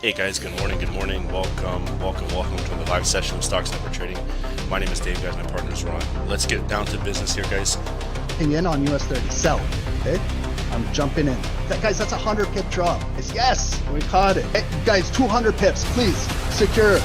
Hey guys, good morning, welcome to the live session of Stocks Network Trading. My name is Dave, guys, my partner is Ron. Let's get down to business here, guys. In on US 30, sell, okay? I'm jumping in. Guys, that's a 100 pip drop. Yes, we caught it. Hey, guys, 200 pips, please, secure.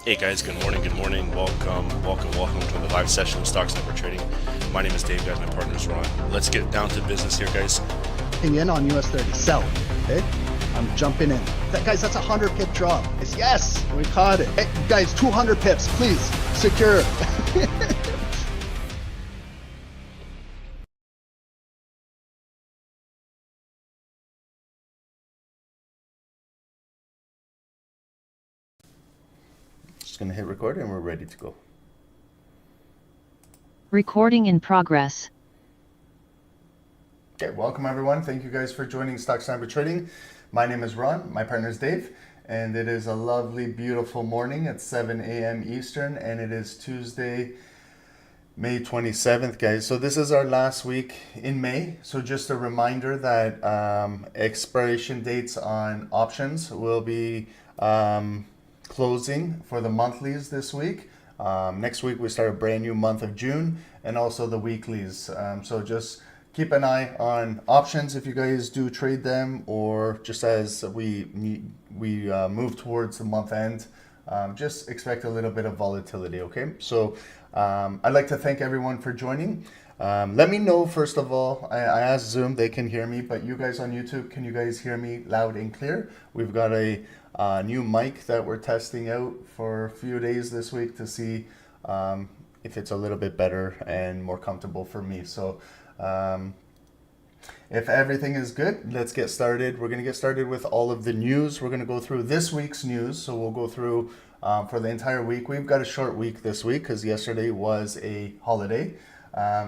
Hey guys, good morning, welcome to the live session of Stocks Sniper Trading. My name is Dave, guys, my partner is Ron. Let's get down to business here, guys. In on US 30, sell. Okay, I'm jumping in. Guys, that's a 100 pip drop. It's yes, we caught it. Hey, guys, 200 pips, please secure. Just gonna hit record and we're ready to go. Recording in progress. Okay, welcome everyone. Thank you guys for joining Stocks Sniper Trading. My name is Ron, my partner is Dave, and it is a lovely, beautiful morning at 7 a.m. Eastern, and it is Tuesday, May 27th, guys. So this is our last week in May. So just a reminder that expiration dates on options will be closing for the monthlies this week. Next week we start a brand new month of June, and also the weeklies. So just keep an eye on options if you guys do trade them, or just as we move towards the month end, just expect a little bit of volatility. Okay, so I'd like to thank everyone for joining. Let me know, first of all, I asked Zoom, they can hear me, but you guys on YouTube, can you guys hear me loud and clear? We've got a new mic that we're testing out for a few days this week to see if it's a little bit better and more comfortable for me. So if everything is good, let's get started. We're going to get started with all of the news. We're going to go through this week's news. So we'll go through for the entire week. We've got a short week this week because yesterday was a holiday.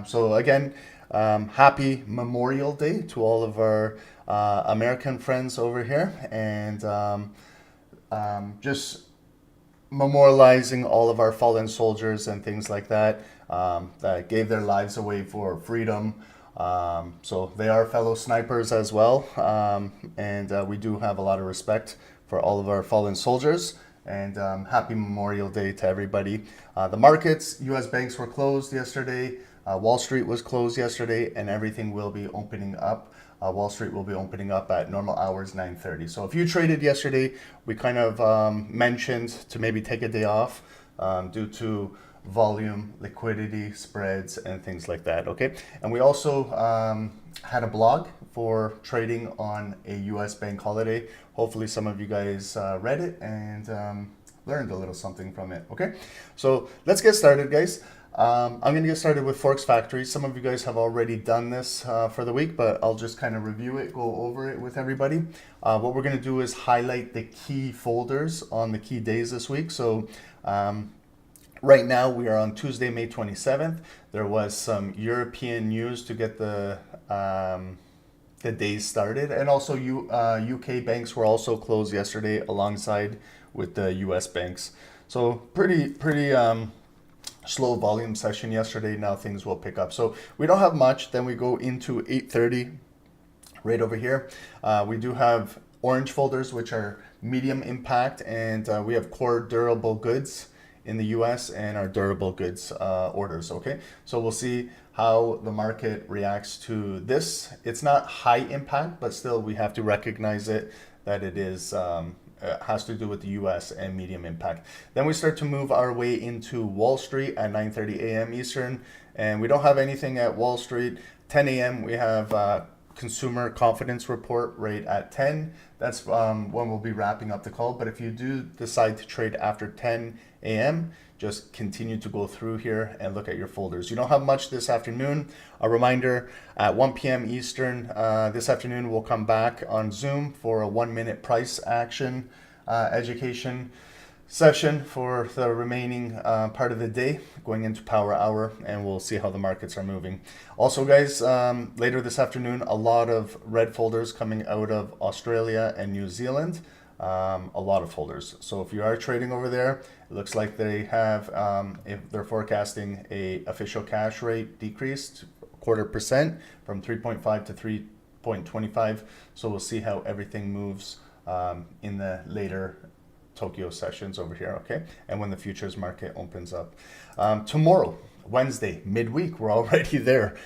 So again, happy Memorial Day to all of our American friends over here, and just memorializing all of our fallen soldiers and things like that that gave their lives away for freedom. So they are fellow snipers as well, and we do have a lot of respect for all of our fallen soldiers. And happy Memorial Day to everybody. The markets, U.S. banks were closed yesterday. Wall Street was closed yesterday, and everything will be opening up. Wall Street will be opening up at normal hours, 9:30. So if you traded yesterday, we kind of mentioned to maybe take a day off due to volume, liquidity, spreads, and things like that. Okay, and we also had a blog for trading on a U.S. bank holiday. Hopefully, some of you guys read it and learned a little something from it. Okay, so let's get started, guys. I'm going to get started with Forex Factory. Some of you guys have already done this for the week, but I'll just kind of review it, go over it with everybody. What we're going to do is highlight the key folders on the key days this week. So right now we are on Tuesday, May 27th. There was some European news to get the days started, and also UK banks were also closed yesterday alongside with the US banks. So pretty slow volume session yesterday. Now things will pick up. So we don't have much. Then we go into 8:30 right over here. We do have orange folders, which are medium impact, and we have core durable goods in the US and our durable goods orders. Okay, so we'll see how the market reacts to this. It's not high impact, but still we have to recognize it that it is has to do with the US and medium impact. Then we start to move our way into Wall Street at 9:30 a.m. Eastern, and we don't have anything at Wall Street. 10 a.m. we have consumer confidence report right at 10. That's when we'll be wrapping up the call. But if you do decide to trade after 10 a.m., just continue to go through here and look at your folders. You don't have much this afternoon. A reminder, at 1 p.m. Eastern this afternoon, we'll come back on Zoom for a 1-minute price action education session for the remaining part of the day, going into power hour, and we'll see how the markets are moving. Also, guys, later this afternoon, a lot of red folders coming out of Australia and New Zealand. A lot of folders. So if you are trading over there, it looks like they have, if they're forecasting a official cash rate decreased 0.25% from 3.5 to 3.25. So we'll see how everything moves in the later Tokyo sessions over here, okay? And when the futures market opens up. Tomorrow, Wednesday, midweek, we're already there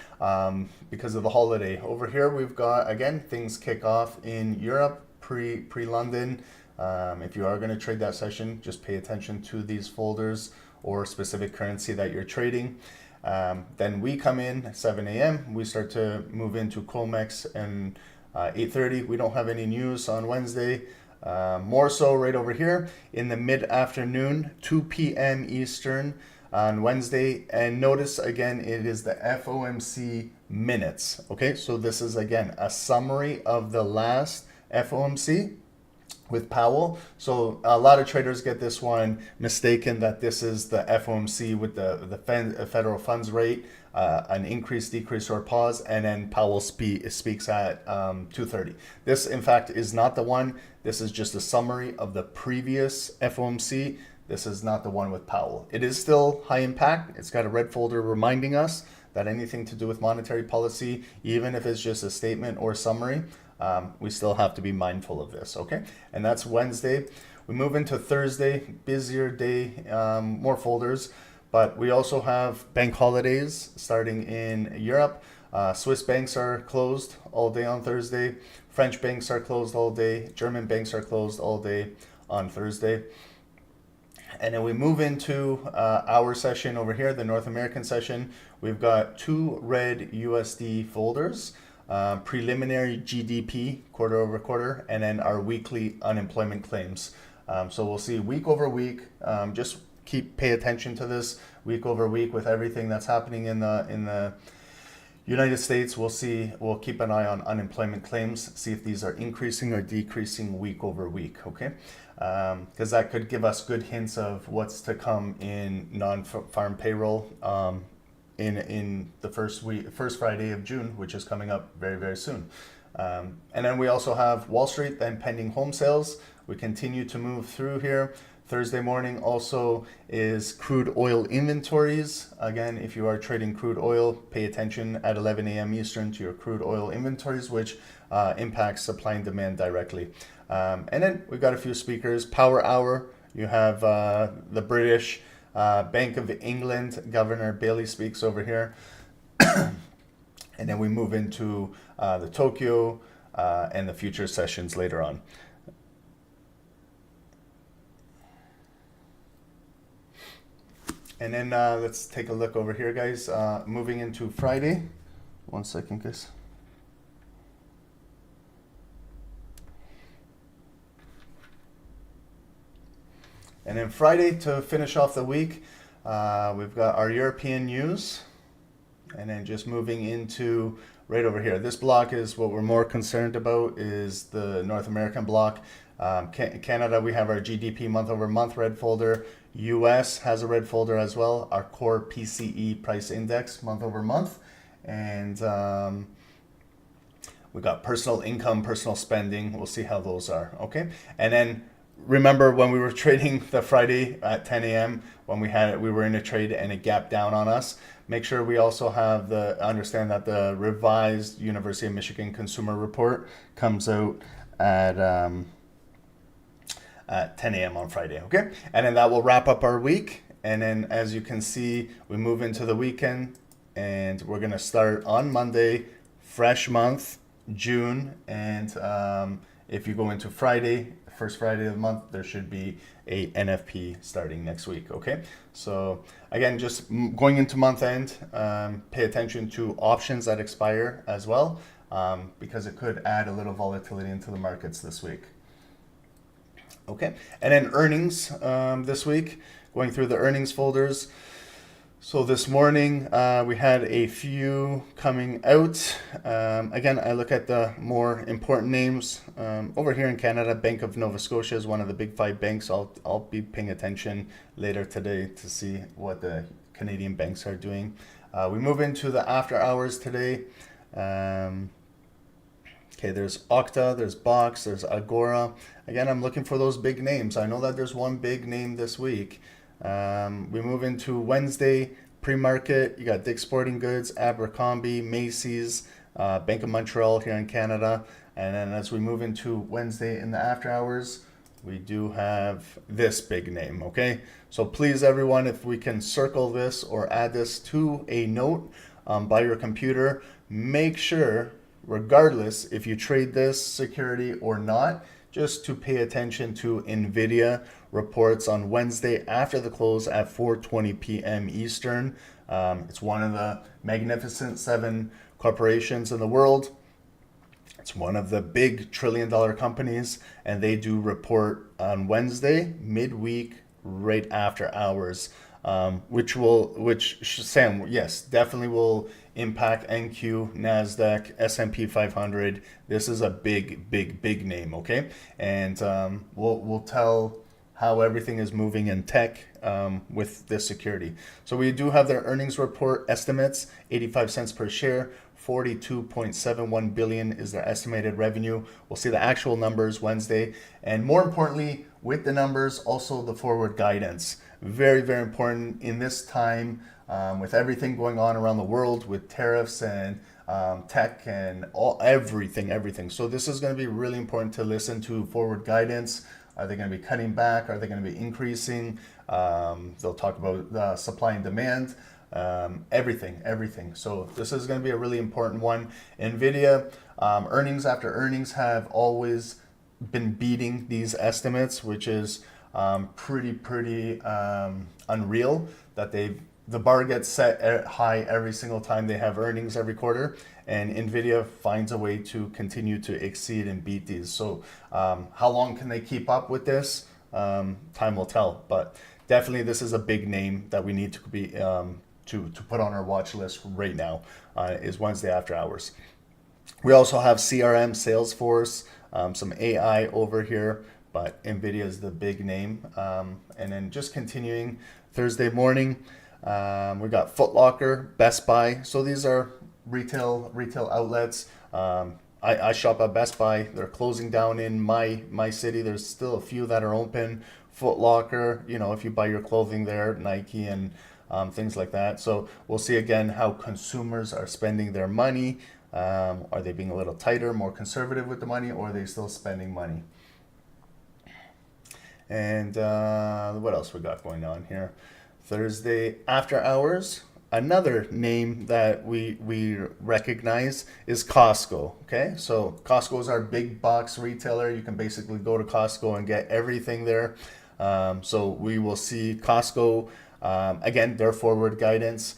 because of the holiday. Over here, we've got, again, things kick off in Europe, pre-London. If you are going to trade that session, just pay attention to these folders or specific currency that you're trading. Then we come in at 7 a.m. We start to move into Comex and 8:30. We don't have any news on Wednesday. More so right over here in the mid-afternoon, 2 p.m. Eastern on Wednesday. And notice again, it is the FOMC minutes. Okay, so this is again a summary of the last FOMC with Powell. So a lot of traders get this one mistaken that this is the FOMC with the federal funds rate, an increase, decrease, or pause, and then Powell speaks at 2:30. This, in fact, is not the one. This is just a summary of the previous FOMC. This is not the one with Powell. It is still high impact. It's got a red folder reminding us that anything to do with monetary policy, even if it's just a statement or summary, we still have to be mindful of this, okay? And that's Wednesday. We move into Thursday, busier day, more folders, but we also have bank holidays starting in Europe. Swiss banks are closed all day on Thursday. French banks are closed all day. German banks are closed all day on Thursday. And then we move into our session over here, the North American session. We've got 2 red USD folders. Preliminary GDP quarter over quarter, and then our weekly unemployment claims. So we'll see week over week. Just pay attention to this week over week with everything that's happening in the United States. We'll keep an eye on unemployment claims, see if these are increasing or decreasing week over week. Okay, because that could give us good hints of what's to come in non-farm payroll. In the first Friday of June, which is coming up very, very soon. And then we also have Wall Street, then pending home sales. We continue to move through here. Thursday morning also is crude oil inventories. Again, if you are trading crude oil, pay attention at 11 a.m. Eastern to your crude oil inventories, which impacts supply and demand directly. And then we've got a few speakers. Power hour, you have the British Bank of England Governor Bailey speaks over here. And then we move into the Tokyo and the future sessions later on. And then let's take a look over here, guys. Moving into Friday. 1 second, guys. And then Friday, to finish off the week, we've got our European news. And then just moving into right over here. This block is what we're more concerned about, is the North American block. Canada, we have our GDP month over month red folder. US has a red folder as well. Our core PCE price index month over month. And we got personal income, personal spending. We'll see how those are. Okay. And then remember when we were trading the Friday at 10 a.m. when we were in a trade and it gapped down on us. Make sure we also have understand that the revised University of Michigan Consumer Report comes out at 10 a.m. on Friday, okay? And then that will wrap up our week. And then as you can see, we move into the weekend and we're gonna start on Monday, fresh month, June. And if you go into Friday, first Friday of the month, there should be a NFP starting next week, okay? So again, just going into month end, pay attention to options that expire as well, because it could add a little volatility into the markets this week. Okay, and then earnings this week, going through the earnings folders. So this morning we had a few coming out. Again, I look at the more important names. Over here in Canada, Bank of Nova Scotia is one of the big 5 banks. I'll be paying attention later today to see what the Canadian banks are doing. We move into the after hours today. Okay, there's Okta, there's Box, there's Agora. Again, I'm looking for those big names. I know that there's one big name this week. We move into Wednesday, pre-market. You got Dick's Sporting Goods, Abercrombie, Macy's, Bank of Montreal here in Canada. And then as we move into Wednesday in the after hours, we do have this big name, okay? So please, everyone, if we can circle this or add this to a note by your computer, make sure, regardless if you trade this security or not, just to pay attention to NVIDIA reports on Wednesday after the close at 4:20 p.m. Eastern. It's one of the Magnificent 7 corporations in the world. It's one of the big trillion-dollar companies, and they do report on Wednesday, midweek, right after hours, Sam, yes, definitely will impact NQ, NASDAQ, S&P 500. This is a big, big, big name, okay? And we'll tell how everything is moving in tech with this security. So we do have their earnings report estimates, 85 cents per share, 42.71 billion is their estimated revenue. We'll see the actual numbers Wednesday. And more importantly, with the numbers, also the forward guidance. Very, very important in this time with everything going on around the world with tariffs and tech and everything. So this is going to be really important to listen to forward guidance. Are they going to be cutting back? Are they going to be increasing? They'll talk about supply and demand. Everything. So this is going to be a really important one. NVIDIA, earnings after earnings have always been beating these estimates, which is pretty unreal that the bar gets set high every single time they have earnings every quarter, and NVIDIA finds a way to continue to exceed and beat these. So how long can they keep up with this? Time will tell, but definitely this is a big name that we need to be to put on our watch list right now, is Wednesday after hours. We also have CRM, Salesforce, some AI over here, but NVIDIA is the big name. And then just continuing Thursday morning, we got Foot Locker, Best Buy. So these are retail outlets. I shop at Best Buy. They're closing down in my city. There's still a few that are open. Foot Locker, if you buy your clothing there, Nike and things like that. So we'll see again how consumers are spending their money. Are they being a little tighter, more conservative with the money, or are they still spending money? And what else we got going on here? Thursday after hours, another name that we recognize is Costco. Okay, so Costco is our big box retailer. You can basically go to Costco and get everything there. So we will see Costco, again, their forward guidance.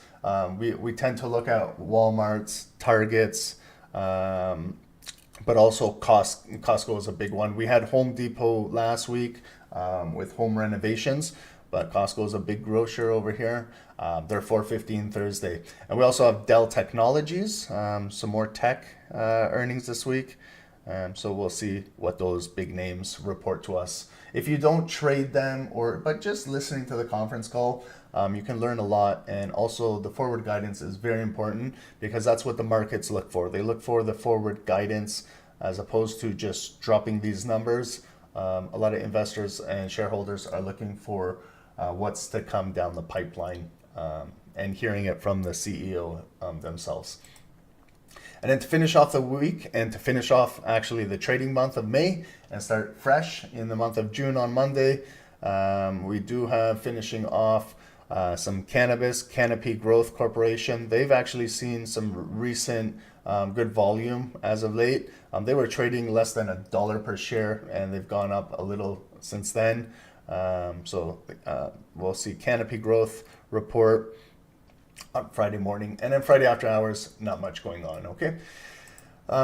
We tend to look at Walmart's, Target's, but also Costco is a big one. We had Home Depot last week with home renovations, but Costco is a big grocer over here. They're 4:15 Thursday. And we also have Dell Technologies, some more tech earnings this week. So we'll see what those big names report to us. If you don't trade them, but just listening to the conference call, you can learn a lot. And also the forward guidance is very important because that's what the markets look for. They look for the forward guidance as opposed to just dropping these numbers. A lot of investors and shareholders are looking for what's to come down the pipeline and hearing it from the CEO themselves. And then to finish off the week and to finish off actually the trading month of May and start fresh in the month of June on Monday, we do have finishing off some cannabis, Canopy Growth Corporation. They've actually seen some recent good volume as of late. They were trading less than $1 per share and they've gone up a little since then. So we'll see Canopy Growth report on Friday morning, and then Friday after hours, not much going on. Okay,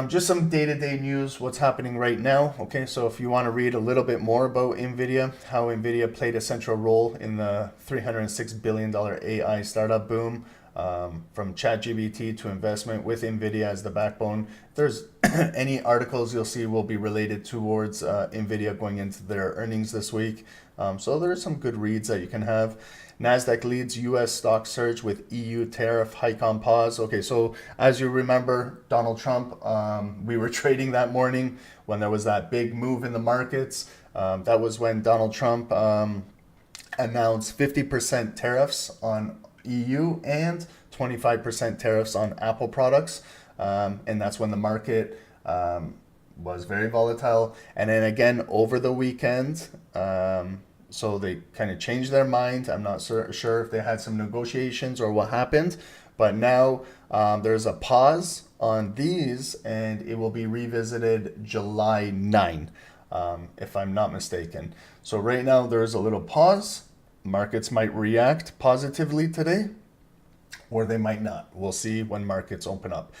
just some day-to-day news, what's happening right now. Okay, so if you want to read a little bit more about NVIDIA, how NVIDIA played a central role in the $306 billion AI startup boom, from ChatGPT to investment with NVIDIA as the backbone. If there's any articles you'll see will be related towards NVIDIA going into their earnings this week. So there's some good reads that you can have. NASDAQ leads U.S. stock surge with EU tariff hike on pause. Okay, so as you remember, Donald Trump, we were trading that morning when there was that big move in the markets. That was when Donald Trump announced 50% tariffs on EU and 25% tariffs on Apple products. And that's when the market was very volatile. And then again, over the weekend, so they kind of changed their mind. I'm not sure if they had some negotiations or what happened, but now there's a pause on these and it will be revisited July 9, if I'm not mistaken. So right now there's a little pause. Markets might react positively today or they might not. We'll see when markets open up.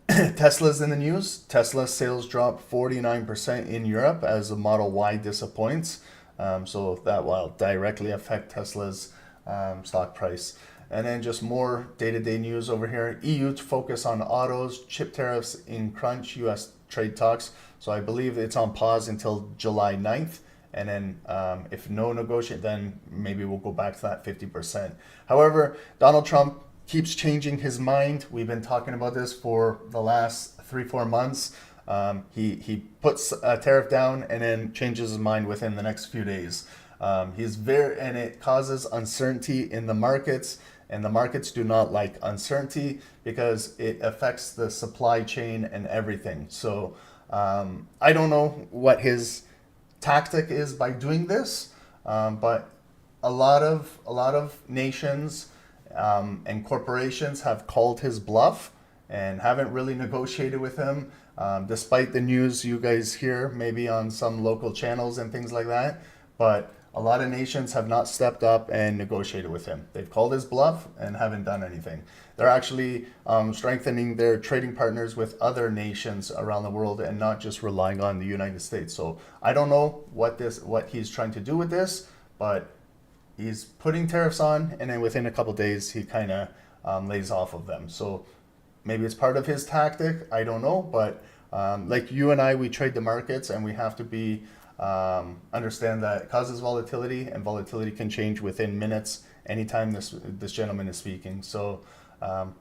Tesla's in the news. Tesla sales dropped 49% in Europe as the Model Y disappoints. So that will directly affect Tesla's stock price. And then just more day-to-day news over here. EU to focus on autos, chip tariffs in crunch, U.S. trade talks. So I believe it's on pause until July 9th. And then if no negotiate, then maybe we'll go back to that 50%. However, Donald Trump keeps changing his mind. We've been talking about this for the last 3-4 months. He puts a tariff down and then changes his mind within the next few days. And it causes uncertainty in the markets, and the markets do not like uncertainty because it affects the supply chain and everything. So I don't know what his tactic is by doing this, but a lot of nations and corporations have called his bluff and haven't really negotiated with him. Despite the news you guys hear maybe on some local channels and things like that, but a lot of nations have not stepped up and negotiated with him. They've called his bluff and haven't done anything. They're actually strengthening their trading partners with other nations around the world and not just relying on the United States. So I don't know what he's trying to do with this, but he's putting tariffs on, and then within a couple of days he kind of lays off of them. So maybe it's part of his tactic. I don't know, but like you and I, we trade the markets, and we have to be understand that it causes volatility, and volatility can change within minutes anytime this gentleman is speaking. So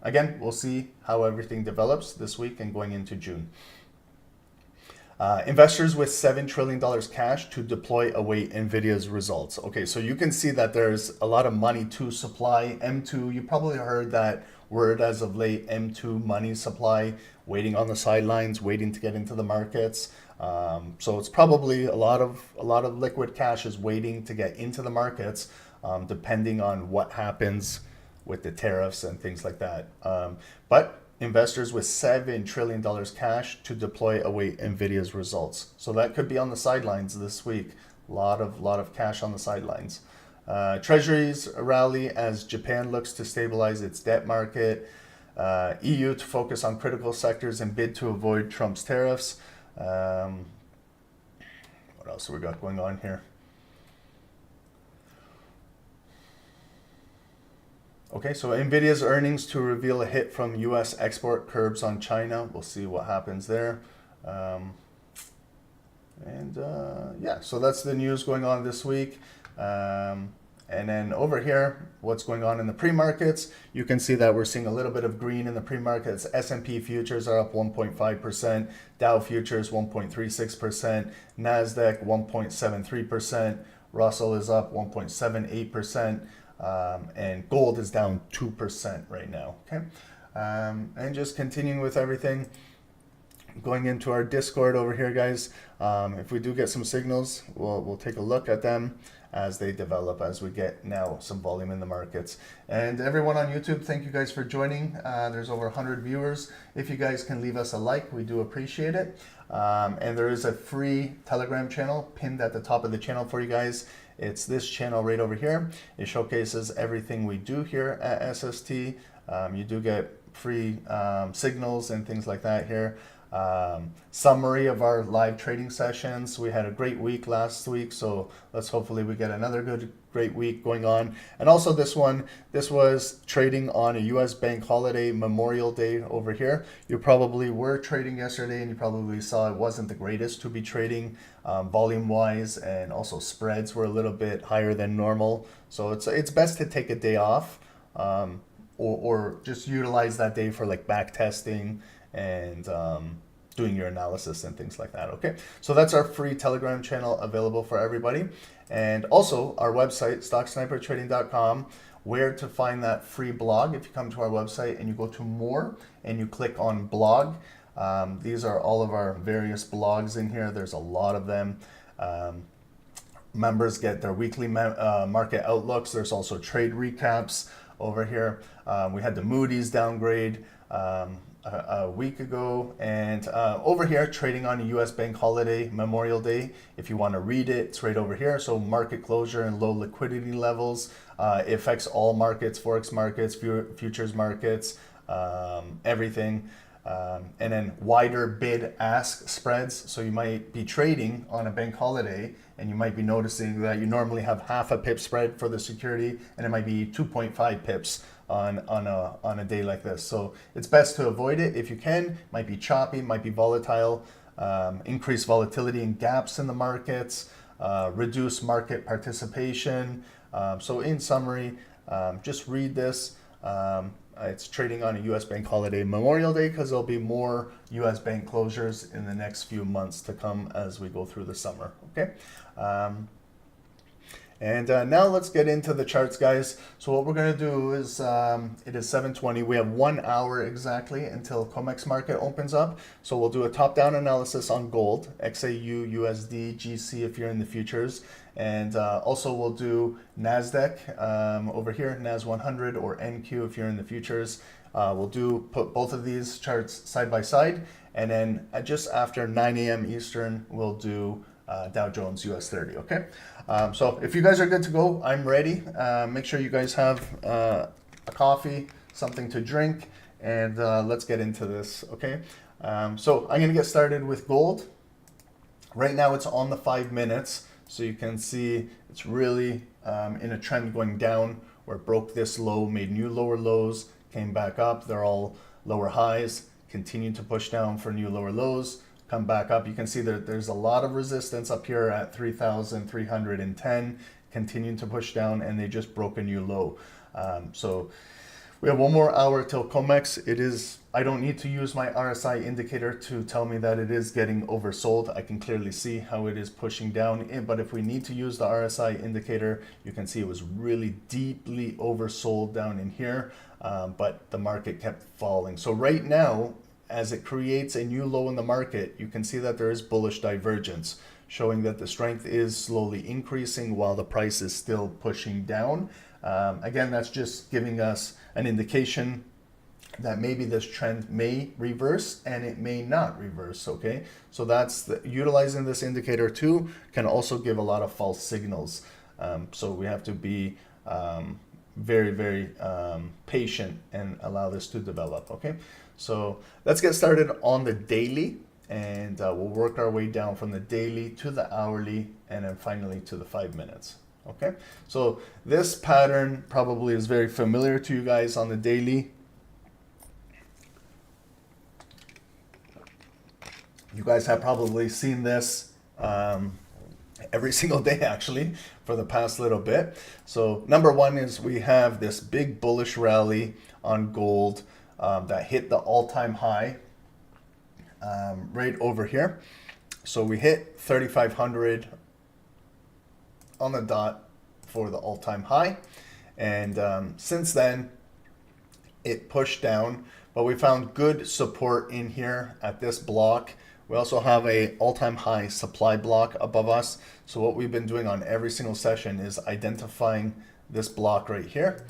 again, we'll see how everything develops this week and going into June. Investors with $7 trillion cash to deploy await NVIDIA's results. Okay, so you can see that there's a lot of money to supply. M2, you probably heard that word as of late, M2 money supply, waiting on the sidelines, waiting to get into the markets. So it's probably a lot of liquid cash is waiting to get into the markets, depending on what happens with the tariffs and things like that. But investors with $7 trillion cash to deploy await NVIDIA's results. So that could be on the sidelines this week. A lot of cash on the sidelines. Treasuries rally as Japan looks to stabilize its debt market. EU to focus on critical sectors and bid to avoid Trump's tariffs. What else have we got going on here? Okay, so NVIDIA's earnings to reveal a hit from U.S. export curbs on China. We'll see what happens there. Yeah, so that's the news going on this week. And then over here, what's going on in the pre-markets, you can see that we're seeing a little bit of green in the pre-markets. S&P futures are up 1.5%, Dow futures 1.36%, NASDAQ 1.73%, Russell is up 1.78%, and gold is down 2% right now. Okay, and just continuing with everything, going into our Discord over here, guys. If we do get some signals, we'll take a look at them as they develop, as we get now some volume in the markets. And everyone on YouTube, thank you guys for joining. There's over 100 viewers. If you guys can leave us a like, we do appreciate it. And there is a free Telegram channel pinned at the top of the channel for you guys. It's this channel right over here. It showcases everything we do here at SST. You do get free signals and things like that here. Summary of our live trading sessions. We had a great week last week, so let's hopefully we get another great week going on. And also this was trading on a US bank holiday, Memorial Day over here. You probably were trading yesterday and you probably saw it wasn't the greatest to be trading volume wise, and also spreads were a little bit higher than normal. So it's best to take a day off, or just utilize that day for like back testing and doing your analysis and things like that. Okay, so that's our free Telegram channel available for everybody. And also our website, stocksnipertrading.com, where to find that free blog. If you come to our website and you go to more and you click on blog, these are all of our various blogs in here. There's a lot of them. Members get their weekly market outlooks. There's also trade recaps over here. We had the Moody's downgrade a week ago, and over here, trading on a US bank holiday, Memorial Day. If you want to read it, it's right over here. So market closure and low liquidity levels. It affects all markets, forex markets, futures markets, everything. And then wider bid-ask spreads. So you might be trading on a bank holiday and you might be noticing that you normally have half a pip spread for the security, and it might be 2.5 pips on a day like this. So it's best to avoid it if you can. It might be choppy, might be volatile, increase volatility and gaps in the markets, reduce market participation. So in summary, just read this. It's trading on a US bank holiday, Memorial Day, because there'll be more US bank closures in the next few months to come as we go through the summer. Okay. And now let's get into the charts, guys. So what we're going to do is, it is 7:20. We have 1 hour exactly until Comex market opens up. So we'll do a top-down analysis on gold, XAU, USD, GC if you're in the futures. And also we'll do NASDAQ over here, NAS100 or NQ if you're in the futures. We'll put both of these charts side by side. And then just after 9 a.m. Eastern, we'll do Dow Jones US 30, okay? So if you guys are good to go, I'm ready. Make sure you guys have a coffee, something to drink, and let's get into this, okay? So I'm gonna get started with gold. Right now it's on the 5 minutes, so you can see it's really in a trend going down, where it broke this low, made new lower lows, came back up. They're all lower highs, continued to push down for new lower lows, come back up. You can see that there's a lot of resistance up here at 3,310, continuing to push down, and they just broke a new low. So we have 1 more hour till Comex. I don't need to use my RSI indicator to tell me that it is getting oversold. I can clearly see how it is pushing down. But if we need to use the RSI indicator, you can see it was really deeply oversold down in here, but the market kept falling. So right now, as it creates a new low in the market, you can see that there is bullish divergence, showing that the strength is slowly increasing while the price is still pushing down. Again, that's just giving us an indication that maybe this trend may reverse and it may not reverse, okay? So that's utilizing this indicator too can also give a lot of false signals. So we have to be very, very patient and allow this to develop, okay? So let's get started on the daily, and we'll work our way down from the daily to the hourly and then finally to the 5 minutes. Okay, so this pattern probably is very familiar to you guys on the daily. You guys have probably seen this every single day actually for the past little bit. So number one is we have this big bullish rally on gold that hit the all-time high right over here. So we hit 3,500 on the dot for the all-time high, and since then it pushed down, but we found good support in here at this block. We also have a all-time high supply block above us. So what we've been doing on every single session is identifying this block right here.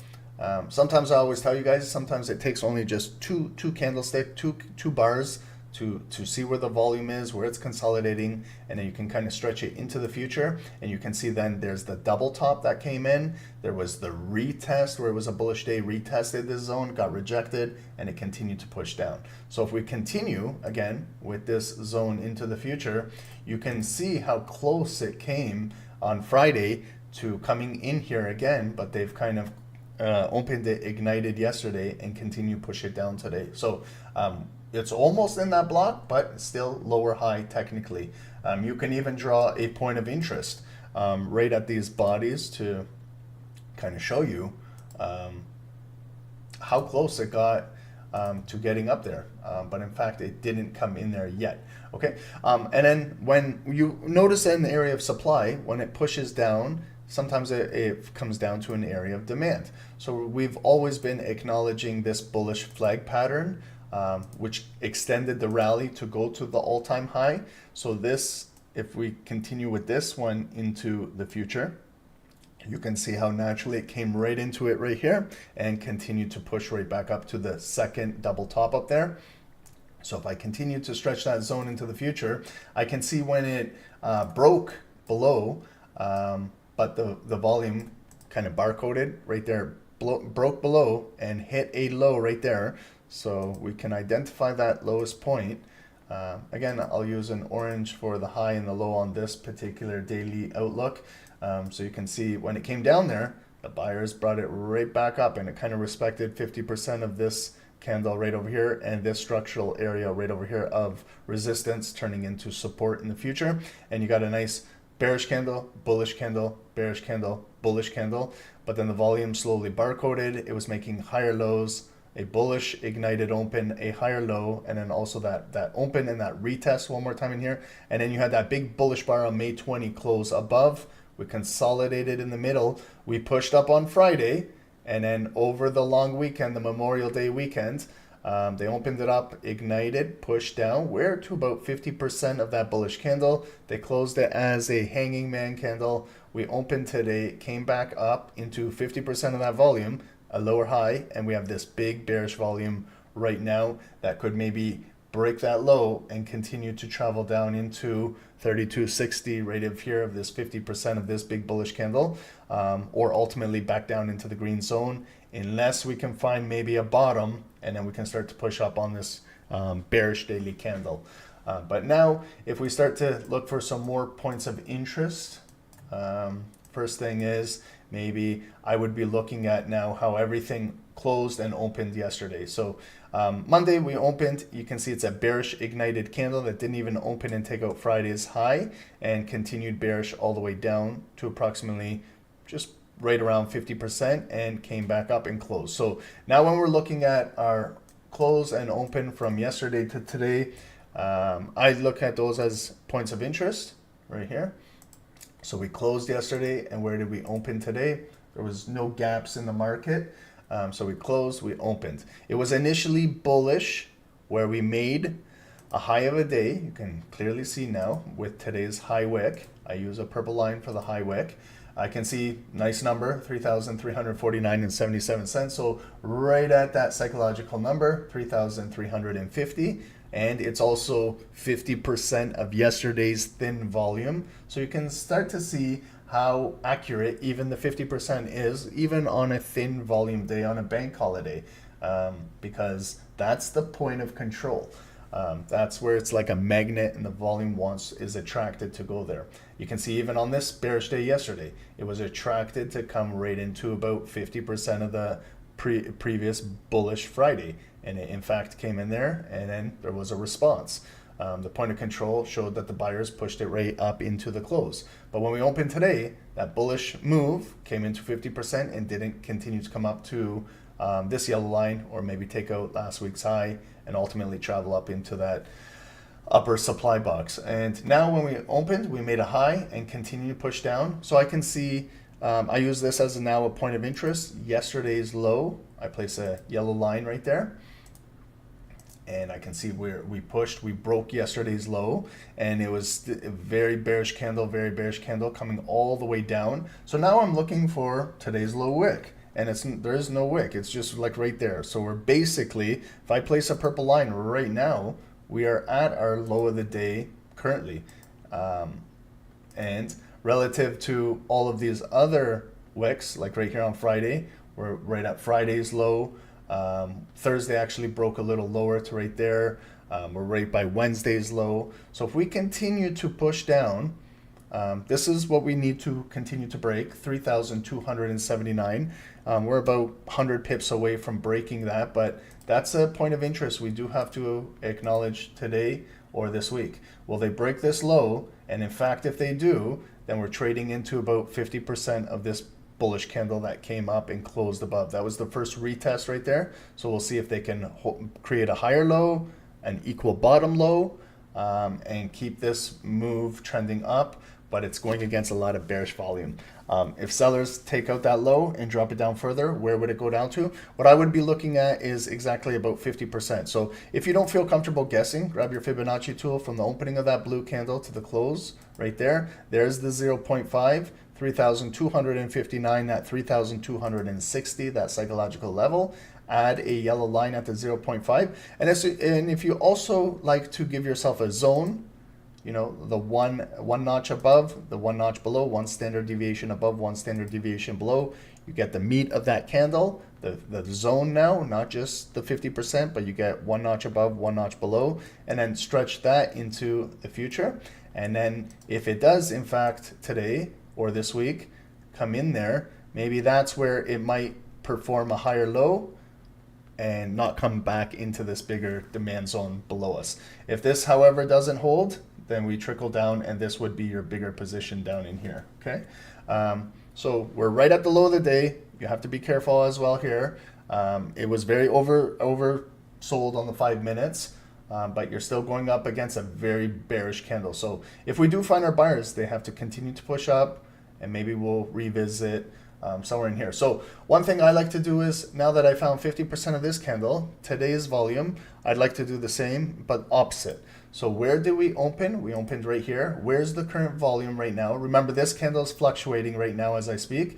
Sometimes I always tell you guys, sometimes it takes only just two candlestick, two bars to see where the volume is, where it's consolidating, and then you can kind of stretch it into the future. And you can see then there's the double top that came in. There was the retest where it was a bullish day, retested this zone, got rejected, and it continued to push down. So if we continue again with this zone into the future, you can see how close it came on Friday to coming in here again, but they've kind of opened it, ignited yesterday, and continue push it down today. So it's almost in that block, but still lower high technically. You can even draw a point of interest right at these bodies to kind of show you how close it got to getting up there. But in fact, it didn't come in there yet. Okay, and then when you notice in the area of supply, when it pushes down, sometimes it comes down to an area of demand. So we've always been acknowledging this bullish flag pattern, which extended the rally to go to the all-time high. So this, if we continue with this one into the future, you can see how naturally it came right into it right here and continued to push right back up to the second double top up there. So if I continue to stretch that zone into the future, I can see when it broke below, but the volume kind of barcoded right there, broke below and hit a low right there. So we can identify that lowest point. Again, I'll use an orange for the high and the low on this particular daily outlook. So you can see when it came down there, the buyers brought it right back up, and it kind of respected 50% of this candle right over here and this structural area right over here of resistance turning into support in the future. And you got a nice bearish candle, bullish candle, bearish candle, bullish candle. But then the volume slowly barcoded. It was making higher lows, a bullish ignited open, a higher low, and then also that open and that retest one more time in here. And then you had that big bullish bar on May 20 close above. We consolidated in the middle. We pushed up on Friday, and then over the long weekend, the Memorial Day weekend, they opened it up, ignited, pushed down. We're to about 50% of that bullish candle. They closed it as a hanging man candle. We opened today, came back up into 50% of that volume, a lower high, and we have this big bearish volume right now that could maybe break that low and continue to travel down into 3260 right up here of this 50% of this big bullish candle, or ultimately back down into the green zone, unless we can find maybe a bottom, and then we can start to push up on this bearish daily candle. But now if we start to look for some more points of interest, first thing is maybe I would be looking at now how everything closed and opened yesterday. So Monday we opened, you can see it's a bearish ignited candle that didn't even open and take out Friday's high, and continued bearish all the way down to approximately just right around 50% and came back up and closed. So now when we're looking at our close and open from yesterday to today, I look at those as points of interest right here. So we closed yesterday, and where did we open today? There was no gaps in the market. So we closed, we opened. It was initially bullish, where we made a high of a day. You can clearly see now with today's high wick. I use a purple line for the high wick. I can see nice number, 3,349 and 77 cents. So right at that psychological number, 3,350. And it's also 50% of yesterday's thin volume. So you can start to see how accurate even the 50% is, even on a thin volume day on a bank holiday, because that's the point of control. That's where it's like a magnet and the volume is attracted to go there. You can see even on this bearish day yesterday, it was attracted to come right into about 50% of the previous bullish Friday. And it in fact came in there, and then there was a response. The point of control showed that the buyers pushed it right up into the close. But when we opened today, that bullish move came into 50% and didn't continue to come up to this yellow line, or maybe take out last week's high and ultimately travel up into that upper supply box. And now when we opened, we made a high and continue to push down. So I can see, I use this as now a point of interest. Yesterday's low, I place a yellow line right there. And I can see where we broke yesterday's low, and it was a very bearish candle coming all the way down. So now I'm looking for today's low wick, and there is no wick. It's just like right there. So we're basically, if I place a purple line right now, we are at our low of the day currently. And relative to all of these other wicks, like right here on Friday, we're right at Friday's low. Thursday actually broke a little lower to right there. We're right by Wednesday's low. So if we continue to push down, this is what we need to continue to break, 3,279. We're about 100 pips away from breaking that, but that's a point of interest we do have to acknowledge today or this week. Will they break this low? And in fact, if they do, then we're trading into about 50% of this bullish candle that came up and closed above. That was the first retest right there. So we'll see if they can create a higher low, an equal bottom low, and keep this move trending up. But it's going against a lot of bearish volume. If sellers take out that low and drop it down further, where would it go down to? What I would be looking at is exactly about 50%. So if you don't feel comfortable guessing, grab your Fibonacci tool from the opening of that blue candle to the close right there. There's the 0.5. 3,259 at 3,260, that psychological level. Add a yellow line at the 0.5. And if you also like to give yourself a zone, you know, the one notch above, the one notch below, one standard deviation above, one standard deviation below, you get the meat of that candle, the zone now, not just the 50%, but you get one notch above, one notch below, and then stretch that into the future. And then if it does, in fact, today or this week, come in there, maybe that's where it might perform a higher low and not come back into this bigger demand zone below us. If this, however, doesn't hold, then we trickle down, and this would be your bigger position down in here, okay? So we're right at the low of the day. You have to be careful as well here. It was very oversold on the 5 minutes. But you're still going up against a very bearish candle. So if we do find our buyers, they have to continue to push up, and maybe we'll revisit somewhere in here. So one thing I like to do is, now that I found 50% of this candle, today's volume, I'd like to do the same, but opposite. So where did we open? We opened right here. Where's the current volume right now? Remember, this candle is fluctuating right now as I speak.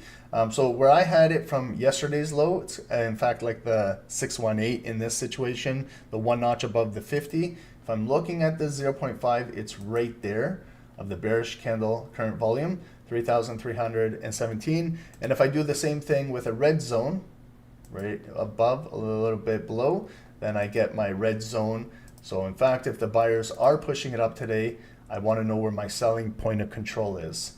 So where I had it from yesterday's low, it's in fact like the 618 in this situation, the one notch above the 50. If I'm looking at the 0.5, it's right there of the bearish candle current volume, 3,317. And if I do the same thing with a red zone, right above, a little bit below, then I get my red zone. So in fact, if the buyers are pushing it up today, I want to know where my selling point of control is.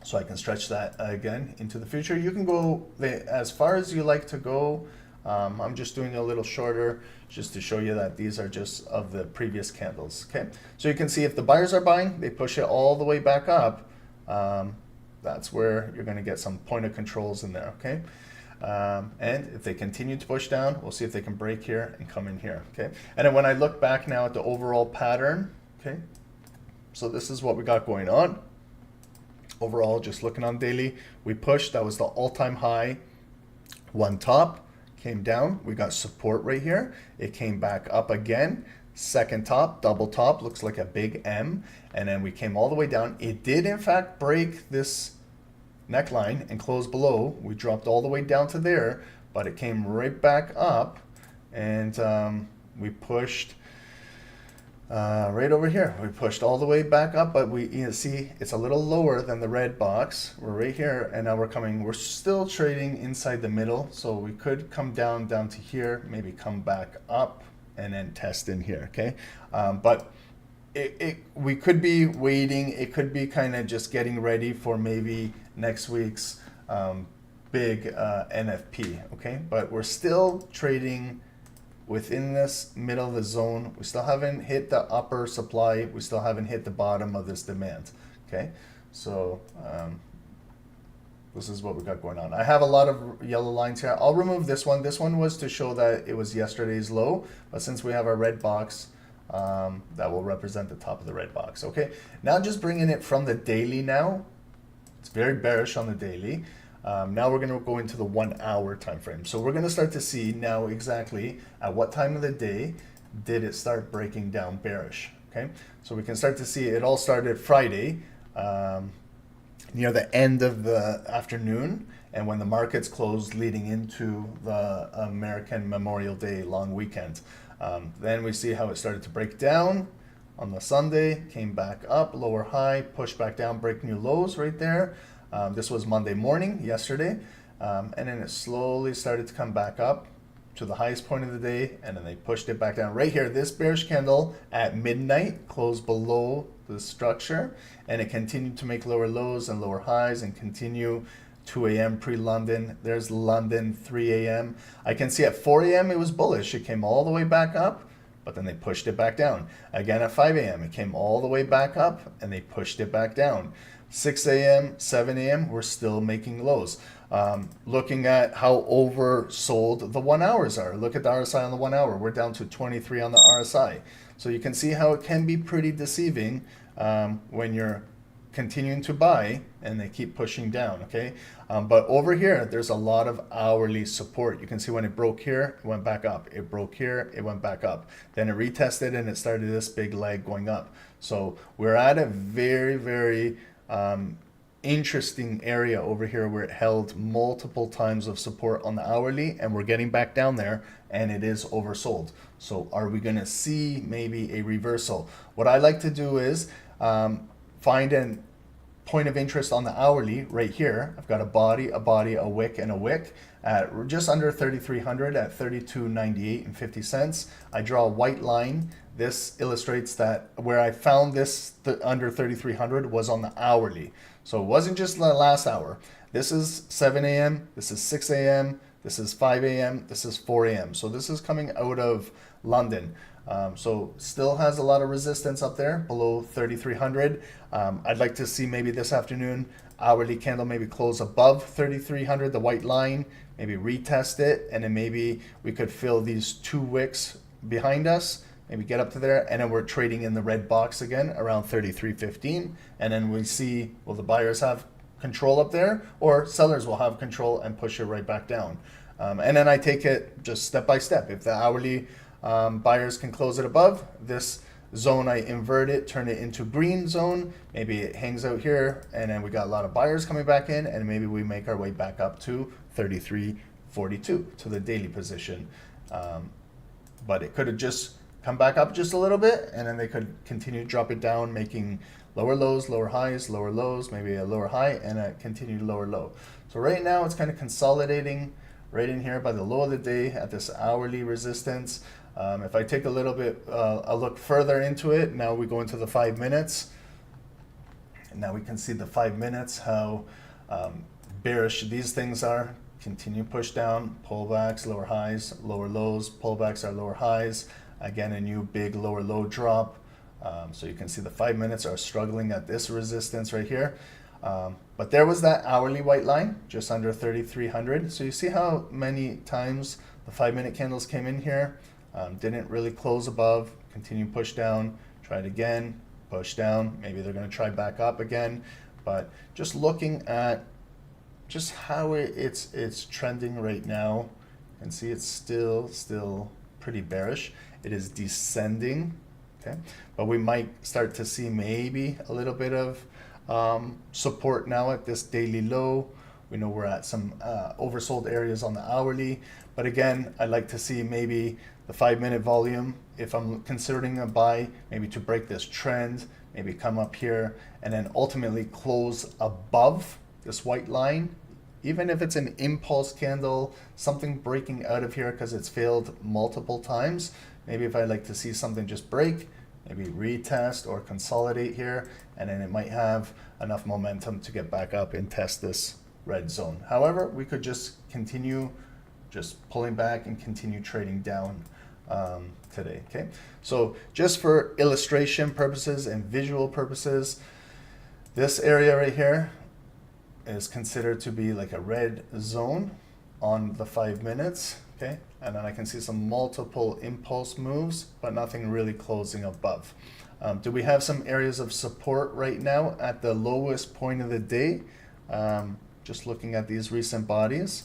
So I can stretch that again into the future. You can go as far as you like to go. I'm just doing a little shorter just to show you that these are just of the previous candles. Okay, so you can see if the buyers are buying, they push it all the way back up. That's where you're going to get some point of controls in there. Okay. And if they continue to push down, we'll see if they can break here and come in here, okay? And then when I look back now at the overall pattern, okay, so this is what we got going on. Overall, just looking on daily, we pushed, that was the all-time high, one top, came down, we got support right here, it came back up again, second top, double top, looks like a big M, and then we came all the way down. It did in fact break this neckline and closed below. We dropped all the way down to there, but it came right back up, and we pushed right over here. We pushed all the way back up, but you see it's a little lower than the red box. We're right here, and now we're still trading inside the middle, so we could come down to here, maybe come back up and then test in here, okay? But we could be waiting. It could be kind of just getting ready for maybe next week's big NFP, okay? But we're still trading within this middle of the zone. We still haven't hit the upper supply. We still haven't hit the bottom of this demand, okay? So this is what we got going on. I have a lot of yellow lines here. I'll remove this one. This one was to show that it was yesterday's low, but since we have our red box, that will represent the top of the red box, okay? Now just bringing it from the daily now. It's very bearish on the daily. Now we're going to go into the 1 hour time frame. So we're going to start to see now exactly at what time of the day did it start breaking down bearish, okay? So we can start to see it all started Friday, near the end of the afternoon, and when the markets closed leading into the American Memorial Day long weekend. Then we see how it started to break down on the Sunday, came back up, lower high, pushed back down, break new lows right there. This was Monday morning, yesterday, and then it slowly started to come back up to the highest point of the day, and then they pushed it back down. Right here, this bearish candle at midnight closed below the structure, and it continued to make lower lows and lower highs and continue 2 a.m. pre-London. There's London, 3 a.m. I can see at 4 a.m. it was bullish. It came all the way back up, but then they pushed it back down. Again at 5 a.m. it came all the way back up, and they pushed it back down. 6 a.m., 7 a.m., we're still making lows. Looking at how oversold the 1 hours are. Look at the RSI on the 1 hour. We're down to 23 on the RSI. So you can see how it can be pretty deceiving when you're continuing to buy and they keep pushing down, okay? But over here, there's a lot of hourly support. You can see when it broke here, it went back up. It broke here, it went back up. Then it retested and it started this big leg going up. So we're at a very, very interesting area over here where it held multiple times of support on the hourly, and we're getting back down there, and it is oversold. So are we going to see maybe a reversal? What I like to do is find a point of interest on the hourly right here. I've got a body, a wick, and a wick at just under 3,300 at 32.98 and 50 cents. I draw a white line. This illustrates that where I found this under 3,300 was on the hourly. So it wasn't just the last hour. This is 7 a.m., this is 6 a.m., this is 5 a.m., this is 4 a.m. So this is coming out of London. So still has a lot of resistance up there below 3,300. I'd like to see maybe this afternoon hourly candle maybe close above 3,300, the white line, maybe retest it, and then maybe we could fill these two wicks behind us, maybe get up to there, and then we're trading in the red box again around 33.15, and then we see, will the buyers have control up there, or sellers will have control and push it right back down. And then I take it just step by step. If the hourly buyers can close it above this zone, I invert it, turn it into green zone, maybe it hangs out here, and then we got a lot of buyers coming back in, and maybe we make our way back up to 33.42 to the daily position. But it could have just come back up just a little bit, and then they could continue to drop it down, making lower lows, lower highs, lower lows, maybe a lower high and a continued lower low. So right now it's kind of consolidating right in here by the low of the day at this hourly resistance. If I take a little bit a look further into it, now we go into the 5 minutes, and now we can see the 5 minutes how bearish these things are. Continue push down, pullbacks, lower highs, lower lows, pullbacks are lower highs. Again, a new big lower low drop. So you can see the 5 minutes are struggling at this resistance right here. But there was that hourly white line just under 3,300. So you see how many times the 5 minute candles came in here, didn't really close above, continue push down, try it again, push down. Maybe they're going to try back up again. But just looking at just how it's trending right now, you can see it's still pretty bearish. It is descending, okay? But we might start to see maybe a little bit of support now at this daily low. We know we're at some oversold areas on the hourly, but again, I'd like to see maybe the 5-minute volume, if I'm considering a buy, maybe to break this trend, maybe come up here and then ultimately close above this white line. Even if it's an impulse candle, something breaking out of here because it's failed multiple times. Maybe if I'd like to see something just break, maybe retest or consolidate here, and then it might have enough momentum to get back up and test this red zone. However, we could just continue just pulling back and continue trading down today. Okay, so just for illustration purposes and visual purposes, this area right here is considered to be like a red zone on the 5 minutes. Okay, and then I can see some multiple impulse moves, but nothing really closing above. Do we have some areas of support right now at the lowest point of the day? Just looking at these recent bodies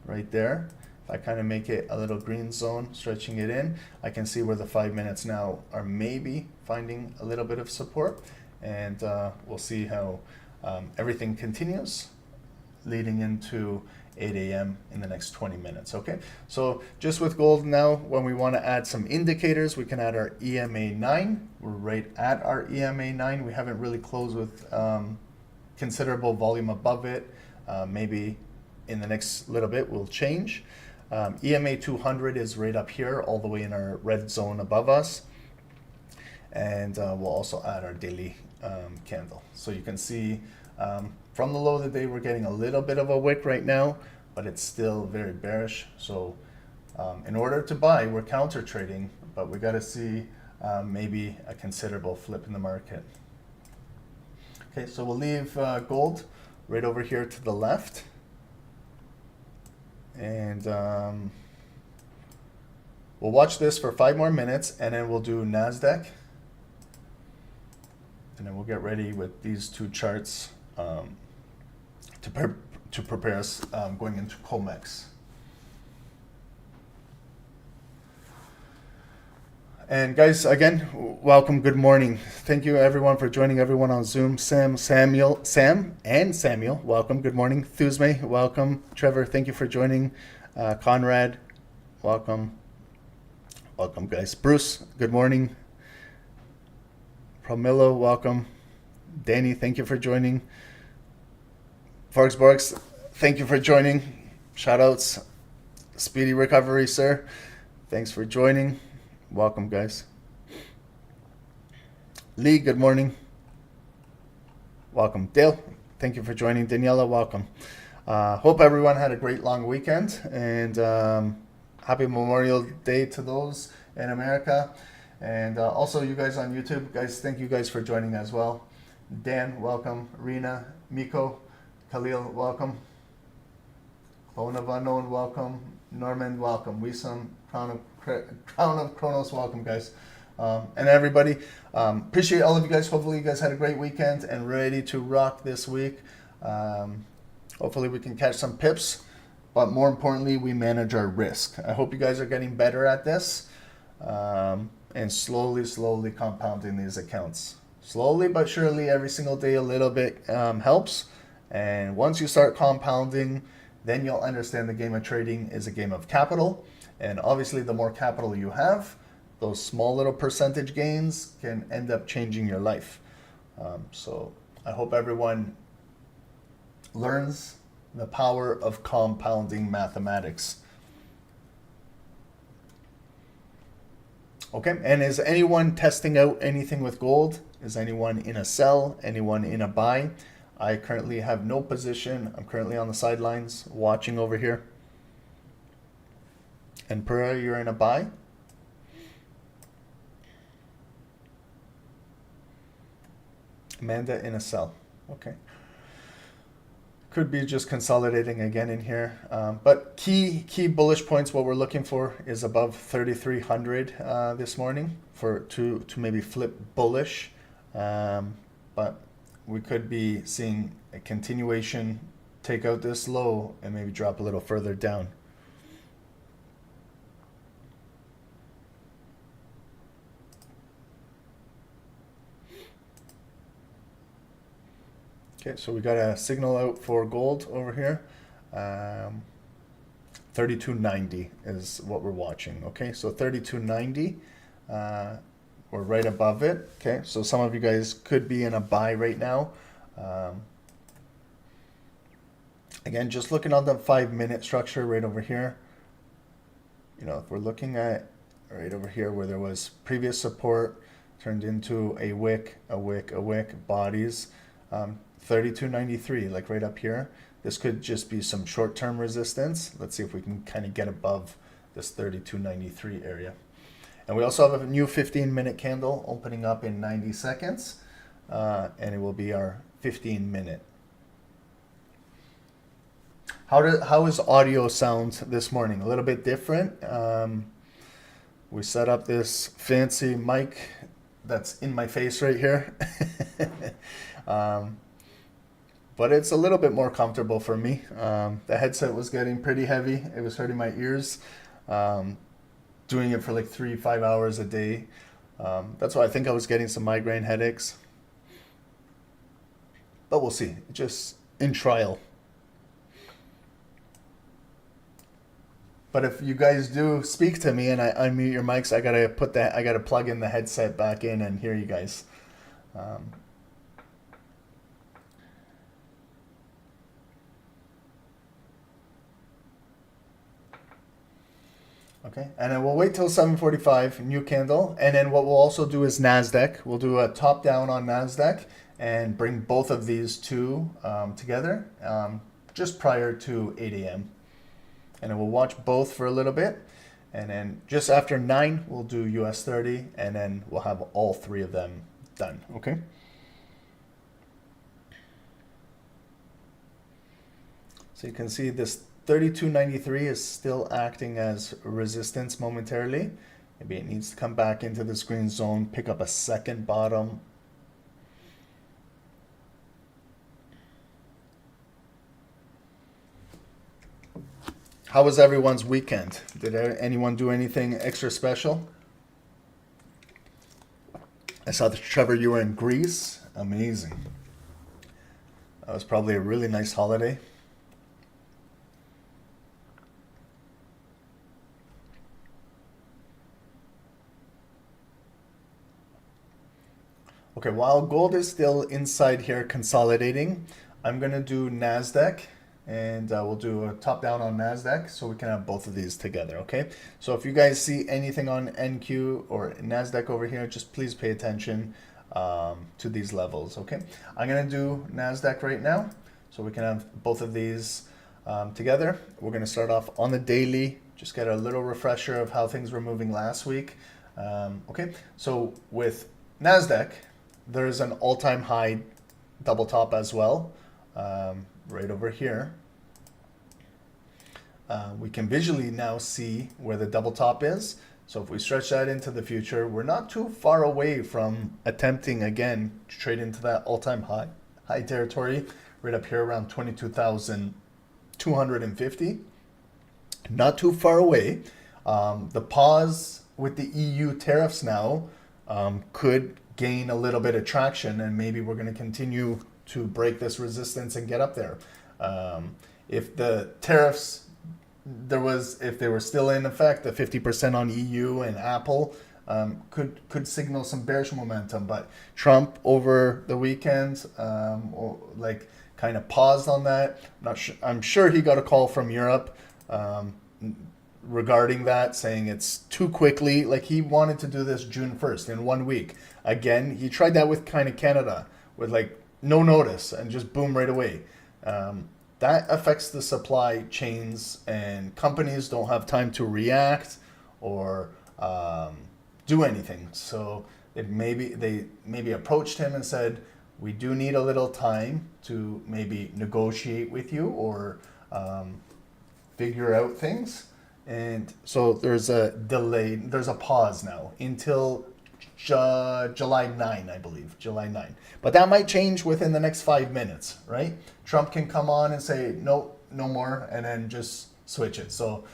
right there. If I kind of make it a little green zone, stretching it in, I can see where the 5 minutes now are maybe finding a little bit of support. And we'll see how everything continues leading into 8 a.m. in the next 20 minutes. Okay, so just with gold now, when we want to add some indicators, we can add our EMA 9. We're right at our EMA 9. We haven't really closed with considerable volume above it. Maybe in the next little bit we'll change. EMA 200 is right up here, all the way in our red zone above us. And we'll also add our daily candle. So you can see from the low of the day, we're getting a little bit of a wick right now, but it's still very bearish. So in order to buy, we're counter trading, but we got to see maybe a considerable flip in the market. Okay, so we'll leave gold right over here to the left. And we'll watch this for 5 more minutes, and then we'll do NASDAQ. And then we'll get ready with these 2 charts to prepare us going into Comex. And guys, again, welcome, good morning. Thank you everyone for joining, everyone on Zoom. Sam, and Samuel, welcome, good morning. Thusme, welcome. Trevor, thank you for joining. Conrad, welcome. Welcome, guys. Bruce, good morning. Promillo, welcome. Danny, thank you for joining. Forksborgs, thank you for joining. Shout outs. Speedy recovery, sir. Thanks for joining. Welcome, guys. Lee, good morning. Welcome. Dale, thank you for joining. Daniela, welcome. Hope everyone had a great long weekend, and happy Memorial Day to those in America. And also you guys on YouTube, guys, thank you guys for joining as well. Dan, welcome. Rena, Miko, Khalil, welcome. Clone of Unknown, welcome. Norman, welcome. Wisam, Crown of Kronos, welcome, guys. And everybody, appreciate all of you guys. Hopefully you guys had a great weekend and ready to rock this week. Hopefully we can catch some pips, but more importantly, we manage our risk. I hope you guys are getting better at this, and slowly compounding these accounts. Slowly but surely, every single day a little bit helps. And once you start compounding, then you'll understand the game of trading is a game of capital. And obviously, the more capital you have, those small little percentage gains can end up changing your life. So I hope everyone learns the power of compounding mathematics. Okay, and is anyone testing out anything with gold? Is anyone in a sell? Anyone in a buy? I currently have no position. I'm currently on the sidelines watching over here. And Pura, you're in a buy? Amanda in a sell. Okay. Could be just consolidating again in here. But key bullish points, what we're looking for is above 3,300 this morning to maybe flip bullish. But we could be seeing a continuation, take out this low and maybe drop a little further down. Okay, so we got a signal out for gold over here. 3290 is what we're watching. Okay, so 3290, we're right above it. Okay, so some of you guys could be in a buy right now. Again, just looking on the 5-minute structure right over here. You know, if we're looking at right over here where there was previous support turned into a wick, bodies, 3293, like right up here. This could just be some short-term resistance. Let's see if we can kind of get above this 3293 area. And we also have a new 15-minute candle opening up in 90 seconds, and it will be our 15-minute. How is audio sound this morning? A little bit different. We set up this fancy mic that's in my face right here. But it's a little bit more comfortable for me. The headset was getting pretty heavy. It was hurting my ears. Doing it for like 3-5 hours a day. That's why I think I was getting some migraine headaches. But we'll see. Just in trial. But if you guys do speak to me and I unmute your mics, I gotta plug in the headset back in and hear you guys. Okay, and then we'll wait till 7:45, new candle, and then what we'll also do is NASDAQ. We'll do a top down on NASDAQ and bring both of these two together just prior to 8 a.m. And then we'll watch both for a little bit. And then just after 9, we'll do US 30. And then we'll have all three of them done. Okay? So you can see this 3293 is still acting as resistance momentarily. Maybe it needs to come back into this green zone, pick up a second bottom. How was everyone's weekend? Did anyone do anything extra special? I saw that Trevor, you were in Greece. Amazing. That was probably a really nice holiday. Okay, while gold is still inside here consolidating, I'm going to do NASDAQ. And we'll do a top down on NASDAQ so we can have both of these together, okay? So if you guys see anything on NQ or NASDAQ over here, just please pay attention to these levels, okay? I'm gonna do NASDAQ right now so we can have both of these together. We're gonna start off on the daily, just get a little refresher of how things were moving last week. Okay, so with NASDAQ, there's an all-time high double top as well. Right over here. We can visually now see where the double top is. So if we stretch that into the future, we're not too far away from attempting again to trade into that all-time high territory right up here around 22,250. Not too far away. The pause with the EU tariffs now could gain a little bit of traction, and maybe we're going to continue to break this resistance and get up there. If the tariffs, if they were still in effect, the 50% on EU and Apple could signal some bearish momentum. But Trump over the weekend, kind of paused on that. I'm sure he got a call from Europe regarding that, saying it's too quickly. Like he wanted to do this June 1st in 1 week. Again, he tried that with kind of Canada with like no notice and just boom right away. That affects the supply chains, and companies don't have time to react or do anything. So they maybe approached him and said, we do need a little time to maybe negotiate with you or figure out things. And so there's a delay, there's a pause now until July 9, I believe, July 9. But that might change within the next 5 minutes, right? Trump can come on and say, no more, and then just switch it. So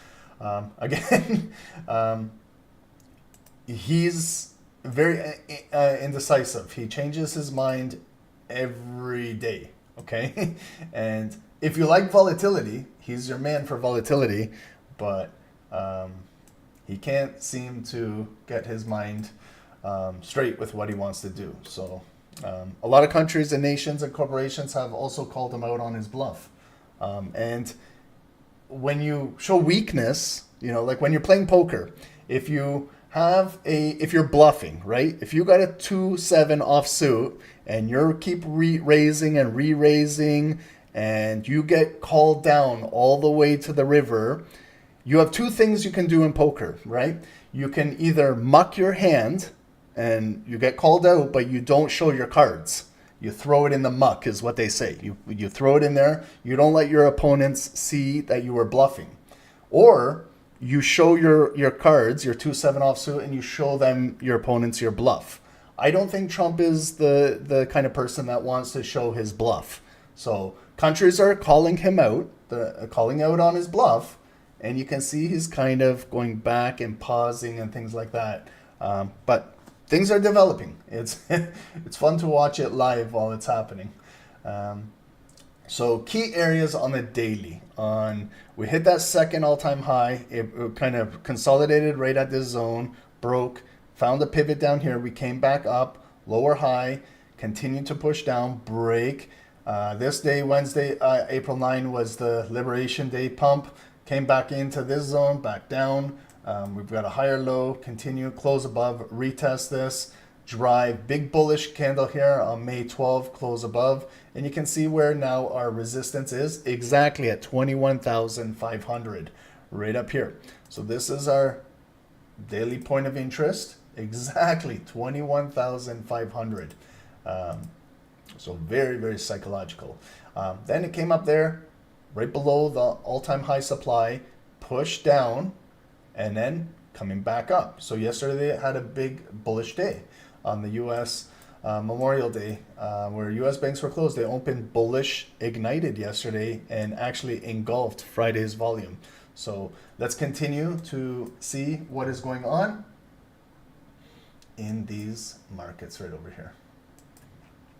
again, he's very indecisive. He changes his mind every day. okay? And if you like volatility, he's your man for volatility, but he can't seem to get his mind straight with what he wants to do. So a lot of countries and nations and corporations have also called him out on his bluff. And when you show weakness, you know, like when you're playing poker, if you're bluffing, right? If you got a 2-7 offsuit and you're keep raising and re-raising and you get called down all the way to the river, you have two things you can do in poker, right? You can either muck your hand and you get called out, but you don't show your cards. You throw it in the muck is what they say. You throw it in there. You don't let your opponents see that you were bluffing. Or you show your cards, your 2-7 offsuit, and you show them, your opponents, your bluff. I don't think Trump is the kind of person that wants to show his bluff. So countries are calling him out, calling out on his bluff, and you can see he's kind of going back and pausing and things like that. But things are developing. It's fun to watch it live while it's happening. So key areas on the daily. We hit that second all-time high. It kind of consolidated right at this zone, broke, found a pivot down here. We came back up, lower high, continued to push down, break. This day, Wednesday, April 9 was the Liberation Day pump. Came back into this zone, back down. We've got a higher low, continue, close above, retest this, drive, big bullish candle here on May 12, close above. And you can see where now our resistance is exactly at 21,500, right up here. So this is our daily point of interest, exactly 21,500. So very, very psychological. Then it came up there, right below the all-time high supply, pushed down, and then coming back up. So yesterday it had a big bullish day on the U.S. Memorial Day, where U.S. banks were closed. They opened bullish, ignited yesterday, and actually engulfed Friday's volume. So let's continue to see what is going on in these markets right over here.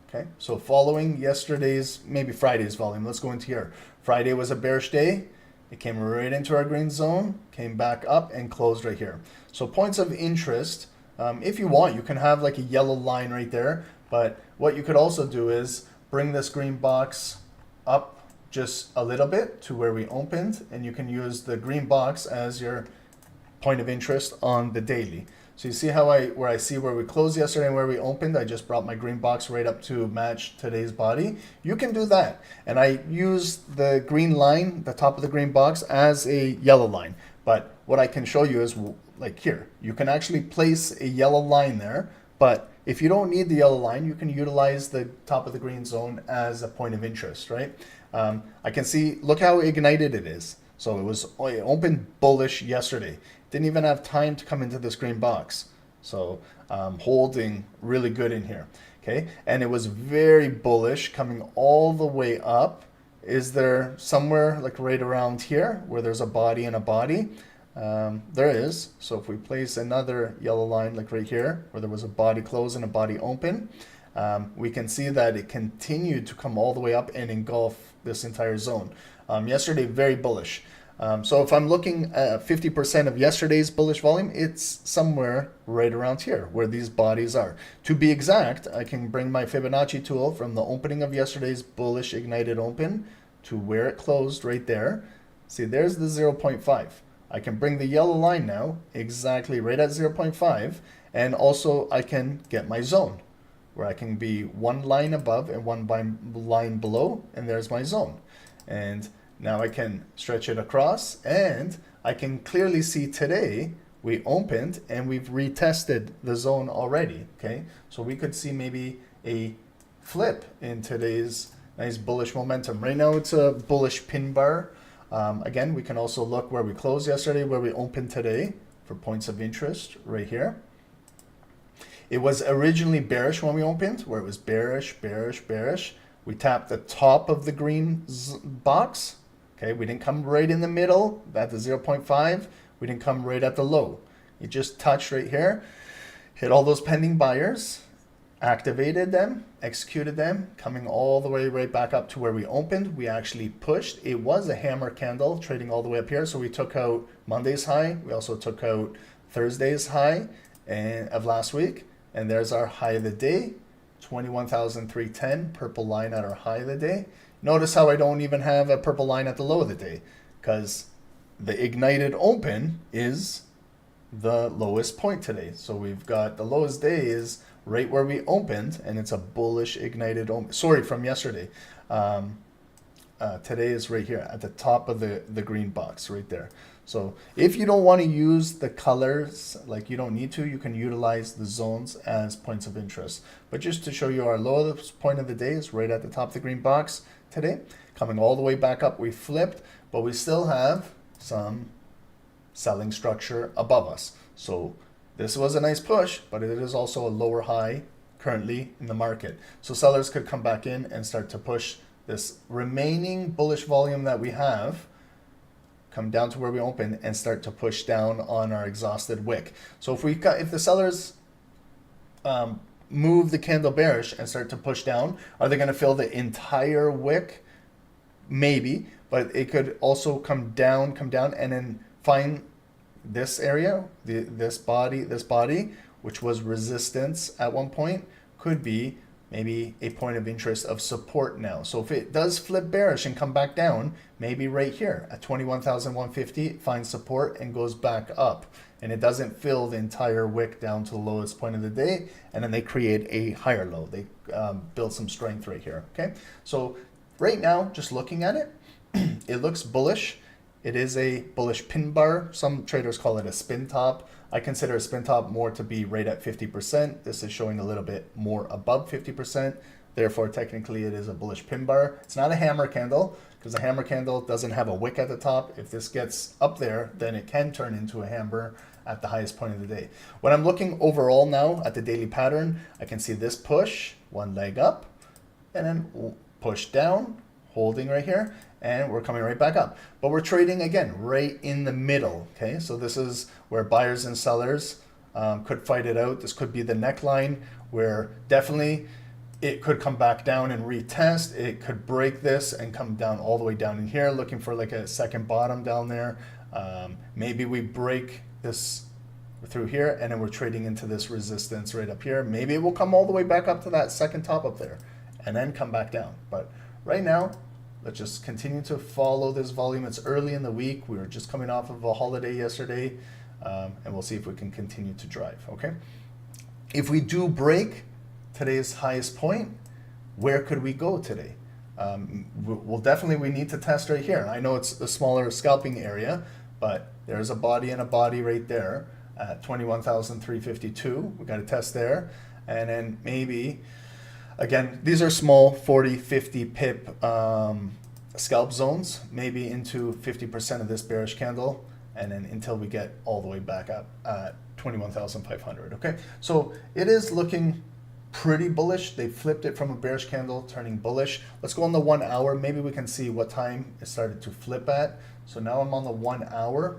Okay, so following yesterday's, maybe Friday's volume, let's go into here. Friday was a bearish day. It came right into our green zone, came back up and closed right here. So points of interest, if you want, you can have like a yellow line right there. But what you could also do is bring this green box up just a little bit to where we opened. And you can use the green box as your point of interest on the daily. So you see how where we closed yesterday and where we opened, I just brought my green box right up to match today's body. You can do that. And I use the green line, the top of the green box, as a yellow line. But what I can show you is like here, you can actually place a yellow line there. But if you don't need the yellow line, you can utilize the top of the green zone as a point of interest, right? I can see, look how ignited it is. So it opened bullish yesterday. Didn't even have time to come into this green box. So holding really good in here. Okay, and it was very bullish coming all the way up. Is there somewhere like right around here where there's a body and a body? There is. So if we place another yellow line like right here where there was a body close and a body open, we can see that it continued to come all the way up and engulf this entire zone. Yesterday, very bullish. So if I'm looking at 50% of yesterday's bullish volume, it's somewhere right around here where these bodies are. To be exact, I can bring my Fibonacci tool from the opening of yesterday's bullish ignited open to where it closed right there. See, there's the 0.5. I can bring the yellow line now exactly right at 0.5, and also I can get my zone where I can be one line above and one line below, and there's my zone. And now I can stretch it across, and I can clearly see today we opened and we've retested the zone already, okay? So we could see maybe a flip in today's nice bullish momentum. Right now it's a bullish pin bar. Again, we can also look where we closed yesterday, where we opened today for points of interest right here. It was originally bearish when we opened, where it was bearish, bearish, bearish. We tapped the top of the green box. Okay, we didn't come right in the middle at the 0.5. We didn't come right at the low. It just touched right here, hit all those pending buyers, activated them, executed them, coming all the way right back up to where we opened. We actually pushed. It was a hammer candle trading all the way up here. So we took out Monday's high. We also took out Thursday's high of last week. And there's our high of the day, 21,310, purple line at our high of the day. Notice how I don't even have a purple line at the low of the day, because the ignited open is the lowest point today. So we've got the lowest day is right where we opened, and it's a bullish ignited open. Sorry, from yesterday. Today is right here at the top of the green box right there. So if you don't want to use the colors, like you don't need to, you can utilize the zones as points of interest. But just to show you, our lowest point of the day is right at the top of the green box today. Coming all the way back up, we flipped, but we still have some selling structure above us. So this was a nice push, but it is also a lower high currently in the market. So sellers could come back in and start to push this remaining bullish volume that we have, come down to where we open and start to push down on our exhausted wick. So if the sellers move the candle bearish and start to push down, are they going to fill the entire wick? Maybe, but it could also come down, and then find this area, this body, which was resistance at one point, could be maybe a point of interest of support now. So if it does flip bearish and come back down, maybe right here at 21,150, it finds support and goes back up. And it doesn't fill the entire wick down to the lowest point of the day, and then they create a higher low. They build some strength right here, okay? So right now, just looking at it, it looks bullish. It is a bullish pin bar. Some traders call it a spin top. I consider a spin top more to be right at 50%. This is showing a little bit more above 50%. Therefore, technically, it is a bullish pin bar. It's not a hammer candle, because a hammer candle doesn't have a wick at the top. If this gets up there, then it can turn into a hammer at the highest point of the day. When I'm looking overall now at the daily pattern, I can see this push, one leg up, and then push down, holding right here, and we're coming right back up. But we're trading again right in the middle, okay? So this is where buyers and sellers could fight it out. This could be the neckline where definitely it could come back down and retest. It could break this and come down all the way down in here, looking for like a second bottom down there. Maybe we break this through here, and then we're trading into this resistance right up here. Maybe it will come all the way back up to that second top up there and then come back down. But right now, let's just continue to follow this volume. It's early in the week. We were just coming off of a holiday yesterday, and we'll see if we can continue to drive, okay? If we do break today's highest point, where could we go today? Well, definitely we need to test right here. I know it's a smaller scalping area, but there's a body and a body right there at 21,352. We got to test there. And then maybe, again, these are small 40, 50 pip scalp zones, maybe into 50% of this bearish candle, and then until we get all the way back up at 21,500, okay? So it is looking pretty bullish. They flipped it from a bearish candle, turning bullish. Let's go on the 1 hour. Maybe we can see what time it started to flip at. So now I'm on the 1 hour.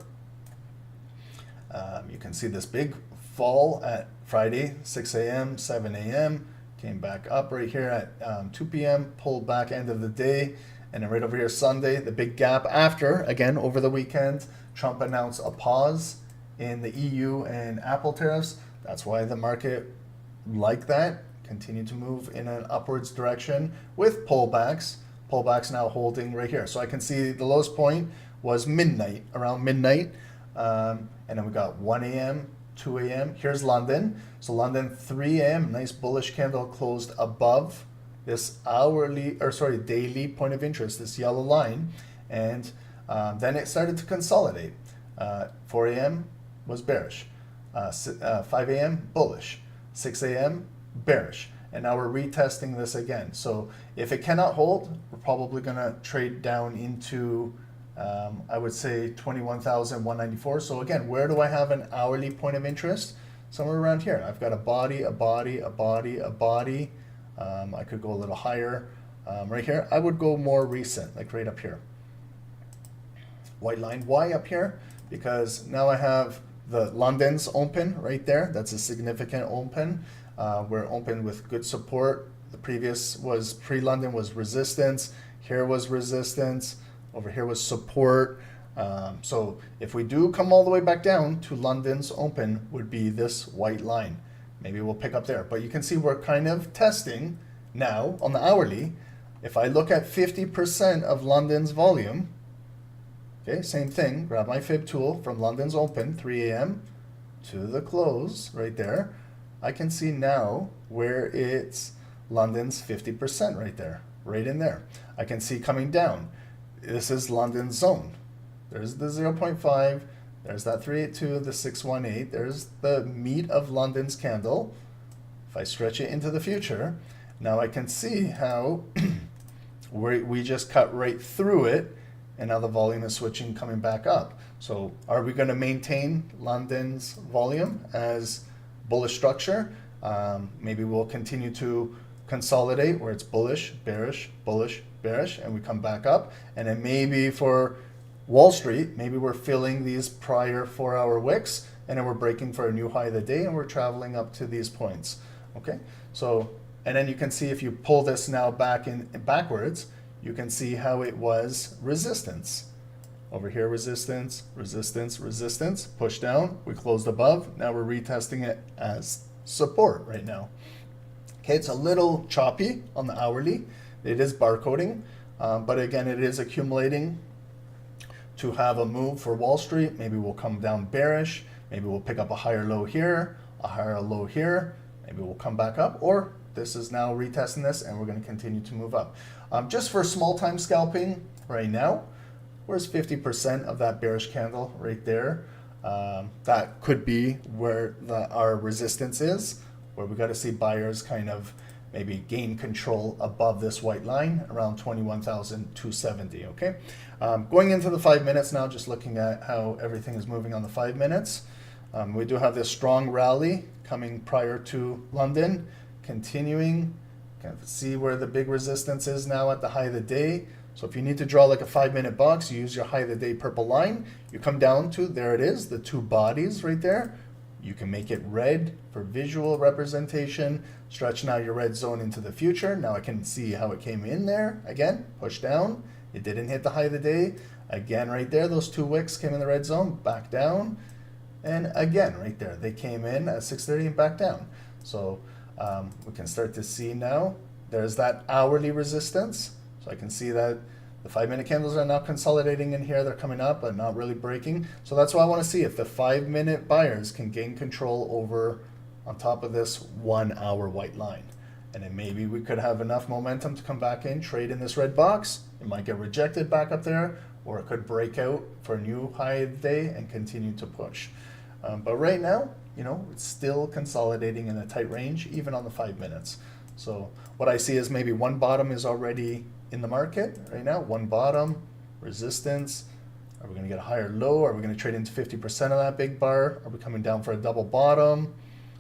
You can see this big fall at Friday, 6 a.m., 7 a.m., came back up right here at 2 p.m., pulled back end of the day, and then right over here Sunday, the big gap after, again, over the weekend, Trump announced a pause in the EU and Apple tariffs. That's why the market, like that, continued to move in an upwards direction with pullbacks. Pullbacks now holding right here. So I can see the lowest point was midnight, around midnight, and then we got 1 a.m., 2 a.m. Here's London. So London, 3 a.m., nice bullish candle closed above this daily point of interest, this yellow line. And then it started to consolidate. 4 a.m. was bearish. 5 a.m. bullish. 6 a.m. bearish. And now we're retesting this again. So if it cannot hold, we're probably going to trade down into I would say 21,194. So again, where do I have an hourly point of interest? Somewhere around here. I've got a body, a body, a body, a body. I could go a little higher right here. I would go more recent, like right up here. White line. Why up here? Because now I have the London's open right there. That's a significant open. We're open with good support. The previous was pre-London was resistance. Here was resistance. Over here was support. So if we do come all the way back down to London's open would be this white line. Maybe we'll pick up there. But you can see we're kind of testing now on the hourly. If I look at 50% of London's volume, okay, same thing, grab my fib tool from London's open, 3 a.m. to the close right there. I can see now where it's London's 50% right there, right in there. I can see coming down. This is London's zone. There's the 0.5, there's that 382, the 618, there's the meat of London's candle. If I stretch it into the future, now I can see how we just cut right through it, and now the volume is switching, coming back up. So are we going to maintain London's volume as bullish structure? Maybe we'll continue to consolidate where it's bullish, bearish, and we come back up. And then maybe for Wall Street, maybe we're filling these prior 4-hour wicks, and then we're breaking for a new high of the day, and we're traveling up to these points. Okay, so and then you can see if you pull this now back in backwards, you can see how it was resistance. Over here, resistance, resistance, resistance, push down, we closed above, now we're retesting it as support right now. Okay, it's a little choppy on the hourly. It is barcoding, but again, it is accumulating to have a move for Wall Street. Maybe we'll come down bearish, maybe we'll pick up a higher low here, a higher low here, maybe we'll come back up, or this is now retesting this and we're going to continue to move up. Just for small time scalping right now, where's 50% of that bearish candle right there? That could be where our resistance is, where we got to see buyers kind of maybe gain control above this white line around 21,270. Okay, going into the 5 minutes now, just looking at how everything is moving on the 5 minutes. We do have this strong rally coming prior to London, continuing. Kind of see where the big resistance is now at the high of the day. So if you need to draw like a 5-minute box, you use your high of the day purple line. You come down to, there it is, the two bodies right there. You can make it red for visual representation. Stretch now your red zone into the future. Now I can see how it came in there. Again, push down. It didn't hit the high of the day. Again, right there, those two wicks came in the red zone, back down. And again, right there, they came in at 6:30 and back down. So we can start to see now, there's that hourly resistance. So I can see that the 5-minute candles are now consolidating in here. They're coming up, but not really breaking. So that's why I want to see if the 5-minute buyers can gain control over on top of this 1-hour white line. And then maybe we could have enough momentum to come back in, trade in this red box. It might get rejected back up there, or it could break out for a new high of the day and continue to push. But right now, you know, it's still consolidating in a tight range, even on the 5 minutes. So what I see is maybe one bottom is already in the market right now. One bottom, resistance. Are we going to get a higher low? Are we going to trade into 50% of that big bar? Are we coming down for a double bottom?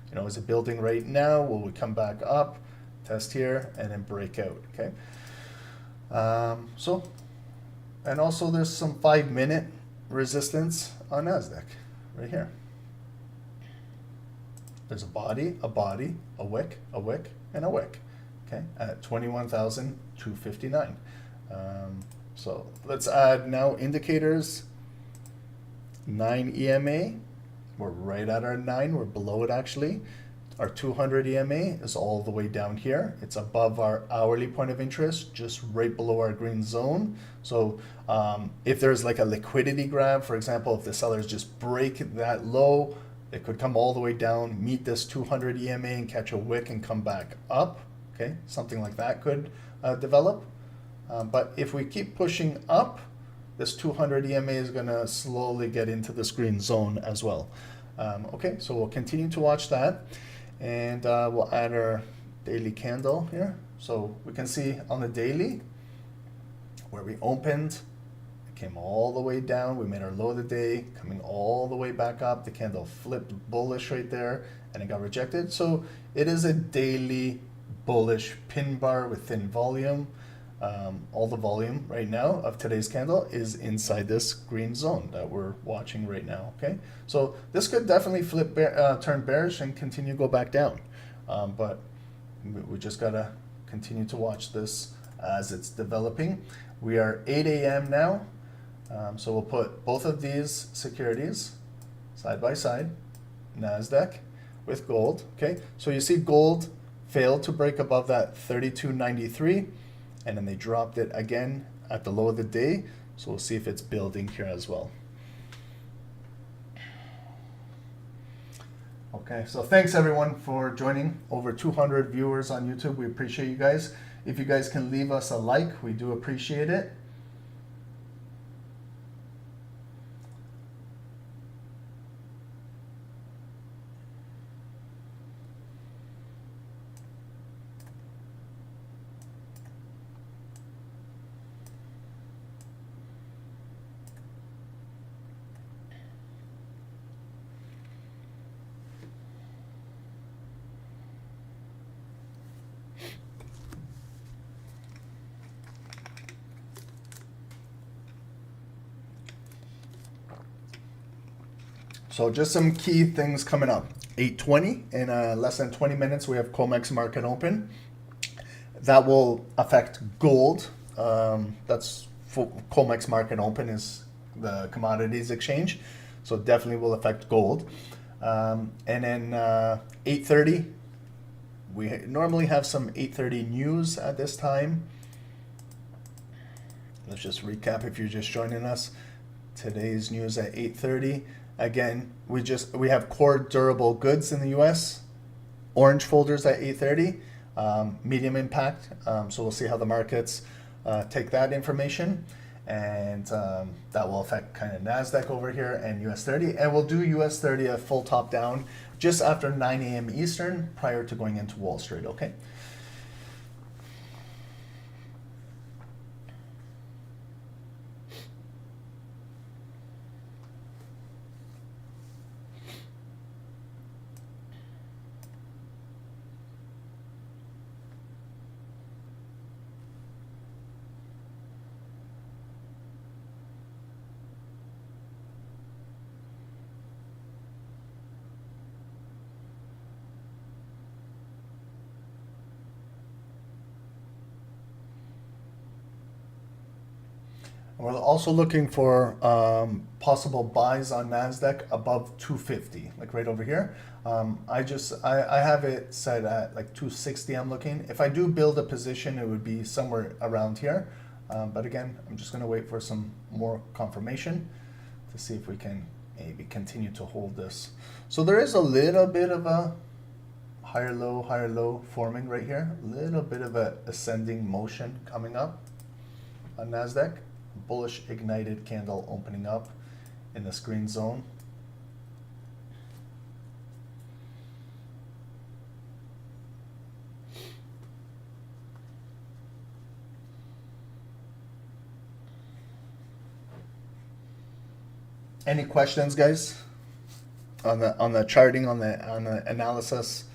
You know, is it building right now? Will we come back up, test here, and then break out? Okay. And also there's some 5-minute resistance on NASDAQ right here. There's a body, a wick, and a wick, okay, at 21,259. So let's add now indicators. 9 EMA, we're right at our 9, we're below it actually. Our 200 EMA is all the way down here. It's above our hourly point of interest, just right below our green zone. So if there's like a liquidity grab, for example, if the sellers just break that low, it could come all the way down, meet this 200 EMA and catch a wick and come back up. Okay, something like that could develop. But if we keep pushing up, this 200 EMA is going to slowly get into this green zone as well. Okay, so we'll continue to watch that. And we'll add our daily candle here. So we can see on the daily where we opened, it came all the way down. We made our low of the day, coming all the way back up. The candle flipped bullish right there and it got rejected. So it is a daily bullish pin bar with thin volume. All the volume right now of today's candle is inside this green zone that we're watching right now. Okay, so this could definitely flip turn bearish and continue to go back down. but we just gotta continue to watch this as it's developing. We are 8 a.m. now, so we'll put both of these securities side by side, NASDAQ with gold. Okay, so you see gold failed to break above that 32.93, and then they dropped it again at the low of the day. So we'll see if it's building here as well. Okay, so thanks everyone for joining. Over 200 viewers on YouTube. We appreciate you guys. If you guys can leave us a like, we do appreciate it. So just some key things coming up. 8:20 in less than 20 minutes, we have Comex market open. That will affect gold. That's Comex market open is the commodities exchange, so definitely will affect gold. And then 8:30, we normally have some 8:30 news at this time. Let's just recap if you're just joining us. Today's news at 8:30. Again, we have core durable goods in the U.S. Orange folders at 8:30. Medium impact. So we'll see how the markets take that information, and that will affect kind of NASDAQ over here and US 30. And we'll do US 30 a full top down just after 9 a.m. Eastern prior to going into Wall Street. Okay. We're also looking for possible buys on NASDAQ above 250, like right over here. I have it set at like 260. I'm looking. If I do build a position, it would be somewhere around here. But again, I'm just going to wait for some more confirmation to see if we can maybe continue to hold this. So there is a little bit of a higher low forming right here. A little bit of a ascending motion coming up on NASDAQ. Bullish ignited candle opening up in this green zone. Any questions, guys, on the charting, on the analysis?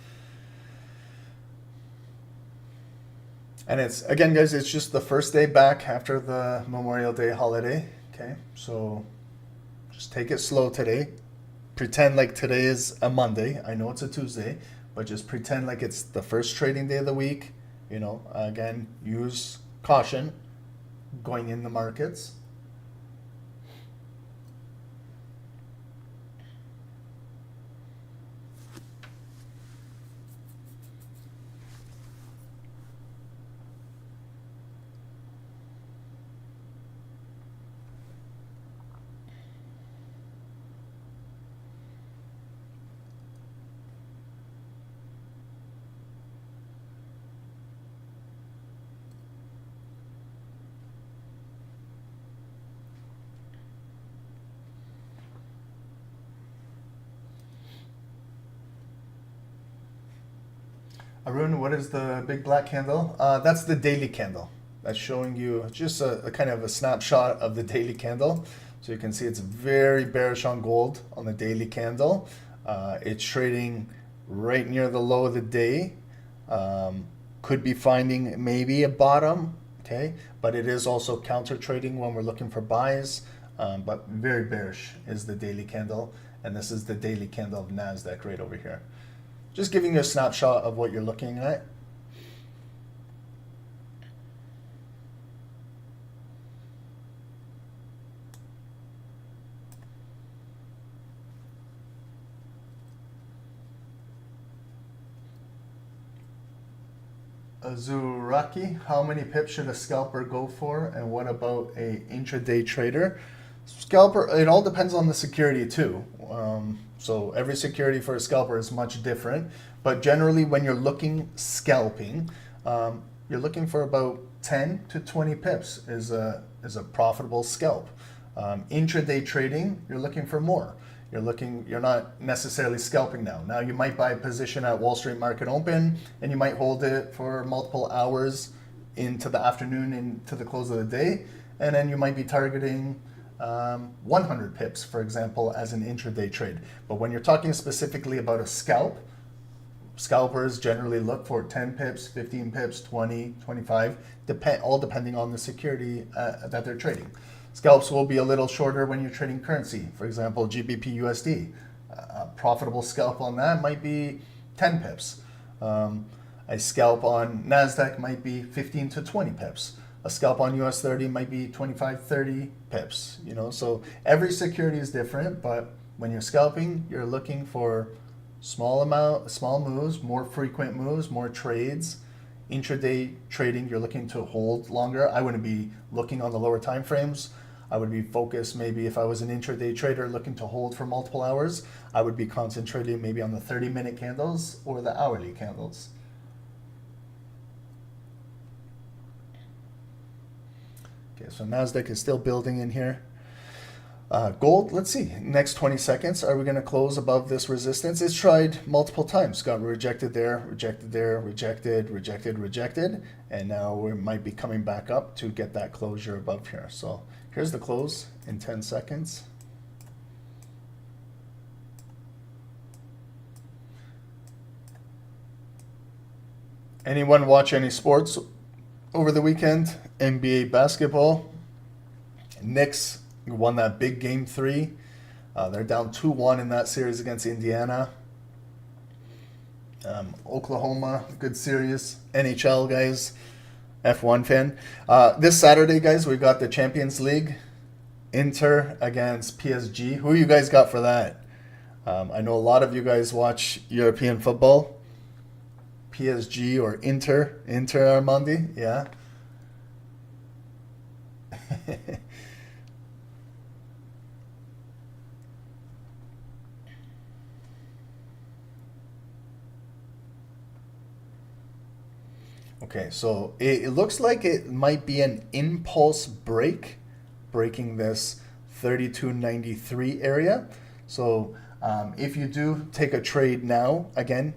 And it's, again, guys, it's just the first day back after the Memorial Day holiday. Okay, so just take it slow today. Pretend like today is a Monday. I know it's a Tuesday, but just pretend like it's the first trading day of the week. You know, again, use caution going in the markets. Arun, what is the big black candle? That's the daily candle. That's showing you just a kind of a snapshot of the daily candle. So you can see it's very bearish on gold on the daily candle. It's trading right near the low of the day. Could be finding maybe a bottom, okay? But it is also counter trading when we're looking for buys. But very bearish is the daily candle. And this is the daily candle of NASDAQ right over here. just giving you a snapshot of what you're looking at. Azuraki, how many pips should a scalper go for, and what about a intraday trader? Scalper, it all depends on the security too. So every security for a scalper is much different, but generally when you're looking scalping, you're looking for about 10 to 20 pips is a profitable scalp. Intraday trading, you're looking for more. You're not necessarily scalping now. Now you might buy a position at Wall Street market open and you might hold it for multiple hours into the afternoon, into the close of the day. And then you might be targeting 100 pips, for example, as an intraday trade. But when you're talking specifically about a scalp, scalpers generally look for 10 pips, 15 pips, 20, 25, all depending on the security that they're trading. Scalps will be a little shorter when you're trading currency. For example, GBP USD. A profitable scalp on that might be 10 pips. A scalp on NASDAQ might be 15 to 20 pips. A scalp on US 30 might be 25, 30 pips. So every security is different, but when you're scalping, you're looking for small moves, more frequent moves, more trades. Intraday trading, you're looking to hold longer. I wouldn't be looking on the lower time frames. I would be focused, maybe if I was an intraday trader looking to hold for multiple hours, I would be concentrating maybe on the 30-minute candles or the hourly candles. Okay, so NASDAQ is still building in here. Gold, let's see, next 20 seconds, are we going to close above this resistance? It's tried multiple times, got rejected there, rejected there, rejected, rejected, rejected, and now we might be coming back up to get that closure above here. So here's the close in 10 seconds. Anyone watch any sports over the weekend? NBA basketball, Knicks won that big game 3. They're down 2-1 in that series against Indiana. Oklahoma, good series. NHL, guys, F1 fan. This Saturday, guys, we got the Champions League. Inter against PSG. Who you guys got for that? I know a lot of you guys watch European football. PSG or Inter Armandi, yeah. Okay, so it looks like it might be an impulse break, breaking this 32.93 area. So if you do take a trade now, again,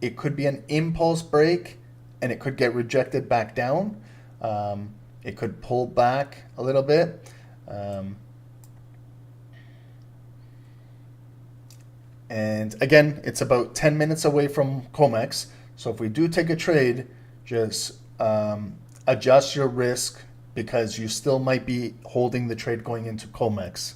it could be an impulse break and it could get rejected back down. It could pull back a little bit. And again, it's about 10 minutes away from Comex. So if we do take a trade, just adjust your risk because you still might be holding the trade going into Comex.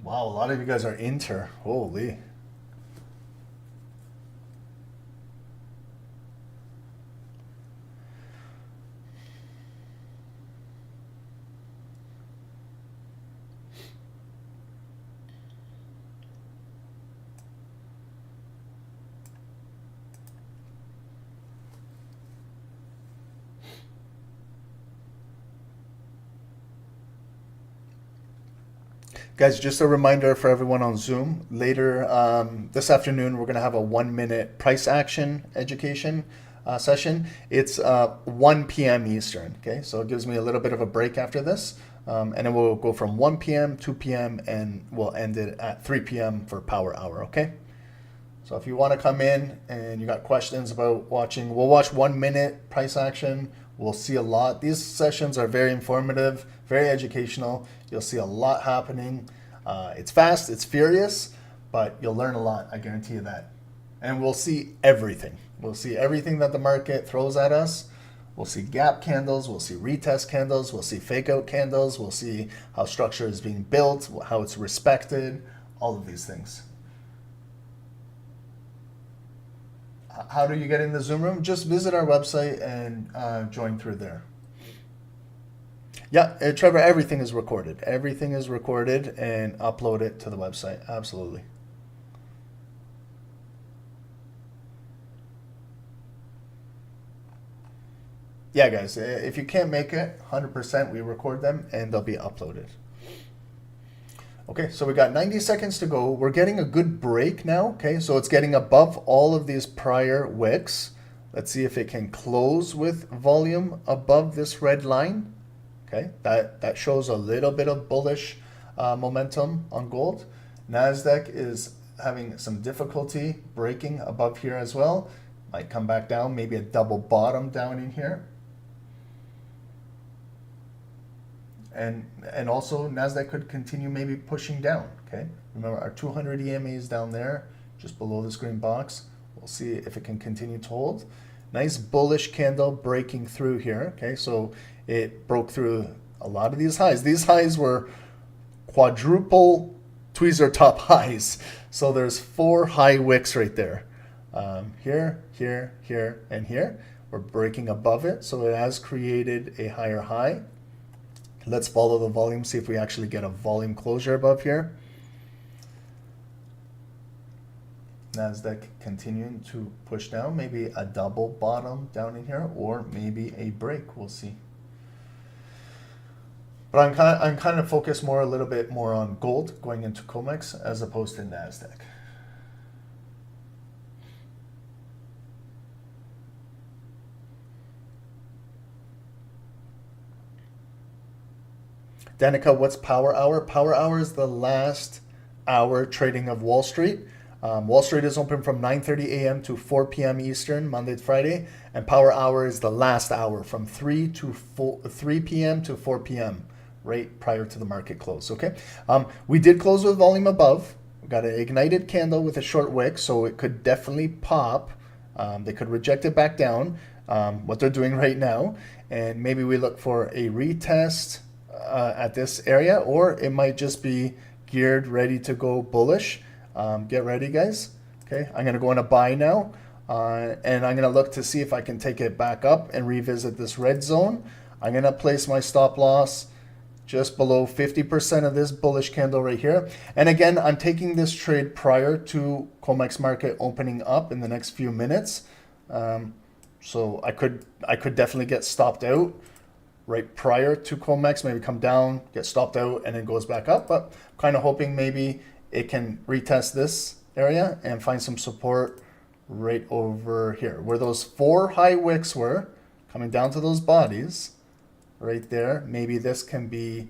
Wow, a lot of you guys are Inter. Holy. Guys, just a reminder for everyone on Zoom, later this afternoon, we're going to have a 1-minute price action education session. It's 1 p.m. Eastern, okay? So it gives me a little bit of a break after this. And then we'll go from 1 p.m., 2 p.m., and we'll end it at 3 p.m. for power hour, okay? So if you want to come in and you got questions about watching, we'll watch 1 minute price action. We'll see a lot. These sessions are very informative, very educational. You'll see a lot happening. It's fast, it's furious, but you'll learn a lot. I guarantee you that. And we'll see everything. We'll see everything that the market throws at us. We'll see gap candles, we'll see retest candles, we'll see fake out candles, we'll see how structure is being built, how it's respected, all of these things. How do you get in the Zoom room? Just visit our website and join through there. Yeah, Trevor, everything is recorded. Everything is recorded and upload it to the website. Absolutely. Yeah, guys, if you can't make it, 100%, we record them and they'll be uploaded. Okay, so we got 90 seconds to go. We're getting a good break now, okay? So it's getting above all of these prior wicks. Let's see if it can close with volume above this red line. Okay, that shows a little bit of bullish momentum on gold. NASDAQ is having some difficulty breaking above here as well. Might come back down, maybe a double bottom down in here. And also NASDAQ could continue maybe pushing down, okay? Remember our 200 EMA is down there, just below this green box. We'll see if it can continue to hold. Nice bullish candle breaking through here, okay? So it broke through a lot of these highs. These highs were quadruple tweezer top highs. So there's 4 high wicks right there. Here, here, here, and here. We're breaking above it, so it has created a higher high. Let's follow the volume, see if we actually get a volume closure above here. NASDAQ continuing to push down, maybe a double bottom down in here, or maybe a break, we'll see. But I'm kind of focused more a little bit more on gold going into Comex as opposed to NASDAQ. Danica, what's power hour? Power hour is the last hour trading of Wall Street. Wall Street is open from 9:30 a.m. to 4 p.m. Eastern, Monday to Friday, and power hour is the last hour from 3 p.m. to 4 p.m. right prior to the market close. Okay, we did close with volume above. We got an ignited candle with a short wick, so it could definitely pop. They could reject it back down, what they're doing right now, and maybe we look for a retest at this area, or it might just be geared, ready to go bullish. Get ready, guys. Okay, I'm gonna go in a buy now, and I'm gonna look to see if I can take it back up and revisit this red zone. I'm gonna place my stop loss just below 50% of this bullish candle right here. And again, I'm taking this trade prior to Comex market opening up in the next few minutes. So I could definitely get stopped out right prior to Comex, maybe come down, get stopped out, and then goes back up. But I'm kind of hoping maybe it can retest this area and find some support right over here, where those 4 high wicks were, coming down to those bodies right there. Maybe this can be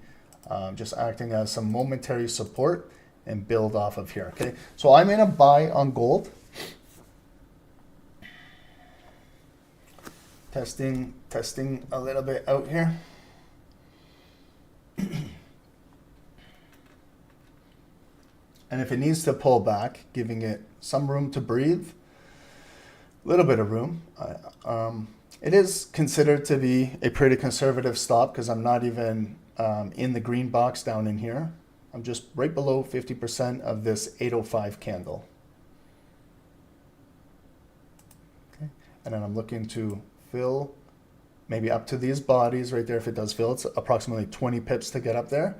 just acting as some momentary support and build off of here. Okay, so I'm in a buy on gold. Testing a little bit out here. And if it needs to pull back, giving it some room to breathe, a little bit of room. It is considered to be a pretty conservative stop because I'm not even in the green box down in here. I'm just right below 50% of this 805 candle. Okay. And then I'm looking to fill maybe up to these bodies right there. If it does fill, it's approximately 20 pips to get up there.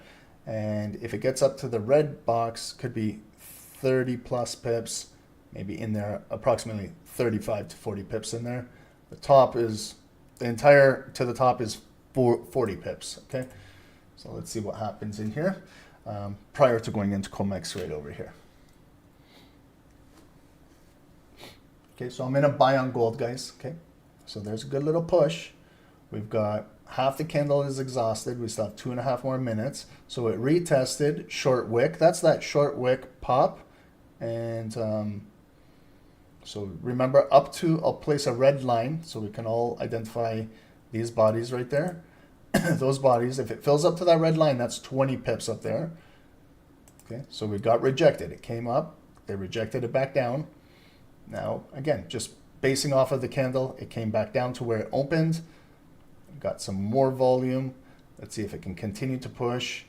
And if it gets up to the red box, could be 30 plus pips, maybe in there, approximately 35 to 40 pips in there. The top is, the entire to the top is 40 pips, okay? So let's see what happens in here prior to going into Comex right over here. Okay, so I'm in a buy on gold, guys, okay? So there's a good little push. We've got half the candle is exhausted. We still have 2.5 more minutes. So it retested short wick. That's that short wick pop. And so remember, up to, I'll place a red line so we can all identify these bodies right there. Those bodies, if it fills up to that red line, that's 20 pips up there. Okay, so we got rejected. It came up, they rejected it back down. Now, again, just basing off of the candle, it came back down to where it opened. got some more volume. Let's see if it can continue to push,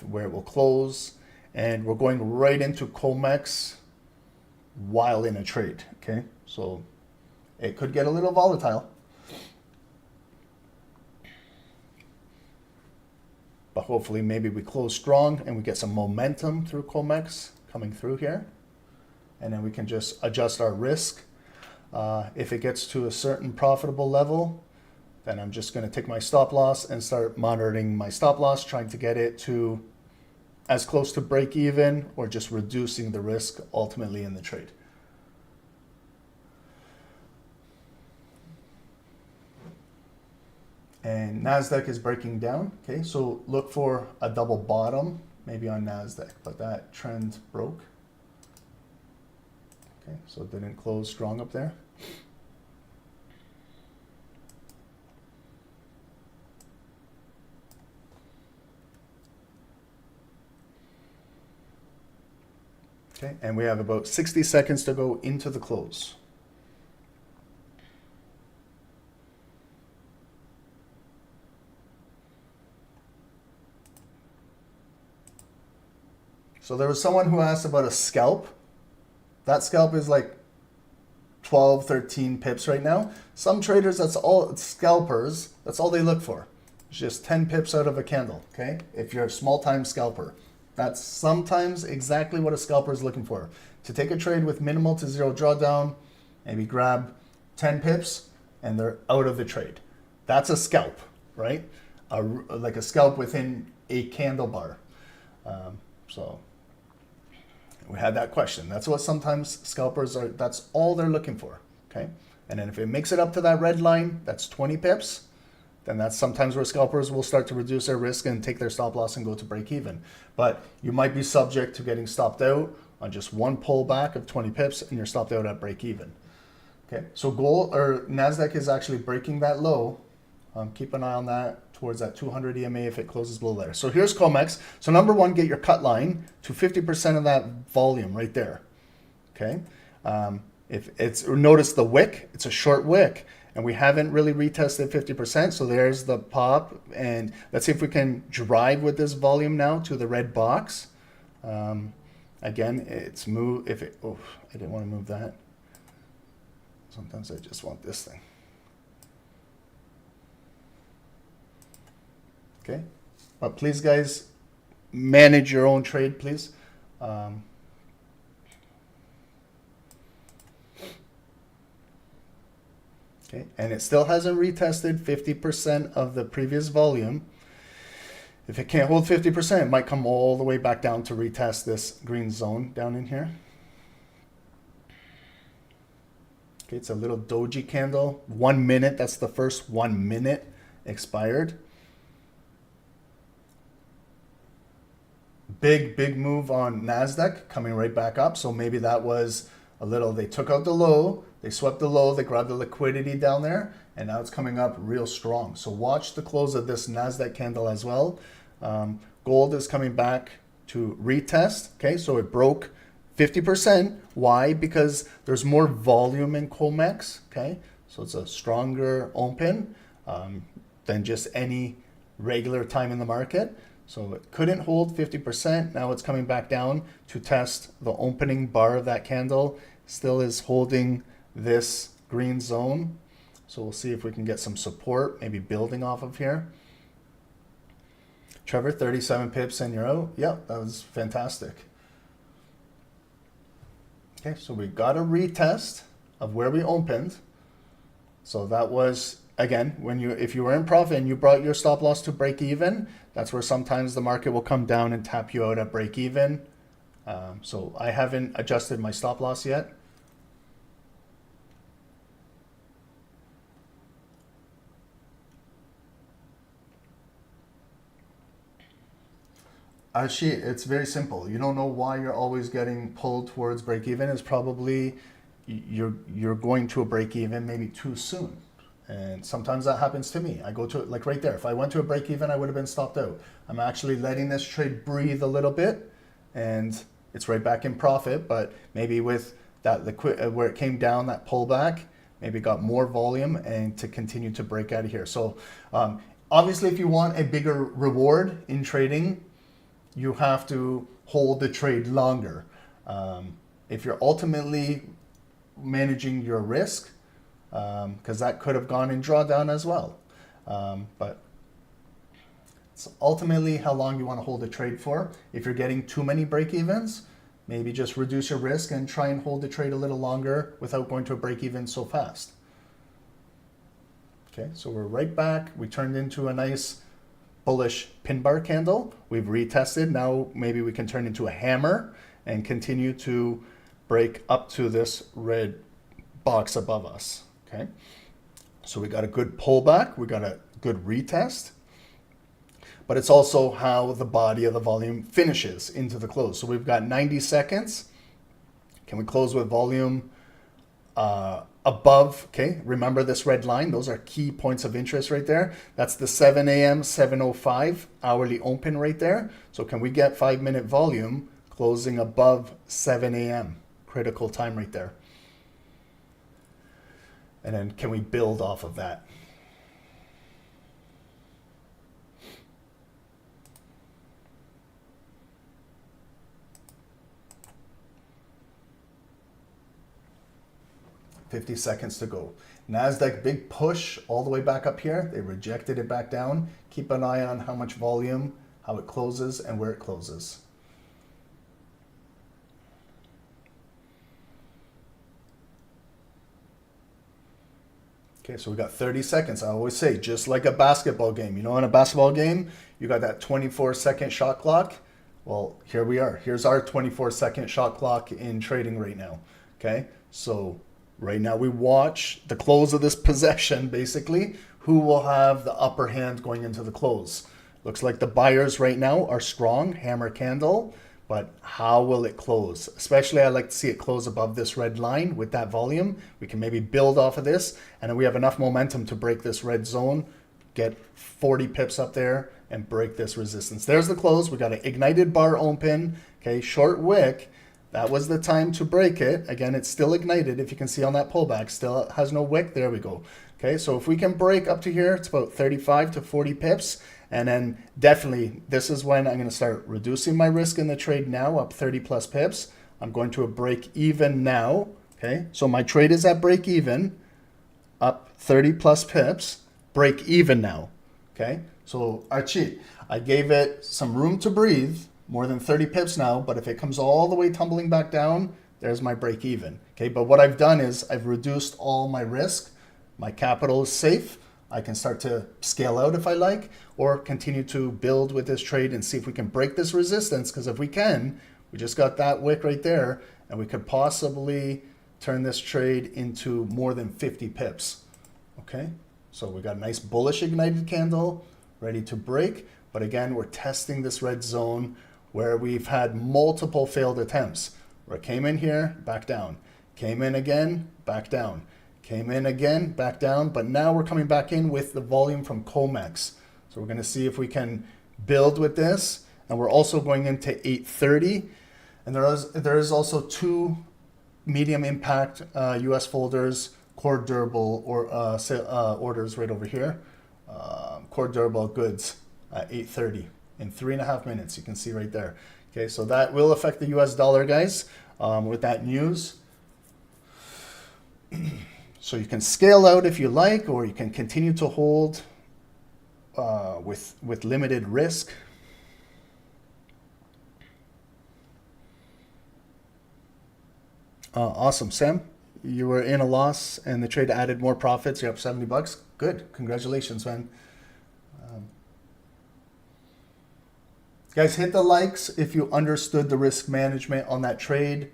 where it will close. And we're going right into Comex while in a trade, okay? So it could get a little volatile. But hopefully maybe we close strong and we get some momentum through Comex coming through here. And then we can just adjust our risk. If it gets to a certain profitable level, then I'm just going to take my stop loss and start monitoring my stop loss, trying to get it to as close to break even or just reducing the risk ultimately in the trade. And NASDAQ is breaking down. Okay, so look for a double bottom, maybe on NASDAQ, but that trend broke. Okay, so it didn't close strong up there. Okay, and we have about 60 seconds to go into the close. So there was someone who asked about a scalp. That scalp is like 12, 13 pips right now. Some traders, that's all, scalpers, that's all they look for. It's just 10 pips out of a candle, okay? If you're a small time scalper. That's sometimes exactly what a scalper is looking for. To take a trade with minimal to zero drawdown, maybe grab 10 pips and they're out of the trade. That's a scalp, right? Like a scalp within a candle bar. So we had that question. That's what sometimes scalpers are, that's all they're looking for, okay? And then if it makes it up to that red line, that's 20 pips, then that's sometimes where scalpers will start to reduce their risk and take their stop loss and go to break even. But you might be subject to getting stopped out on just one pullback of 20 pips and you're stopped out at break even. Okay, so gold or NASDAQ is actually breaking that low. Keep an eye on that towards that 200 EMA if it closes below there. So here's Comex. So number one, get your cut line to 50% of that volume right there. Okay, if it's, notice the wick, it's a short wick. And we haven't really retested 50%, so there's the pop. And let's see if we can drive with this volume now to the red box. Again, it's move. If it, oh, I didn't want to move that. Sometimes I just want this thing. Okay, but please, guys, manage your own trade, please. Okay, and it still hasn't retested 50% of the previous volume. If it can't hold 50%, it might come all the way back down to retest this green zone down in here. Okay, it's a little doji candle. 1 minute, that's the first 1 minute expired. Big move on NASDAQ coming right back up. So maybe that was a little, they took out the low, they swept the low, they grabbed the liquidity down there, and now it's coming up real strong. So watch the close of this NASDAQ candle as well. Gold is coming back to retest. Okay, so it broke 50%. Why? Because there's more volume in Comex. Okay, so it's a stronger open than just any regular time in the market. So it couldn't hold 50%. Now it's coming back down to test the opening bar of that candle. Still is holding this green zone. So we'll see if we can get some support, maybe building off of here. Trevor, 37 pips and you're out. Yep, that was fantastic. Okay, so we got a retest of where we opened. So that was, again, when if you were in profit and you brought your stop loss to break even, that's where sometimes the market will come down and tap you out at break even. So I haven't adjusted my stop loss yet. Actually, it's very simple. You don't know why you're always getting pulled towards break even. It's probably you're going to a break even maybe too soon. And sometimes that happens to me. I go to, like right there, if I went to a break even, I would have been stopped out. I'm actually letting this trade breathe a little bit and it's right back in profit, but maybe with that liquid, where it came down, that pullback, maybe got more volume and to continue to break out of here. So obviously if you want a bigger reward in trading, you have to hold the trade longer. If you're ultimately managing your risk, because that could have gone in drawdown as well. But it's ultimately how long you want to hold a trade for. If you're getting too many break-evens, maybe just reduce your risk and try and hold the trade a little longer without going to a break-even so fast. Okay, so we're right back. We turned into a nice bullish pin bar candle. We've retested. Now maybe we can turn into a hammer and continue to break up to this red box above us. Okay, so we got a good pullback. We got a good retest. But it's also how the body of the volume finishes into the close. So we've got 90 seconds. Can we close with volume above? Okay, remember this red line. Those are key points of interest right there. That's the 7 a.m. 7:05 hourly open right there. So can we get 5-minute volume closing above 7 a.m.? Critical time right there. And then can we build off of that? $50 seconds to go. NASDAQ big push all the way back up here. They rejected it back down. Keep an eye on how much volume, how it closes, and where it closes. Okay, so we got 30 seconds. I always say, just like a basketball game. You know, in a basketball game, you got that 24-second shot clock. Well, here we are. Here's our 24-second shot clock in trading right now. Okay, so right now we watch the close of this possession, basically. Who will have the upper hand going into the close? Looks like the buyers right now are strong, hammer candle, but how will it close? Especially I like to see it close above this red line with that volume. We can maybe build off of this, and then we have enough momentum to break this red zone, get 40 pips up there, and break this resistance. There's the close. We got an ignited bar open, okay, short wick. That was the time to break it. Again, it's still ignited. If you can see on that pullback, still has no wick. There we go. Okay, so if we can break up to here, it's about 35 to 40 pips. And then definitely, this is when I'm going to start reducing my risk in the trade now, up 30 plus pips. I'm going to a break even now. Okay, so my trade is at break even, up 30 plus pips, break even now. Okay, so our cheat, I gave it some room to breathe. More than 30 pips now, but if it comes all the way tumbling back down, there's my break even. Okay, but what I've done is I've reduced all my risk. My capital is safe. I can start to scale out if I like, or continue to build with this trade and see if we can break this resistance, because if we can, we just got that wick right there, and we could possibly turn this trade into more than 50 pips. Okay, so we got a nice bullish ignited candle ready to break, but again, we're testing this red zone where we've had multiple failed attempts. Where it came in here, back down. Came in again, back down. Came in again, back down. But now we're coming back in with the volume from Comex. So we're going to see if we can build with this. And we're also going into 830. And there is also two medium impact US folders, core durable orders right over here. Core durable goods at 830. In 3.5 minutes, you can see right there. Okay, so that will affect the US dollar, guys, with that news. So you can scale out if you like, or you can continue to hold with limited risk. Awesome, Sam. You were in a loss and the trade added more profits. You're up $70. Good, congratulations, man. Guys, hit the likes if you understood the risk management on that trade.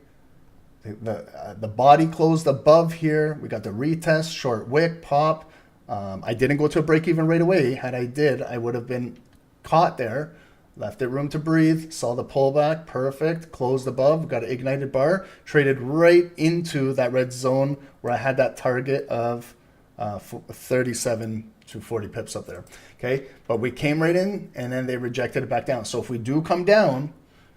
The body closed above here. We got the retest, short wick, pop. I didn't go to a break even right away. Had I did, I would have been caught there. Left it room to breathe, saw the pullback, perfect, closed above, got an ignited bar, traded right into that red zone where I had that target of 37 to 40 pips up there. Okay, but we came right in and then they rejected it back down. So if we do come down,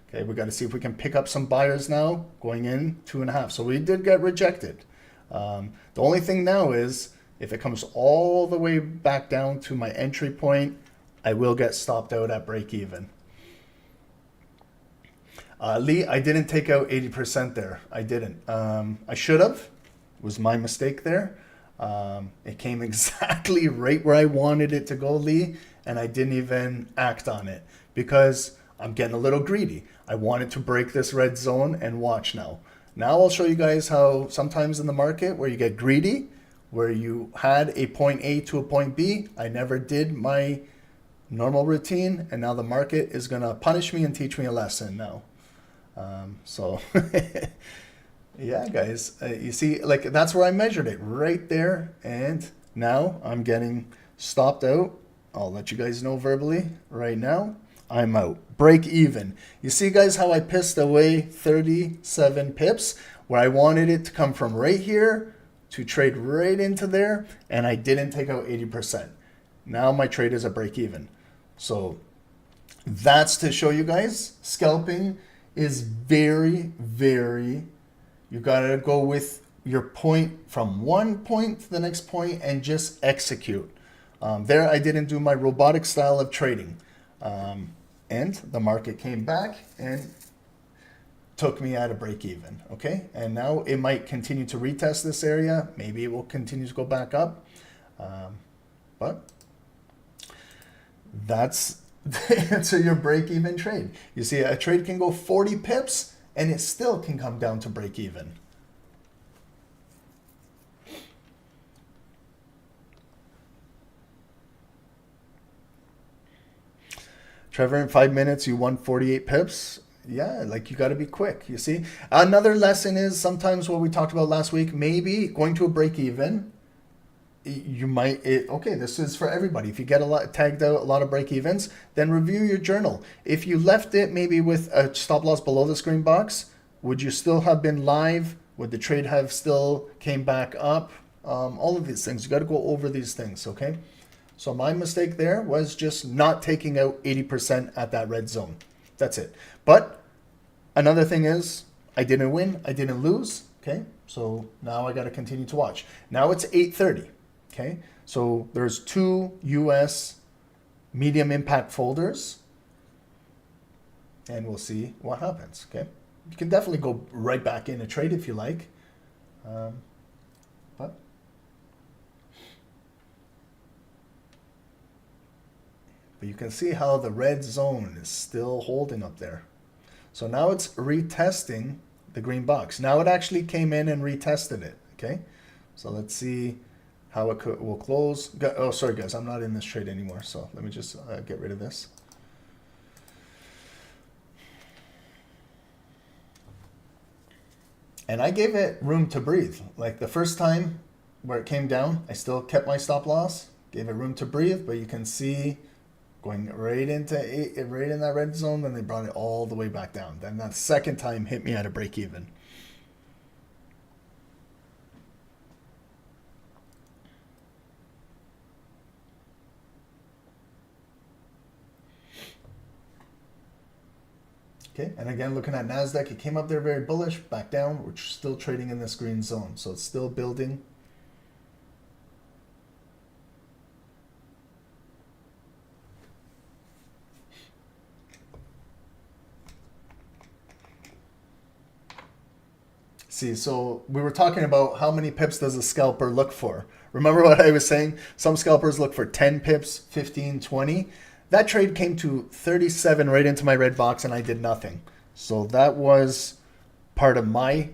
okay, we got to see if we can pick up some buyers now going in 2.5. So we did get rejected. The only thing now is if it comes all the way back down to my entry point, I will get stopped out at break even. Lee, I didn't take out 80% there. I didn't. I should have. It was my mistake there. It came exactly right where I wanted it to go, Lee, and I didn't even act on it because I'm getting a little greedy. I wanted to break this red zone and watch now. Now I'll show you guys how sometimes in the market where you get greedy, where you had a point A to a point B, I never did my normal routine, and now the market is going to punish me and teach me a lesson now. So yeah, guys, you see, like that's where I measured it right there. And now I'm getting stopped out. I'll let you guys know verbally right now. I'm out. Break even. You see, guys, how I pissed away 37 pips where I wanted it to come from right here to trade right into there. And I didn't take out 80%. Now my trade is a break even. So that's to show you guys scalping is very, very, you gotta go with your point from one point to the next point and just execute. There I didn't do my robotic style of trading. And the market came back and took me at a break even, okay? And now it might continue to retest this area. Maybe it will continue to go back up. But that's the answer your break even trade. You see, a trade can go 40 pips and it still can come down to break even. Trevor, in 5 minutes, you won 48 pips. Yeah, like you got to be quick. You see, another lesson is sometimes what we talked about last week, maybe going to a break even. You might, okay, this is for everybody. If you get tagged out a lot of break evens, then review your journal. If you left it maybe with a stop loss below this green box, would you still have been live? Would the trade have still came back up? All of these things, you got to go over these things, okay? So my mistake there was just not taking out 80% at that red zone. That's it. But another thing is I didn't win, I didn't lose, okay? So now I got to continue to watch. Now it's 8:30. Okay, so there's 2 US medium impact folders and we'll see what happens. Okay, you can definitely go right back in a trade if you like. But you can see how the red zone is still holding up there. So now it's retesting the green box. Now it actually came in and retested it. Okay, so let's see how it will close. Oh, sorry guys, I'm not in this trade anymore. So let me just get rid of this. And I gave it room to breathe. Like the first time where it came down, I still kept my stop loss, gave it room to breathe, but you can see going right into right in that red zone, then they brought it all the way back down. Then that second time hit me at a break even. Okay, and again, looking at NASDAQ, it came up there very bullish, back down. We're still trading in this green zone, so it's still building. See, so we were talking about how many pips does a scalper look for. Remember what I was saying? Some scalpers look for 10 pips, 15, 20. That trade came to 37 right into my red box and I did nothing. So that was part of my,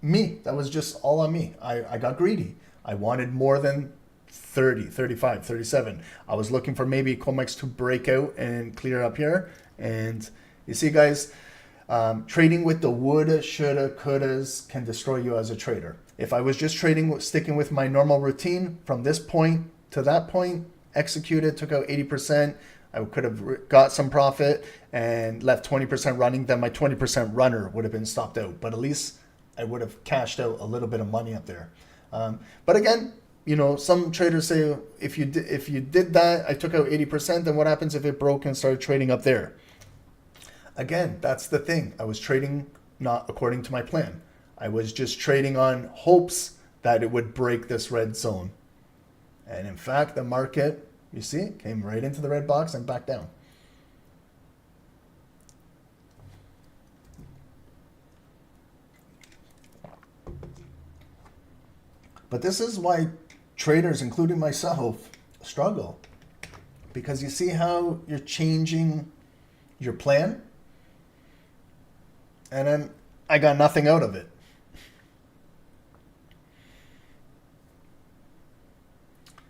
me. That was just all on me. I got greedy. I wanted more than 30, 35, 37. I was looking for maybe Comex to break out and clear up here. And you see, guys, trading with the woulda, shoulda, couldas can destroy you as a trader. If I was just trading, sticking with my normal routine from this point to that point, executed, took out 80%, I could have got some profit and left 20% running, then my 20% runner would have been stopped out. But at least I would have cashed out a little bit of money up there. But again, you know, some traders say, if you did that, I took out 80%, then what happens if it broke and started trading up there? Again, that's the thing. I was trading not according to my plan. I was just trading on hopes that it would break this red zone. And in fact, the market, you see, came right into the red box and back down. But this is why traders, including myself, struggle. Because you see how you're changing your plan? And then I got nothing out of it.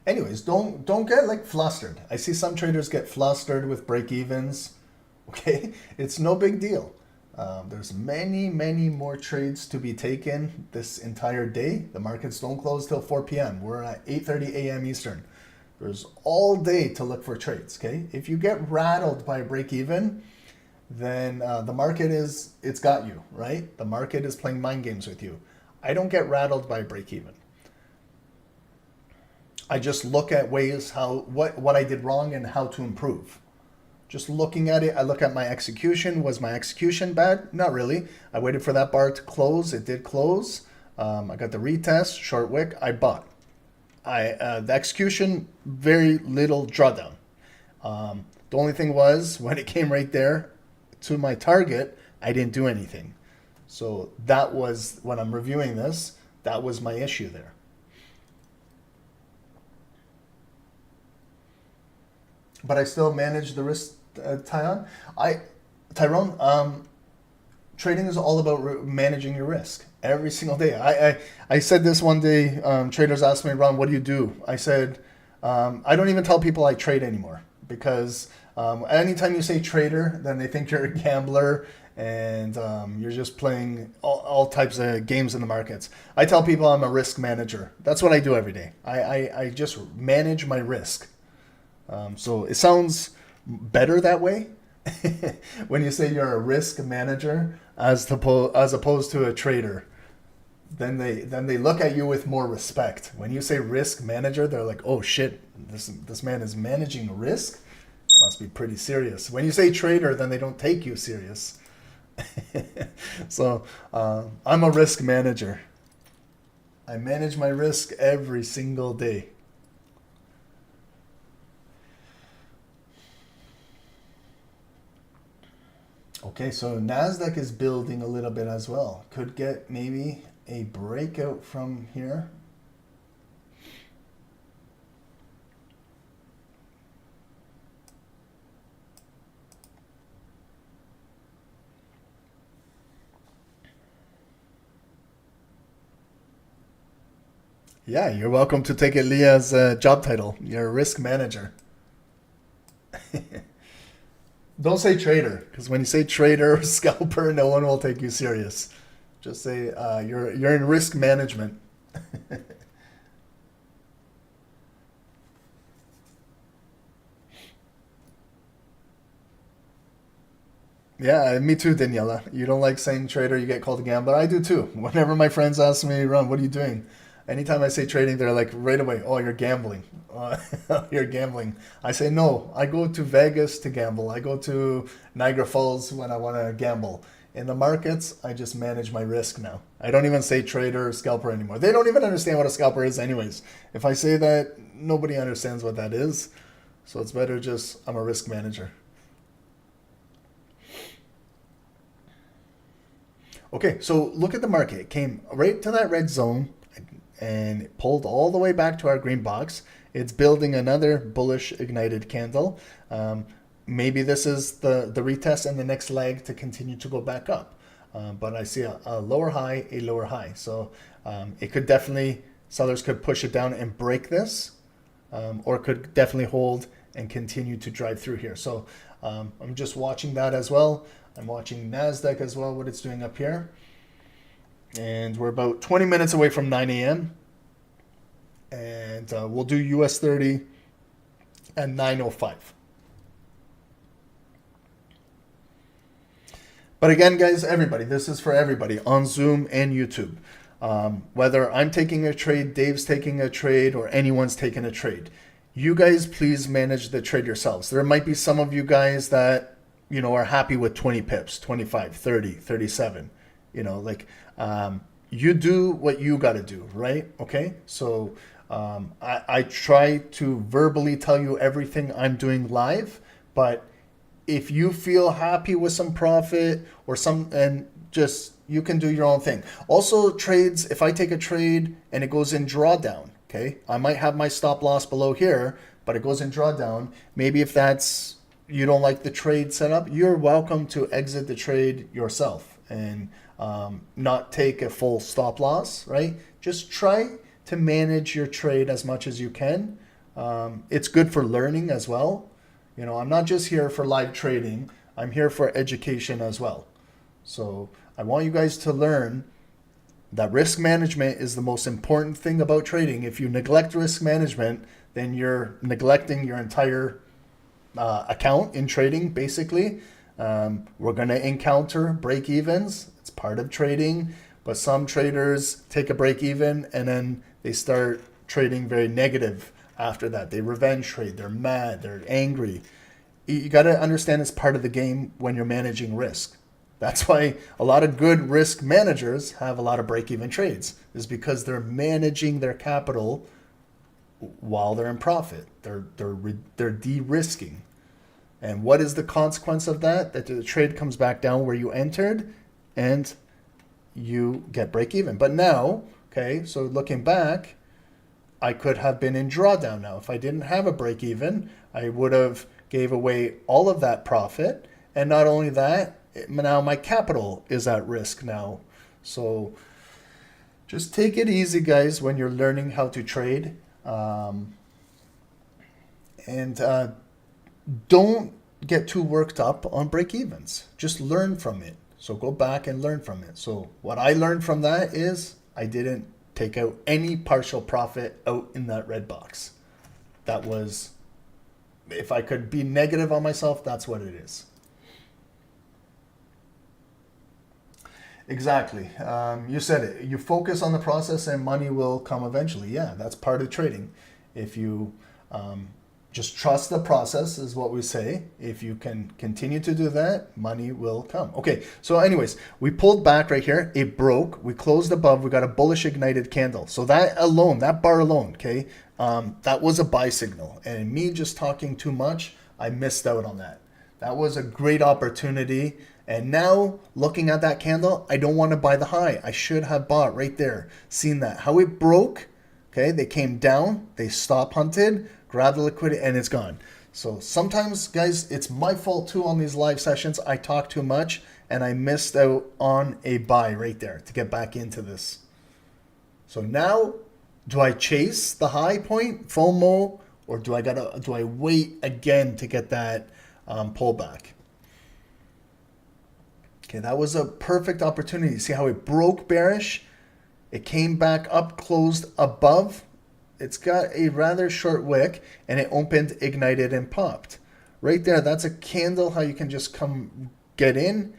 Anyways, don't get like flustered. I see some traders get flustered with break-evens. Okay, it's no big deal. There's many more trades to be taken this entire day. The markets don't close till 4 p.m. We're at 8:30 a.m. Eastern. There's all day to look for trades, okay? If you get rattled by a break-even, then the market it's got you, right? The market is playing mind games with you. I don't get rattled by a break-even. I just look at ways what I did wrong and how to improve. Just looking at it, I look at my execution. Was my execution bad? Not really. I waited for that bar to close. It did close. I got the retest, short wick. I bought. The execution, very little drawdown. The only thing was when it came right there to my target, I didn't do anything. So that was, when I'm reviewing this, that was my issue there. But I still manage the risk, Tyrone. Trading is all about managing your risk every single day. I said this one day. Traders asked me, Ron, what do you do? I said, I don't even tell people I trade anymore, because anytime you say trader, then they think you're a gambler and you're just playing all types of games in the markets. I tell people I'm a risk manager. That's what I do every day. I just manage my risk. So it sounds better that way when you say you're a risk manager as opposed to a trader. Then they look at you with more respect. When you say risk manager, they're like, oh shit, this man is managing risk? Must be pretty serious. When you say trader, then they don't take you serious. So I'm a risk manager. I manage my risk every single day. Okay, so NASDAQ is building a little bit as well. Could get maybe a breakout from here. Yeah, you're welcome to take it, Leah's job title. You're a risk manager. Don't say trader, because when you say trader or scalper, no one will take you serious. Just say you're in risk management. Yeah, me too, Daniela. You don't like saying trader, you get called a gambler. I do too. Whenever my friends ask me, Ron, what are you doing? Anytime I say trading, they're like right away, oh, you're gambling. You're gambling. I say, no, I go to Vegas to gamble. I go to Niagara Falls when I want to gamble. In the markets, I just manage my risk now. I don't even say trader or scalper anymore. They don't even understand what a scalper is anyways. If I say that, nobody understands what that is. So it's better just, I'm a risk manager. Okay, so look at the market. It came right to that red zone and it pulled all the way back to our green box. It's building another bullish ignited candle. Maybe this is the retest and the next leg to continue to go back up. But I see a lower high, a lower high. So it could definitely, sellers could push it down and break this, or could definitely hold and continue to drive through here. So I'm just watching that as well. I'm watching NASDAQ as well, what it's doing up here. And we're about 20 minutes away from 9 a.m. And we'll do US 30 at 9:05. But again, guys, everybody, this is for everybody on Zoom and YouTube. Whether I'm taking a trade, Dave's taking a trade, or anyone's taking a trade, you guys please manage the trade yourselves. There might be some of you guys that, are happy with 20 pips, 25, 30, 37. you do what you got to do, right? Okay. So I try to verbally tell you everything I'm doing live, but if you feel happy with some profit or some, and just, you can do your own thing. Also trades, if I take a trade and it goes in drawdown, okay, I might have my stop loss below here, but it goes in drawdown. Maybe if that's, you don't like the trade setup, you're welcome to exit the trade yourself and not take a full stop loss, right? Just try to manage your trade as much as you can. It's good for learning as well. You know, I'm not just here for live trading, I'm here for education as well. So I want you guys to learn that risk management is the most important thing about trading. If you neglect risk management, then you're neglecting your entire account in trading, basically. We're going to encounter break evens. It's part of trading, but some traders take a break even and then they start trading very negative after that. They revenge trade, they're mad, they're angry. You got to understand it's part of the game when you're managing risk. That's why a lot of good risk managers have a lot of break-even trades, is because they're managing their capital while they're in profit. They're de-risking. And what is the consequence of that? That the trade comes back down where you entered and you get break-even. But now, okay, so looking back, I could have been in drawdown now. If I didn't have a break-even, I would have gave away all of that profit. And not only that, now my capital is at risk now. So just take it easy, guys, when you're learning how to trade. Don't get too worked up on break-evens. Just learn from it. So go back and learn from it. So what I learned from that is I didn't take out any partial profit out in that red box. That was, if I could be negative on myself, that's what it is. Exactly. You said it. You focus on the process and money will come eventually. Yeah, that's part of trading. If you just trust the process is what we say. If you can continue to do that, money will come. Okay, so anyways, we pulled back right here. It broke. We closed above. We got a bullish ignited candle. So that alone, that bar alone, okay, that was a buy signal. And me just talking too much, I missed out on that. That was a great opportunity. And now, looking at that candle, I don't want to buy the high. I should have bought right there. Seen that. How it broke, okay, they came down, they stop hunted, grabbed the liquidity, and it's gone. So sometimes, guys, it's my fault too on these live sessions. I talk too much, and I missed out on a buy right there to get back into this. So now, do I chase the high point, FOMO, or do I wait again to get that pullback? Okay, that was a perfect opportunity. See how it broke bearish? It came back up, closed above. It's got a rather short wick, and it opened, ignited, and popped. Right there, that's a candle how you can just come get in.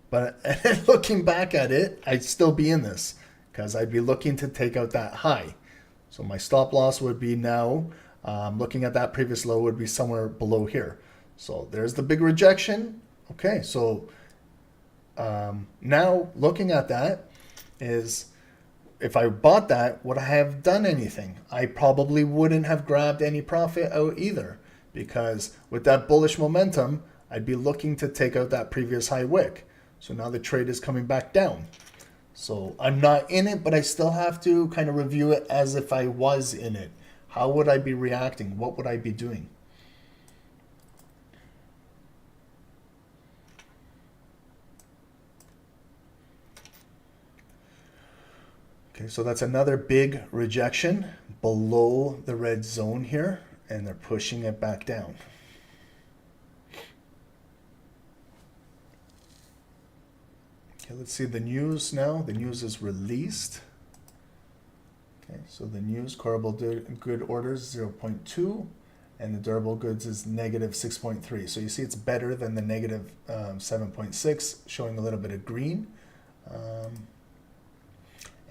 But looking back at it, I'd still be in this because I'd be looking to take out that high. So my stop loss would be now, looking at that previous low, would be somewhere below here. So there's the big rejection. Okay, so now looking at that is, if I bought that, would I have done anything? I probably wouldn't have grabbed any profit out either, because with that bullish momentum, I'd be looking to take out that previous high wick. So now the trade is coming back down. So I'm not in it, but I still have to kind of review it as if I was in it. How would I be reacting? What would I be doing? Okay, so that's another big rejection below the red zone here, and they're pushing it back down. Okay, let's see the news now. The news is released. Okay, so the news, core good orders 0.2, and the durable goods is negative 6.3. So you see it's better than the negative 7.6, showing a little bit of green.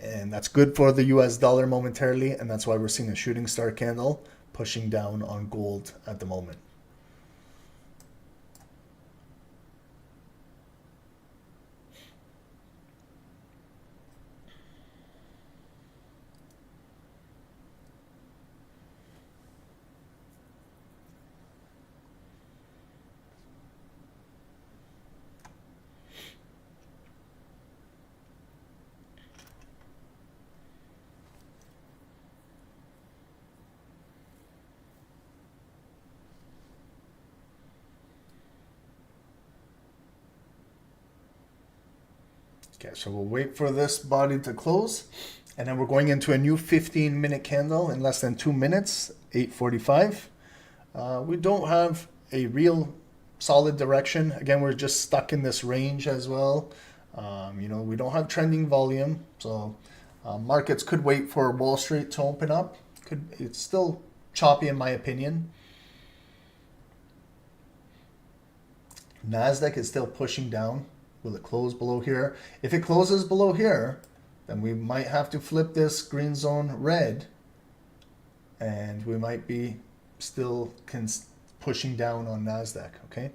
And that's good for the US dollar momentarily, and that's why we're seeing a shooting star candle pushing down on gold at the moment. Okay, so we'll wait for this body to close, and then we're going into a new 15-minute candle in less than 2 minutes, 8:45. We don't have a real solid direction. Again, we're just stuck in this range as well. We don't have trending volume, so markets could wait for Wall Street to open up. It's still choppy in my opinion. NASDAQ is still pushing down. Will it close below here? If it closes below here, then we might have to flip this green zone red, and we might be still pushing down on NASDAQ, okay?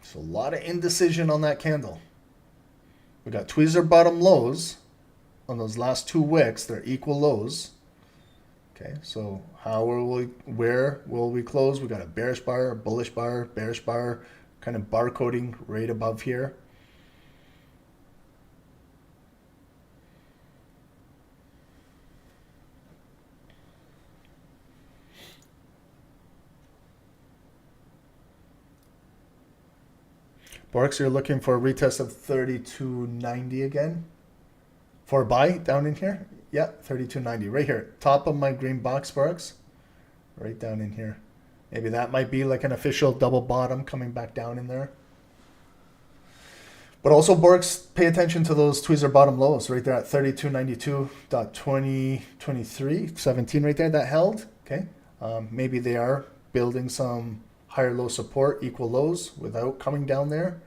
So a lot of indecision on that candle. We got tweezer bottom lows on those last 2 wicks. They're equal lows. Okay, so where will we close? We got a bearish bar, bullish bar, bearish bar, kind of barcoding right above here. Borks, you're looking for a retest of 32.90 again for a buy down in here. Yeah, 32.90 right here, top of my green box, Borks, right down in here. Maybe that might be like an official double bottom coming back down in there. But also, Borks, pay attention to those tweezer bottom lows right there at 32.92.2023, right there that held. Okay, maybe they are building some higher low support, equal lows without coming down there.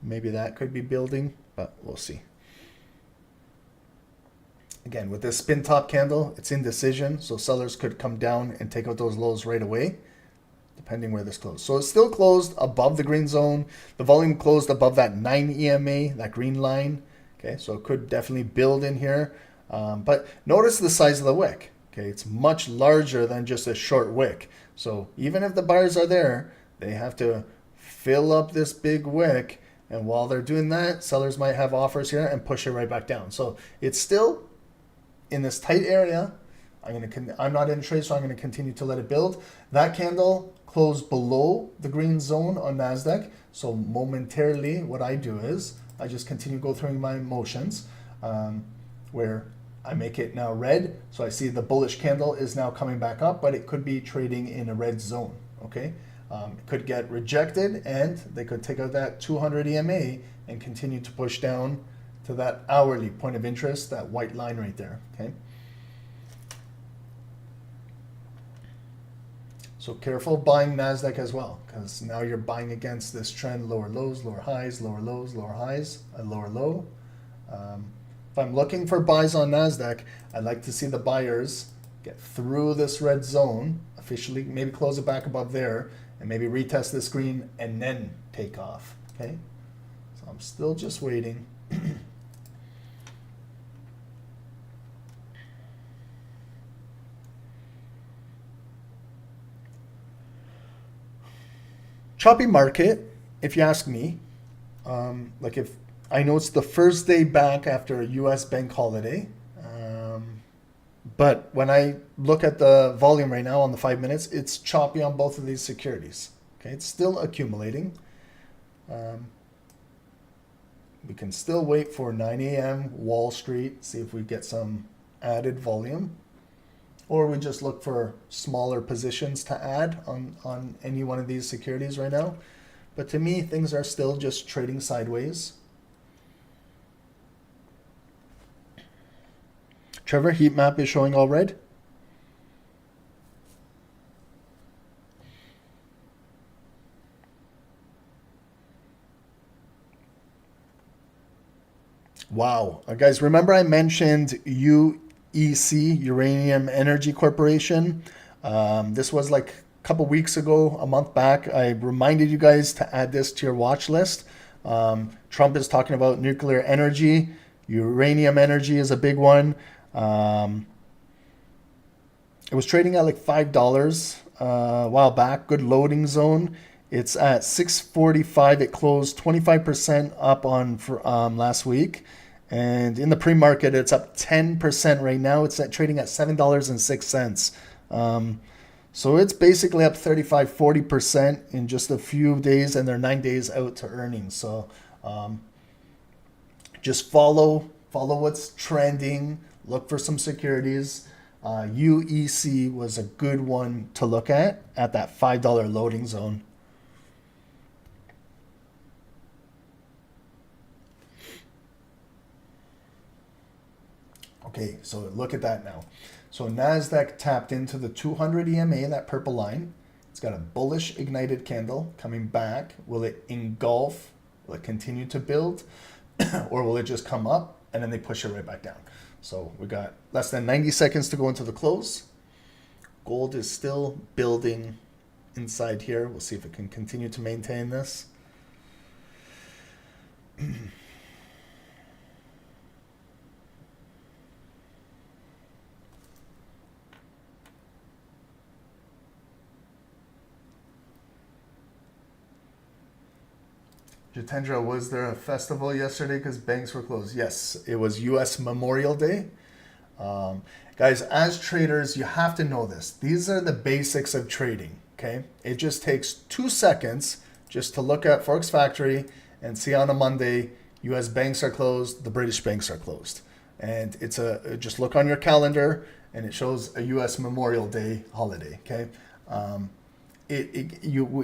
Maybe that could be building, but we'll see. Again, with this spin top candle, it's indecision, so sellers could come down and take out those lows right away, depending where this closed. So it's still closed above the green zone. The volume closed above that 9 EMA, that green line. Okay, so it could definitely build in here. But notice the size of the wick. Okay, it's much larger than just a short wick. So even if the buyers are there, they have to fill up this big wick. And while they're doing that, sellers might have offers here and push it right back down. So it's still in this tight area. I'm not in trade, so I'm going to continue to let it build. That candle closed below the green zone on NASDAQ. So momentarily, what I do is I just continue to go through my motions where I make it now red. So I see the bullish candle is now coming back up, but it could be trading in a red zone. Okay, it could get rejected, and they could take out that 200 EMA and continue to push down to that hourly point of interest, that white line right there. Okay. So careful buying NASDAQ as well, because now you're buying against this trend, lower lows, lower highs, lower lows, lower highs, a lower low. If I'm looking for buys on NASDAQ, I'd like to see the buyers get through this red zone, officially, maybe close it back above there, and maybe retest this green and then take off. Okay, so I'm still just waiting. Choppy market, if you ask me. Like, if I know it's the first day back after a U.S. bank holiday, but when I look at the volume right now on the 5 minutes, it's choppy on both of these securities. Okay, it's still accumulating. We can still wait for 9 a.m. Wall Street, see if we get some added volume. Or we just look for smaller positions to add on any one of these securities right now. But to me, things are still just trading sideways. Trevor, heat map is showing all red. Wow. Guys, remember I mentioned UEC, Uranium Energy Corporation. This was like a couple weeks ago, a month back. I reminded you guys to add this to your watch list. Trump is talking about nuclear energy. Uranium energy is a big one. It was trading at like $5 a while back. Good loading zone. It's at 645. It closed 25% up on last week. And in the pre-market, it's up 10% right now. It's trading at $7.06. So it's basically up 35-40% in just a few days, and they're 9 days out to earnings. So just follow what's trending. Look for some securities. UEC was a good one to look at that $5 loading zone. Okay, so look at that now. So NASDAQ tapped into the 200 EMA, that purple line. It's got a bullish ignited candle coming back. Will it engulf? Will it continue to build? Or will it just come up and then they push it right back down? So we got less than 90 seconds to go into the close. Gold is still building inside here. We'll see if it can continue to maintain this. Jitendra, was there a festival yesterday because banks were closed? Yes, it was U.S. Memorial Day. Guys, as traders, you have to know this. These are the basics of trading, okay? It just takes 2 seconds just to look at Forex Factory and see on a Monday, U.S. banks are closed, the British banks are closed. And it's just look on your calendar and it shows a U.S. Memorial Day holiday, okay?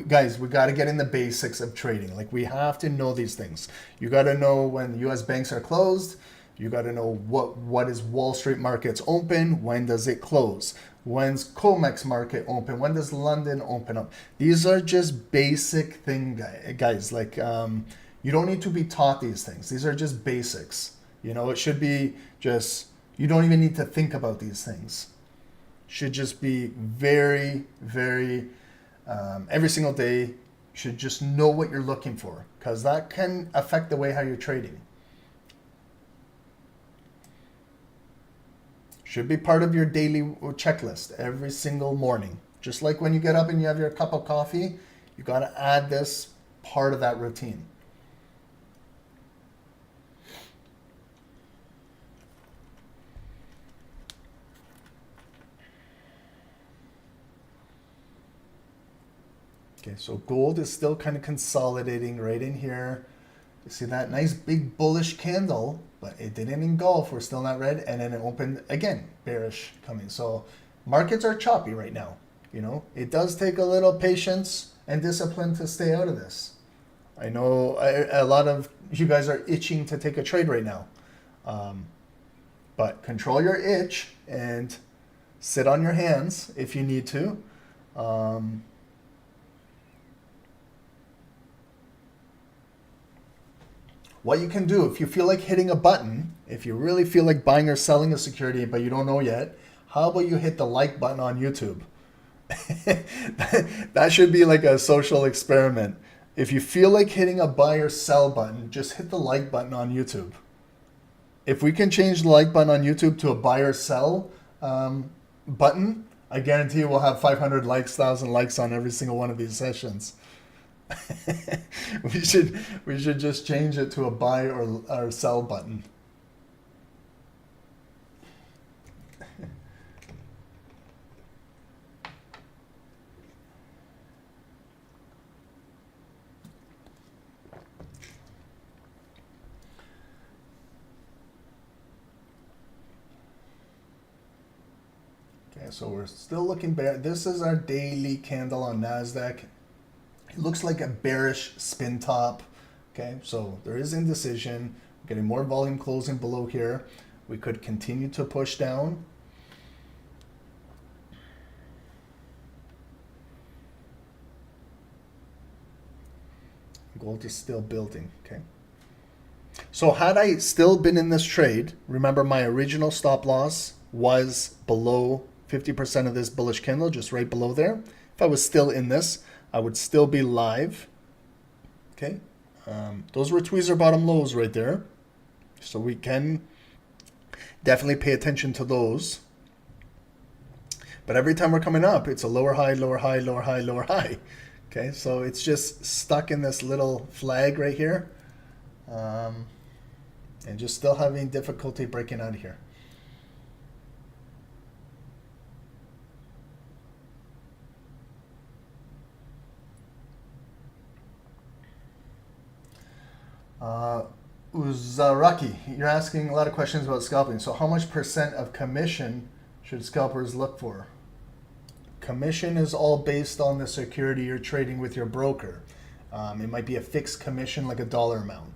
Guys, we got to get in the basics of trading. Like, we have to know these things. You got to know when U.S. banks are closed. You got to know what is Wall Street markets open. When does it close? When's Comex market open? When does London open up? These are just basic things, guys. Like, you don't need to be taught these things. These are just basics. You know, it should be just, you don't even need to think about these things. Should just be very, very, every single day, you should just know what you're looking for, because that can affect the way how you're trading. Should be part of your daily checklist every single morning. Just like when you get up and you have your cup of coffee, you got to add this part of that routine. Okay, so gold is still kind of consolidating right in here. You see that nice big bullish candle, but it didn't engulf. We're still not red, and then it opened again, bearish coming. So markets are choppy right now. You know, it does take a little patience and discipline to stay out of this. I know a lot of you guys are itching to take a trade right now, but control your itch and sit on your hands if you need to. What you can do, if you feel like hitting a button, if you really feel like buying or selling a security but you don't know yet, how about you hit the like button on YouTube? That should be like a social experiment. If you feel like hitting a buy or sell button, just hit the like button on YouTube. If we can change the like button on YouTube to a buy or sell button, I guarantee you we'll have 500 likes, 1,000 likes on every single one of these sessions. we should just change it to a buy or sell button. Okay, so we're still looking bear. This is our daily candle on NASDAQ. It looks like a bearish spin top. Okay, so there is indecision. We're getting more volume closing below here. We could continue to push down. Gold is still building. Okay. So had I still been in this trade, remember my original stop loss was below 50% of this bullish candle, just right below there. If I was still in this, I would still be live. Okay, those were tweezer bottom lows right there, so we can definitely pay attention to those. But every time we're coming up, it's a lower high, lower high, lower high, lower high. Okay, so it's just stuck in this little flag right here, and just still having difficulty breaking out of here. Uzaraki, you're asking a lot of questions about scalping. So how much percent of commission should scalpers look for? Commission is all based on the security you're trading with your broker. It might be a fixed commission, like a dollar amount.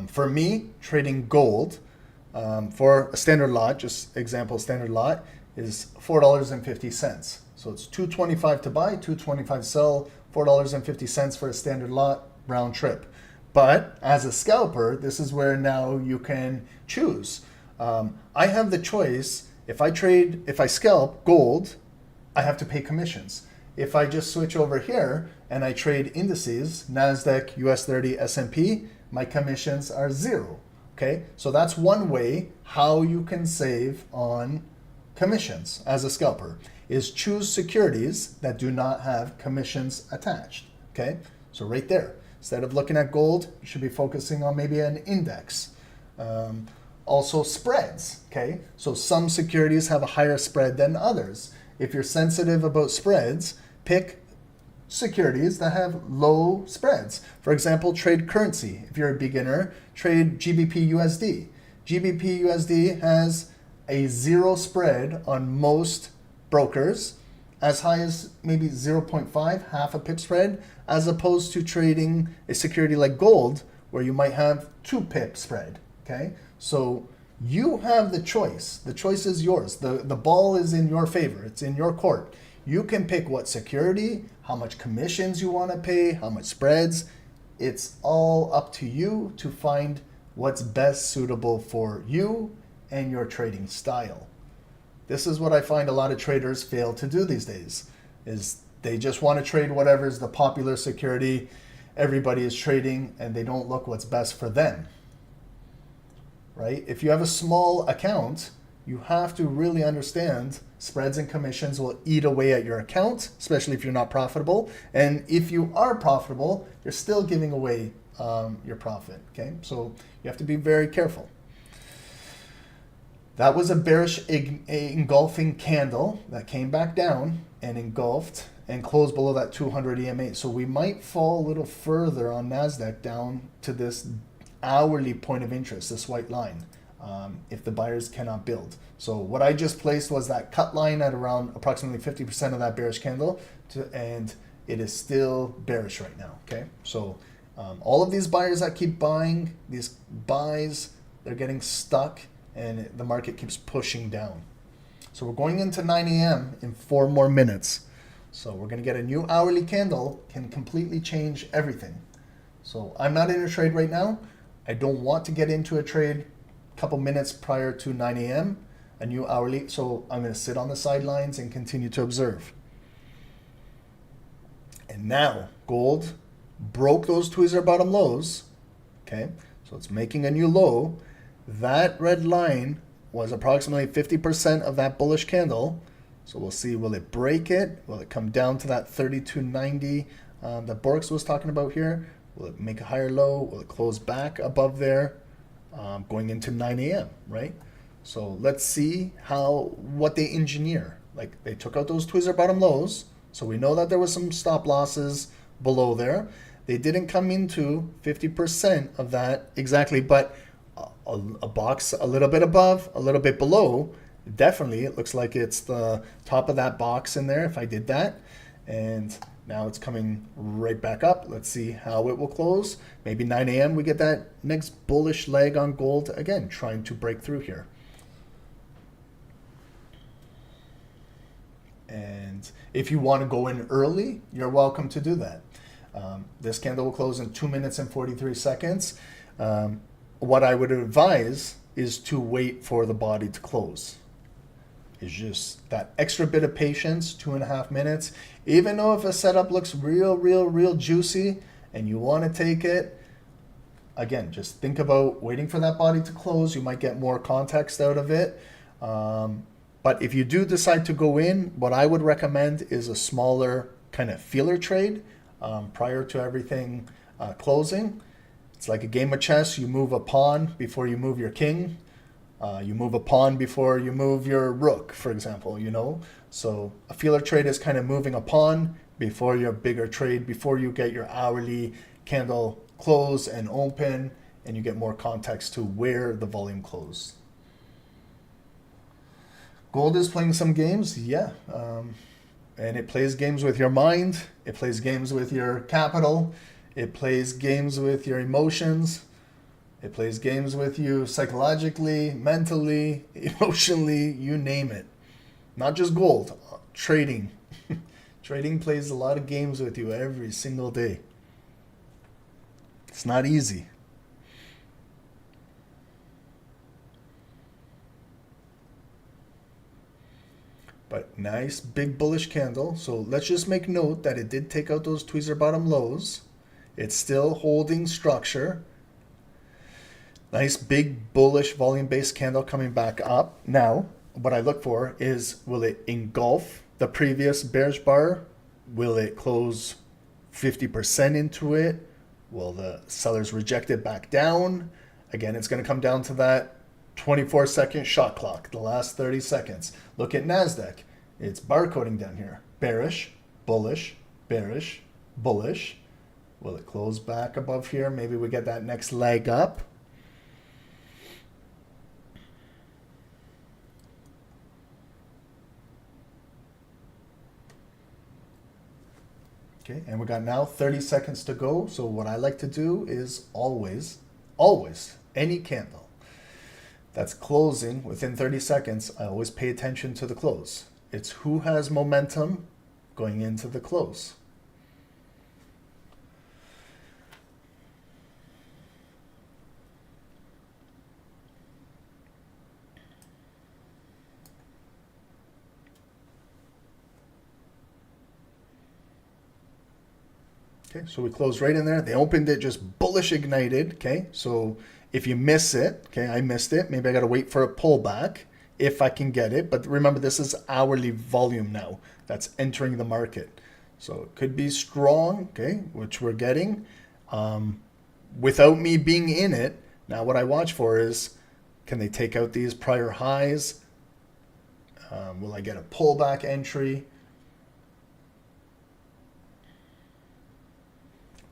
For me, trading gold for a standard lot, just example standard lot, is $4.50. So it's $2.25 to buy, $2.25 to sell, $4.50 for a standard lot round trip. But as a scalper, this is where now you can choose. I have the choice. If I scalp gold, I have to pay commissions. If I just switch over here and I trade indices, NASDAQ, US 30, S&P, my commissions are zero. Okay, so that's one way how you can save on commissions as a scalper, is choose securities that do not have commissions attached. Okay, so right there, instead of looking at gold, you should be focusing on maybe an index. Also spreads. Okay, so some securities have a higher spread than others. If you're sensitive about spreads, pick securities that have low spreads. For example, trade currency. If you're a beginner, trade GBP USD. GBP USD has a zero spread on most brokers, as high as maybe 0.5, half a pip spread, as opposed to trading a security like gold, where you might have 2 pip spread. Okay, so you have the choice. The choice is yours. The ball is in your favor. It's in your court. You can pick what security, how much commissions you want to pay, how much spreads. It's all up to you to find what's best suitable for you and your trading style. This is what I find a lot of traders fail to do these days, is they just want to trade whatever is the popular security everybody is trading, and they don't look what's best for them. Right? If you have a small account, you have to really understand spreads and commissions will eat away at your account, especially if you're not profitable. And if you are profitable, you're still giving away your profit. Okay, so you have to be very careful. That was a bearish engulfing candle that came back down and engulfed and closed below that 200 EMA. So we might fall a little further on NASDAQ down to this hourly point of interest, this white line, if the buyers cannot build. So what I just placed was that cut line at around approximately 50% of that bearish candle, and it is still bearish right now. Okay, so all of these buyers that keep buying, these buys, they're getting stuck, and the market keeps pushing down. So we're going into 9 a.m. in 4 more minutes. So we're going to get a new hourly candle, can completely change everything. So I'm not in a trade right now. I don't want to get into a trade a couple minutes prior to 9 a.m., a new hourly. So I'm going to sit on the sidelines and continue to observe. And now gold broke those tweezer bottom lows. Okay, so it's making a new low. That red line was approximately 50% of that bullish candle. So we'll see, will it break it? Will it come down to that 32.90 that Borks was talking about here? Will it make a higher low? Will it close back above there going into 9 a.m., right? So let's see what they engineer. Like, they took out those tweezer bottom lows. So we know that there was some stop losses below there. They didn't come into 50% of that exactly, but a box a little bit above, a little bit below. Definitely, it looks like it's the top of that box in there if I did that. And now it's coming right back up. Let's see how it will close. Maybe 9 a.m. we get that next bullish leg on gold again, trying to break through here. And if you want to go in early, you're welcome to do that. This candle will close in 2 minutes and 43 seconds. What I would advise is to wait for the body to close. It's just that extra bit of patience, 2.5 minutes. Even though if a setup looks real juicy and you want to take it, again, just think about waiting for that body to close. You might get more context out of it. But if you do decide to go in, what I would recommend is a smaller kind of feeler trade prior to everything closing. It's like a game of chess. You move a pawn before you move your king. You move a pawn before you move your rook, for example, you know. So a feeler trade is kind of moving a pawn before your bigger trade, before you get your hourly candle close and open and you get more context to where the volume closed. Gold is playing some games, yeah. And it plays games with your mind. It plays games with your capital. It plays games with your emotions. It plays games with you psychologically, mentally, emotionally, you name it. Not just gold, trading. Trading plays a lot of games with you every single day. It's not easy. But nice big bullish candle. So let's just make note that it did take out those tweezer bottom lows. It's still holding structure. Nice big bullish volume based candle coming back up. Now, what I look for is, will it engulf the previous bearish bar? Will it close 50% into it? Will the sellers reject it back down? Again, it's going to come down to that 24-second shot clock, the last 30 seconds. Look at NASDAQ. It's barcoding down here. Bearish, bullish, bearish, bullish. Will it close back above here? Maybe we get that next leg up. Okay, and we got now 30 seconds to go. So what I like to do is always, any candle that's closing within 30 seconds, I always pay attention to the close. It's who has momentum going into the close. Okay, so we closed right in there. They opened it just bullish ignited. Okay, so if you miss it, okay, I missed it. Maybe I got to wait for a pullback if I can get it. But remember, this is hourly volume now that's entering the market. So it could be strong, okay, which we're getting without me being in it. Now what I watch for is, can they take out these prior highs? Will I get a pullback entry?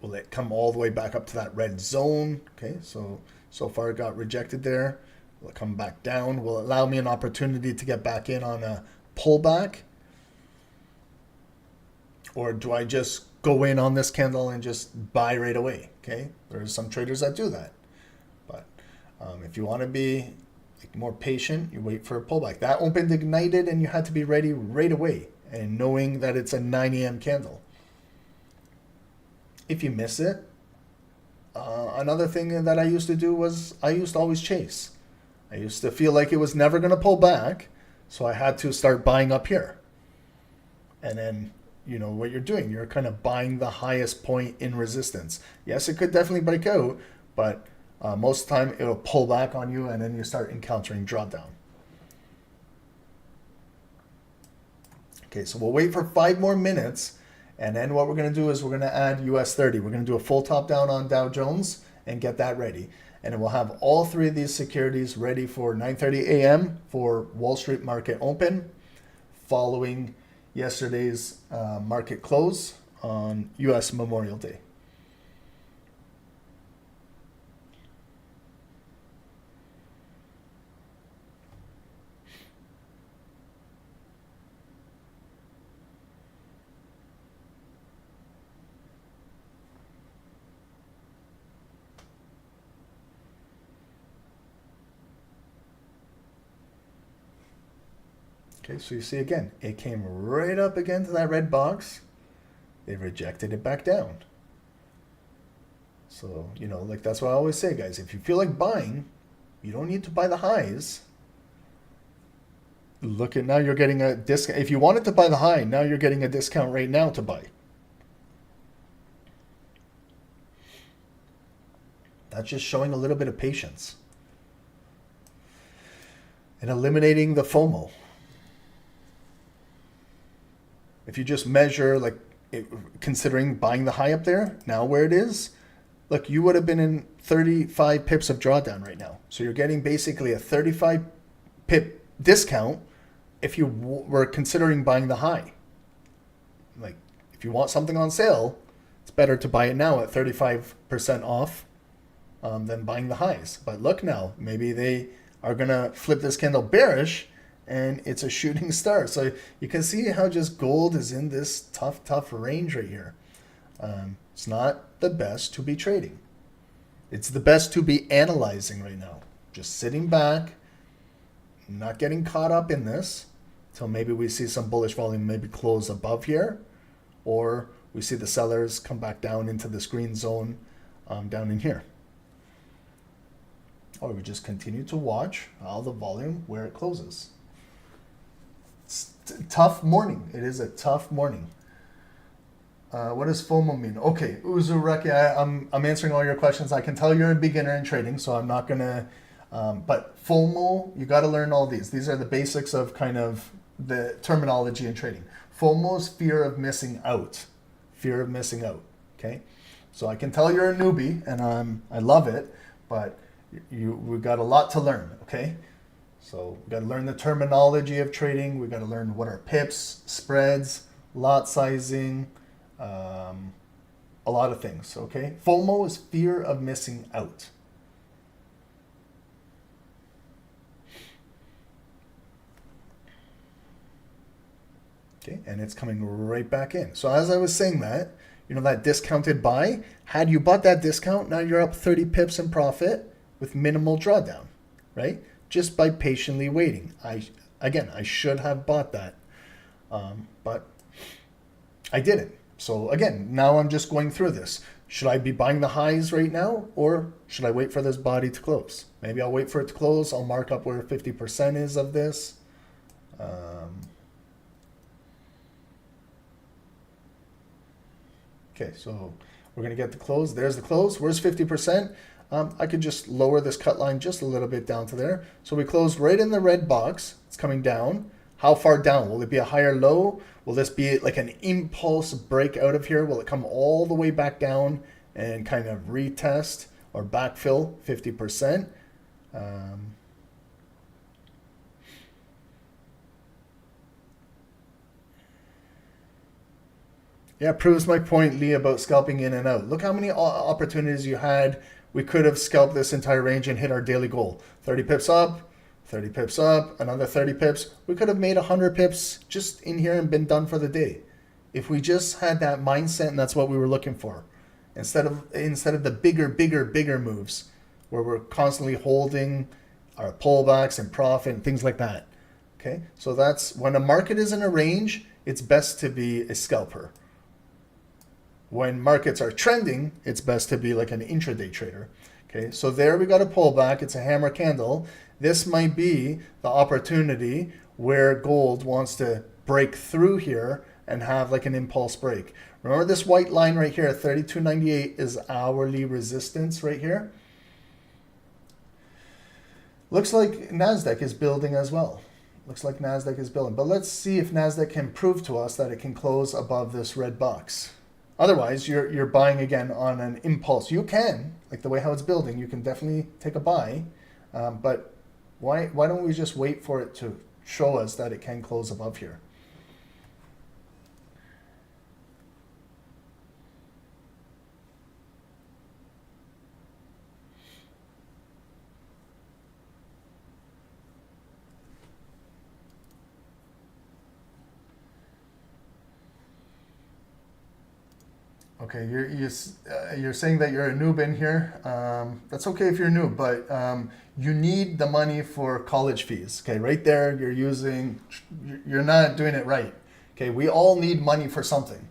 Will it come all the way back up to that red zone? Okay, so far it got rejected there. Will it come back down? Will it allow me an opportunity to get back in on a pullback? Or do I just go in on this candle and just buy right away? Okay, there's some traders that do that. But if you want to be more patient, you wait for a pullback. That opened ignited and you had to be ready right away, and knowing that it's a 9 a.m. candle. If you miss it, another thing that I used to do was I used to always chase. I used to feel like it was never going to pull back, so I had to start buying up here. And then, you know what you're doing, you're kind of buying the highest point in resistance. Yes, it could definitely break out, but most of the time it'll pull back on you, and then you start encountering drawdown. Okay, so we'll wait for 5 more minutes. And then what we're going to do is we're going to add US 30. We're going to do a full top down on Dow Jones and get that ready. And then we'll have all 3 of these securities ready for 9:30 a.m. for Wall Street market open, following yesterday's market close on US Memorial Day. Okay, so you see again, it came right up again to that red box. They rejected it back down. So, you know, like that's what I always say, guys. If you feel like buying, you don't need to buy the highs. Look at now, you're getting a discount. If you wanted to buy the high, now you're getting a discount right now to buy. That's just showing a little bit of patience and eliminating the FOMO. If you just measure, like, considering buying the high up there, now where it is, look, you would have been in 35 pips of drawdown right now. So you're getting basically a 35 pip discount if you were considering buying the high. Like, if you want something on sale, it's better to buy it now at 35% off than buying the highs. But look now, maybe they are going to flip this candle bearish and it's a shooting star. So you can see how just gold is in this tough range right here. It's not the best to be trading. It's the best to be analyzing right now. Just sitting back, not getting caught up in this until maybe we see some bullish volume maybe close above here, or we see the sellers come back down into this green zone down in here. Or we just continue to watch all the volume where it closes. It's a tough morning. It is a tough morning. What does FOMO mean? Okay, Uzureki, I'm answering all your questions. I can tell you're a beginner in trading, so I'm not gonna. But FOMO, you got to learn all these. These are the basics of kind of the terminology in trading. FOMO is fear of missing out. Fear of missing out. Okay, so I can tell you're a newbie, and I love it, but we've got a lot to learn. Okay, so we got to learn the terminology of trading. We got to learn what are pips, spreads, lot sizing. A lot of things, okay? FOMO is fear of missing out. Okay, and it's coming right back in. So as I was saying that, you know, that discounted buy, had you bought that discount, now you're up 30 pips in profit with minimal drawdown, right? Just by patiently waiting. I should have bought that, but I didn't. So again, now I'm just going through this. Should I be buying the highs right now, or should I wait for this body to close? Maybe I'll wait for it to close. I'll mark up where 50% is of this. Okay, so we're going to get the close. There's the close. Where's 50%? I could just lower this cut line just a little bit down to there. So we closed right in the red box. It's coming down. How far down? Will it be a higher low? Will this be like an impulse break out of here? Will it come all the way back down and kind of retest or backfill 50%? Yeah, proves my point, Lee, about scalping in and out. Look how many opportunities you had. We could have scalped this entire range and hit our daily goal. 30 pips up, 30 pips up, another 30 pips. We could have made 100 pips just in here and been done for the day. If we just had that mindset, and that's what we were looking for. Instead of the bigger moves where we're constantly holding our pullbacks and profit and things like that. Okay, so that's when a market is in a range, it's best to be a scalper. When markets are trending, it's best to be like an intraday trader. Okay, so there we got a pullback. It's a hammer candle. This might be the opportunity where gold wants to break through here and have like an impulse break. Remember this white line right here, 32.98 is hourly resistance right here. Looks like NASDAQ is building as well. Looks like NASDAQ is building. But let's see if NASDAQ can prove to us that it can close above this red box. Otherwise, you're buying again on an impulse. You can, like the way how it's building, you can definitely take a buy. But why don't we just wait for it to show us that it can close above here? Okay, you're saying that you're a noob in here. That's okay if you're new, but you need the money for college fees. Okay, right there, you're not doing it right. Okay, we all need money for something.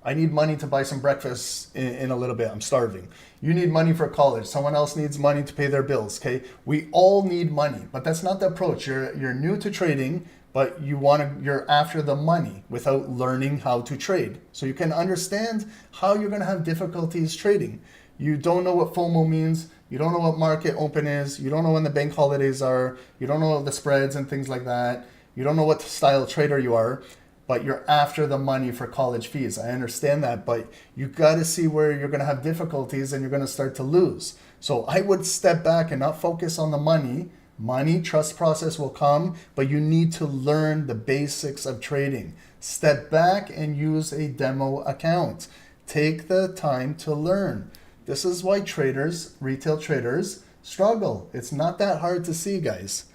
I need money to buy some breakfast in a little bit. I'm starving. You need money for college. Someone else needs money to pay their bills. Okay, we all need money, but that's not the approach. You're new to trading, but you're after the money without learning how to trade. So you can understand how you're going to have difficulties trading. You don't know what FOMO means. You don't know what market open is. You don't know when the bank holidays are. You don't know the spreads and things like that. You don't know what style of trader you are, but you're after the money for college fees. I understand that, but you got to see where you're going to have difficulties and you're going to start to lose. So I would step back and not focus on the money. Money, trust process will come, but you need to learn the basics of trading. Step back and use a demo account. Take the time to learn. This is why traders, retail traders, struggle. It's not that hard to see, guys.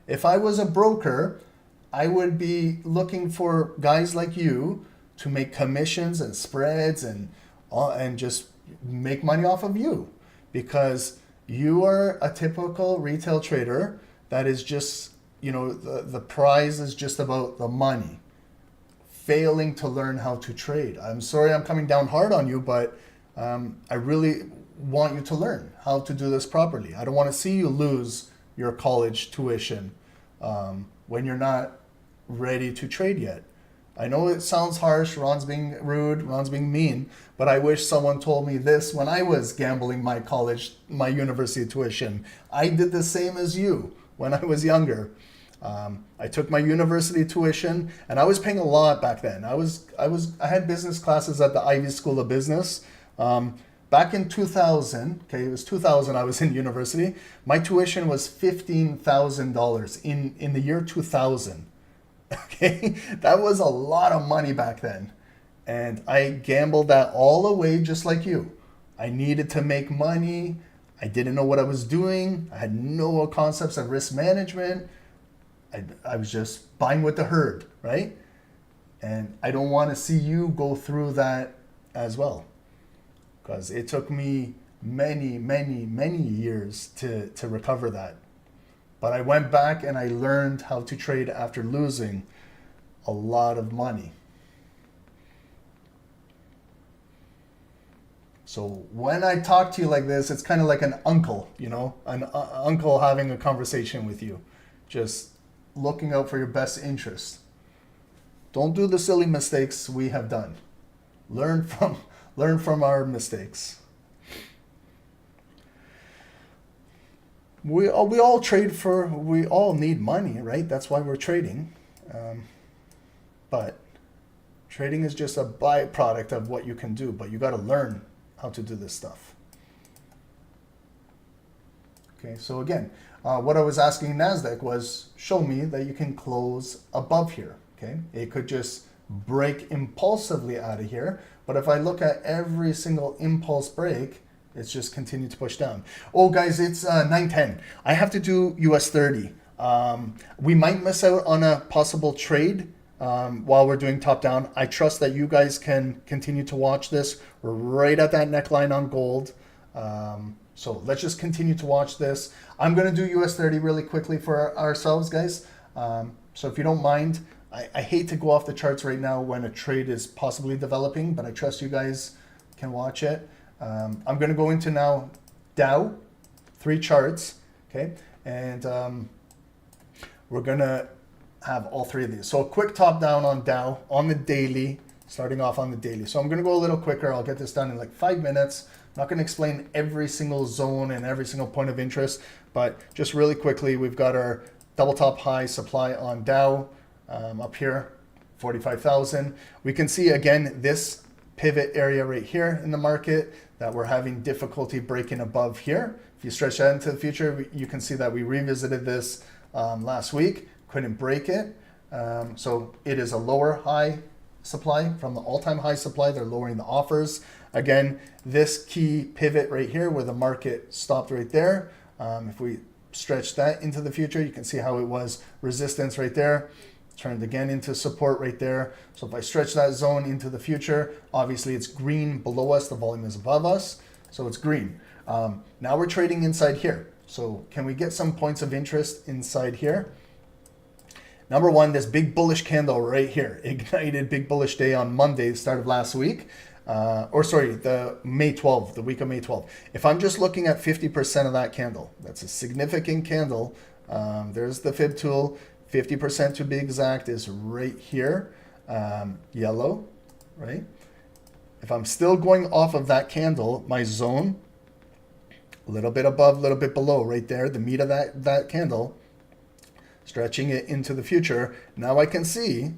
If I was a broker, I would be looking for guys like you to make commissions and spreads and just make money off of you, because you are a typical retail trader that is just, the prize is just about the money, failing to learn how to trade. I'm sorry I'm coming down hard on you, but I really want you to learn how to do this properly. I don't want to see you lose your college tuition when you're not ready to trade yet. I know it sounds harsh, Ron's being rude, Ron's being mean, but I wish someone told me this when I was gambling my university tuition. I did the same as you when I was younger. I took my university tuition, and I was paying a lot back then. I had business classes at the Ivy School of Business. Back in 2000, okay, it was 2000 I was in university. My tuition was $15,000 in the year 2000. Okay, that was a lot of money back then. And I gambled that all away just like you. I needed to make money. I didn't know what I was doing. I had no concepts of risk management. I was just buying with the herd, right? And I don't want to see you go through that as well, because it took me many, many, many years to recover that. But I went back and I learned how to trade after losing a lot of money. So when I talk to you like this, it's kind of like an uncle, an uncle having a conversation with you, just looking out for your best interest. Don't do the silly mistakes we have done. Learn from our mistakes. We all trade we all need money, right? That's why we're trading. But trading is just a byproduct of what you can do, but you got to learn how to do this stuff. Okay, so again, what I was asking NASDAQ was, show me that you can close above here. Okay, it could just break impulsively out of here, but if I look at every single impulse break, it's just continued to push down. Oh, guys, it's 9:10. I have to do US 30. We might miss out on a possible trade while we're doing top down. I trust that you guys can continue to watch this. We're right at that neckline on gold. So let's just continue to watch this. I'm going to do US 30 really quickly for ourselves, guys. So if you don't mind, I hate to go off the charts right now when a trade is possibly developing, but I trust you guys can watch it. I'm going to go into now Dow, 3 charts, okay? And we're going to have all 3 of these. So a quick top down on Dow on the daily, starting off on the daily. So I'm going to go a little quicker. I'll get this done in like 5 minutes. I'm not going to explain every single zone and every single point of interest, but just really quickly, we've got our double top high supply on Dow up here, 45,000. We can see again this pivot area right here in the market that we're having difficulty breaking above here. If you stretch that into the future, you can see that we revisited this last week, couldn't break it. So it is a lower high supply from the all-time high supply. They're lowering the offers. Again, this key pivot right here where the market stopped right there. If we stretch that into the future, you can see how it was resistance right there. Turned again into support right there. So if I stretch that zone into the future, obviously it's green below us, the volume is above us, so it's green. Now we're trading inside here. So can we get some points of interest inside here? Number one, this big bullish candle right here, ignited big bullish day on Monday, the start of last week. The May 12th, the week of May 12th. If I'm just looking at 50% of that candle, that's a significant candle. There's the fib tool. 50% to be exact is right here, yellow, right? If I'm still going off of that candle, my zone, a little bit above, a little bit below, right there, the meat of that candle, stretching it into the future. Now I can see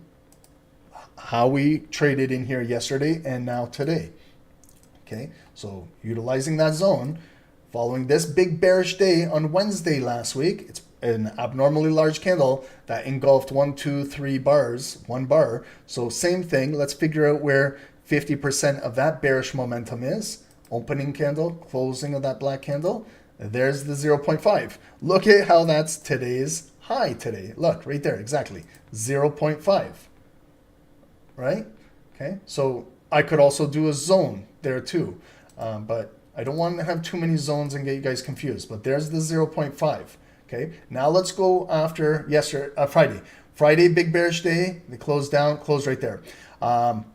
how we traded in here yesterday and now today. Okay, so utilizing that zone, following this big bearish day on Wednesday last week, it's an abnormally large candle that engulfed 1, 2, 3 bars, 1 bar. So same thing, let's figure out where 50% of that bearish momentum is. opening candle, closing of that black candle. There's the 0.5. Look at how that's today's high today. Look, right there, exactly, 0.5, right? Okay, so I could also do a zone there too, but I don't want to have too many zones and get you guys confused, but there's the 0.5. Okay, now let's go after Friday. Friday, big bearish day. They closed right there.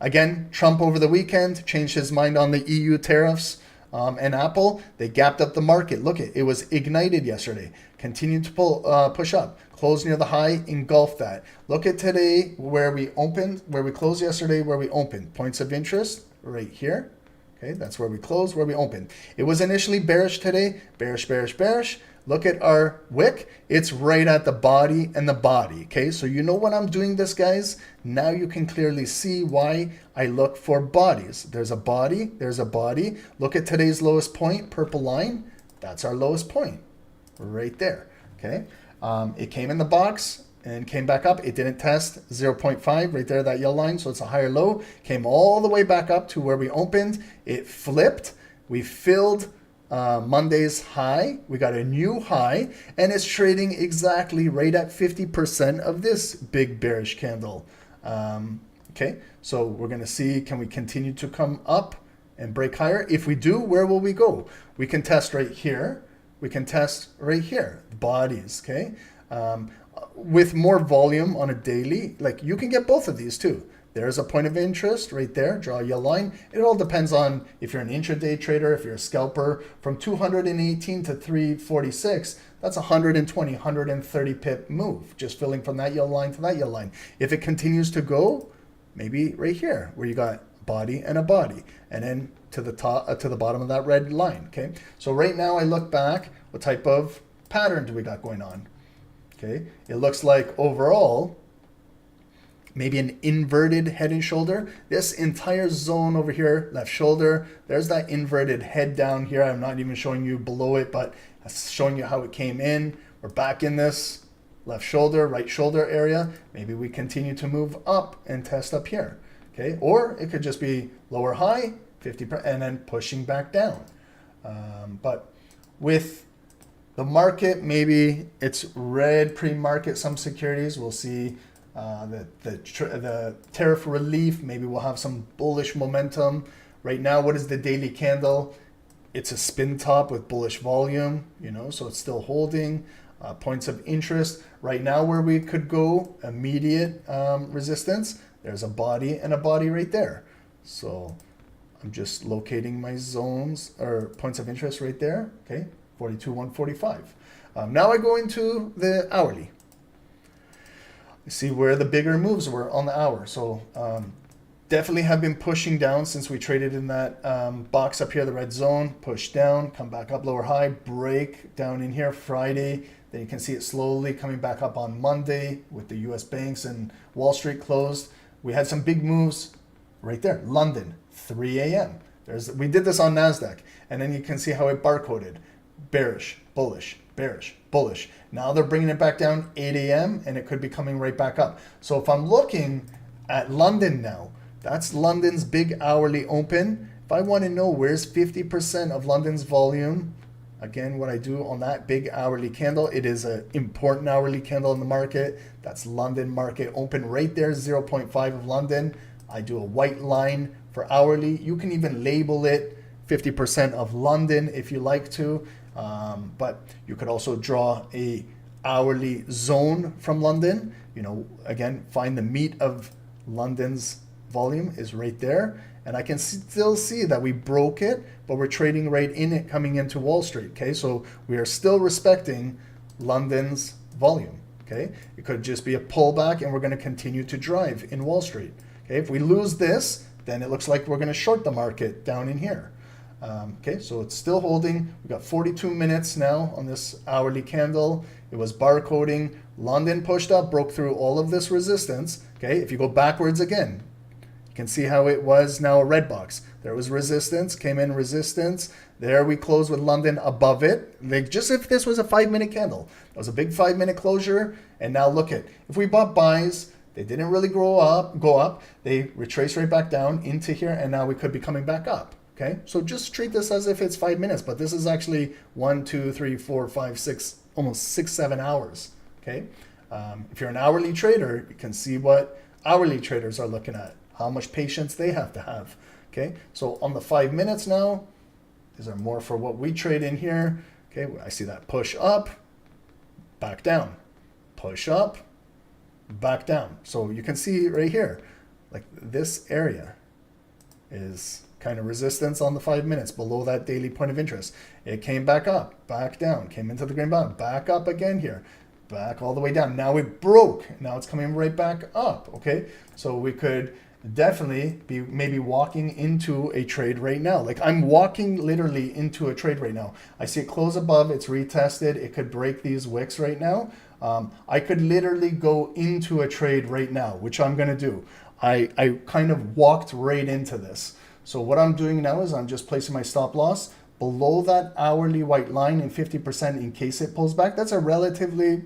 Again, Trump over the weekend changed his mind on the EU tariffs and Apple. They gapped up the market. Look, it was ignited yesterday. Continued to push up. Closed near the high, engulfed that. Look at today where we opened, where we closed yesterday, where we opened. Points of interest right here. Okay, that's where we closed, where we opened. It was initially bearish today. Bearish, bearish, bearish. Look at our wick. It's right at the body and the body. Okay, so you know when I'm doing this, guys, now you can clearly see why I look for bodies. There's a body. There's a body. Look at today's lowest point, purple line. That's our lowest point right there. Okay, it came in the box and came back up. It didn't test 0.5 right there, that yellow line. So it's a higher low. Came all the way back up to where we opened. It flipped. We filled Monday's high. We got a new high, and it's trading exactly right at 50% of this big bearish candle. Okay, so we're going to see, can we continue to come up and break higher? If we do, where will we go? We can test right here. We can test right here, bodies, okay? With more volume on a daily, like you can get both of these too. There's a point of interest right there, draw a yellow line. It all depends on if you're an intraday trader, if you're a scalper. From 218 to 346, that's 120, 130 pip move, just filling from that yellow line to that yellow line. If it continues to go, maybe right here, where you got body and a body, and then to the top, to the bottom of that red line, okay? So right now I look back, what type of pattern do we got going on? Okay, it looks like overall, maybe an inverted head and shoulder. This entire zone over here, left shoulder, there's that inverted head down here. I'm not even showing you below it, but showing you how it came in. We're back in this left shoulder, right shoulder area. Maybe we continue to move up and test up here. Okay, or it could just be lower high, 50%, and then pushing back down. But with the market, maybe it's red pre-market. Some securities we'll see the tariff relief. Maybe we'll have some bullish momentum. Right now, what is the daily candle? It's a spin top with bullish volume, you know, so it's still holding. Points of interest. Right now, where we could go, immediate resistance. There's a body and a body right there. So I'm just locating my zones or points of interest right there. Okay, 42, 145. Now I go into the hourly. You see where the bigger moves were on the hour. So definitely have been pushing down since we traded in that box up here, the red zone. Push down, come back up, lower high, break down in here Friday. Then you can see it slowly coming back up on Monday with the US banks and Wall Street closed. We had some big moves right there. London, 3 a.m. We did this on NASDAQ. And then you can see how it barcoded. Bearish, bullish, bearish, bullish. Now they're bringing it back down 8 a.m. and it could be coming right back up. So if I'm looking at London now, that's London's big hourly open. If I want to know where's 50% of London's volume, again, what I do on that big hourly candle, it is an important hourly candle in the market. That's London market open right there, 0.5 of London. I do a white line for hourly. You can even label it 50% of London if you like to. But you could also draw a hourly zone from London. You know, again, find the meat of London's volume is right there. And I can still see that we broke it, but we're trading right in it coming into Wall Street. Okay, so we are still respecting London's volume. Okay, it could just be a pullback and we're going to continue to drive in Wall Street. Okay, if we lose this, then it looks like we're going to short the market down in here. Okay, so it's still holding. We've got 42 minutes now on this hourly candle. It was barcoding. London pushed up, broke through all of this resistance. Okay, if you go backwards again, you can see how it was now a red box. There was resistance, came in resistance. There we closed with London above it. Like just if this was a 5-minute candle, it was a big 5-minute closure. And now look at, if we bought buys, they didn't really go up. They retraced right back down into here, and now we could be coming back up. Okay, so just treat this as if it's 5 minutes, but this is actually 1, 2, 3, 4, 5, 6, almost 6, 7 hours. Okay, if you're an hourly trader, you can see what hourly traders are looking at, how much patience they have to have. Okay, so on the 5 minutes now, these are more for what we trade in here. Okay, I see that push up, back down, push up, back down. So you can see right here, like this area is kind of resistance on the 5 minutes below that daily point of interest. It came back up, back down, came into the green bottom, back up again here, back all the way down. Now it broke. Now it's coming right back up. Okay, so we could definitely be maybe walking into a trade right now. Like I'm walking literally into a trade right now. I see it close above, it's retested. It could break these wicks right now. I could literally go into a trade right now, which I'm going to do. I kind of walked right into this. So what I'm doing now is I'm just placing my stop loss below that hourly white line in 50% in case it pulls back. That's a relatively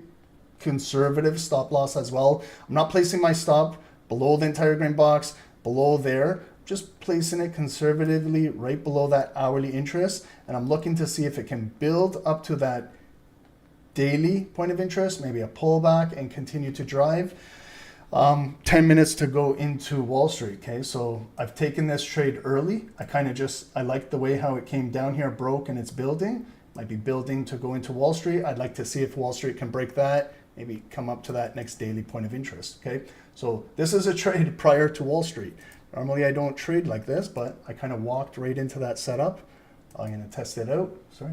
conservative stop loss as well. I'm not placing my stop below the entire green box, below there, just placing it conservatively right below that hourly interest. And I'm looking to see if it can build up to that daily point of interest, maybe a pullback and continue to drive. 10 minutes to go into Wall Street. Okay, so I've taken this trade early. I like the way how it came down here, broke, and it's building. Might be building to go into Wall Street. I'd like to see if Wall Street can break that, maybe come up to that next daily point of interest. Okay, so this is a trade prior to Wall Street. Normally I don't trade like this, but I kind of walked right into that setup. I'm going to test it out. Sorry.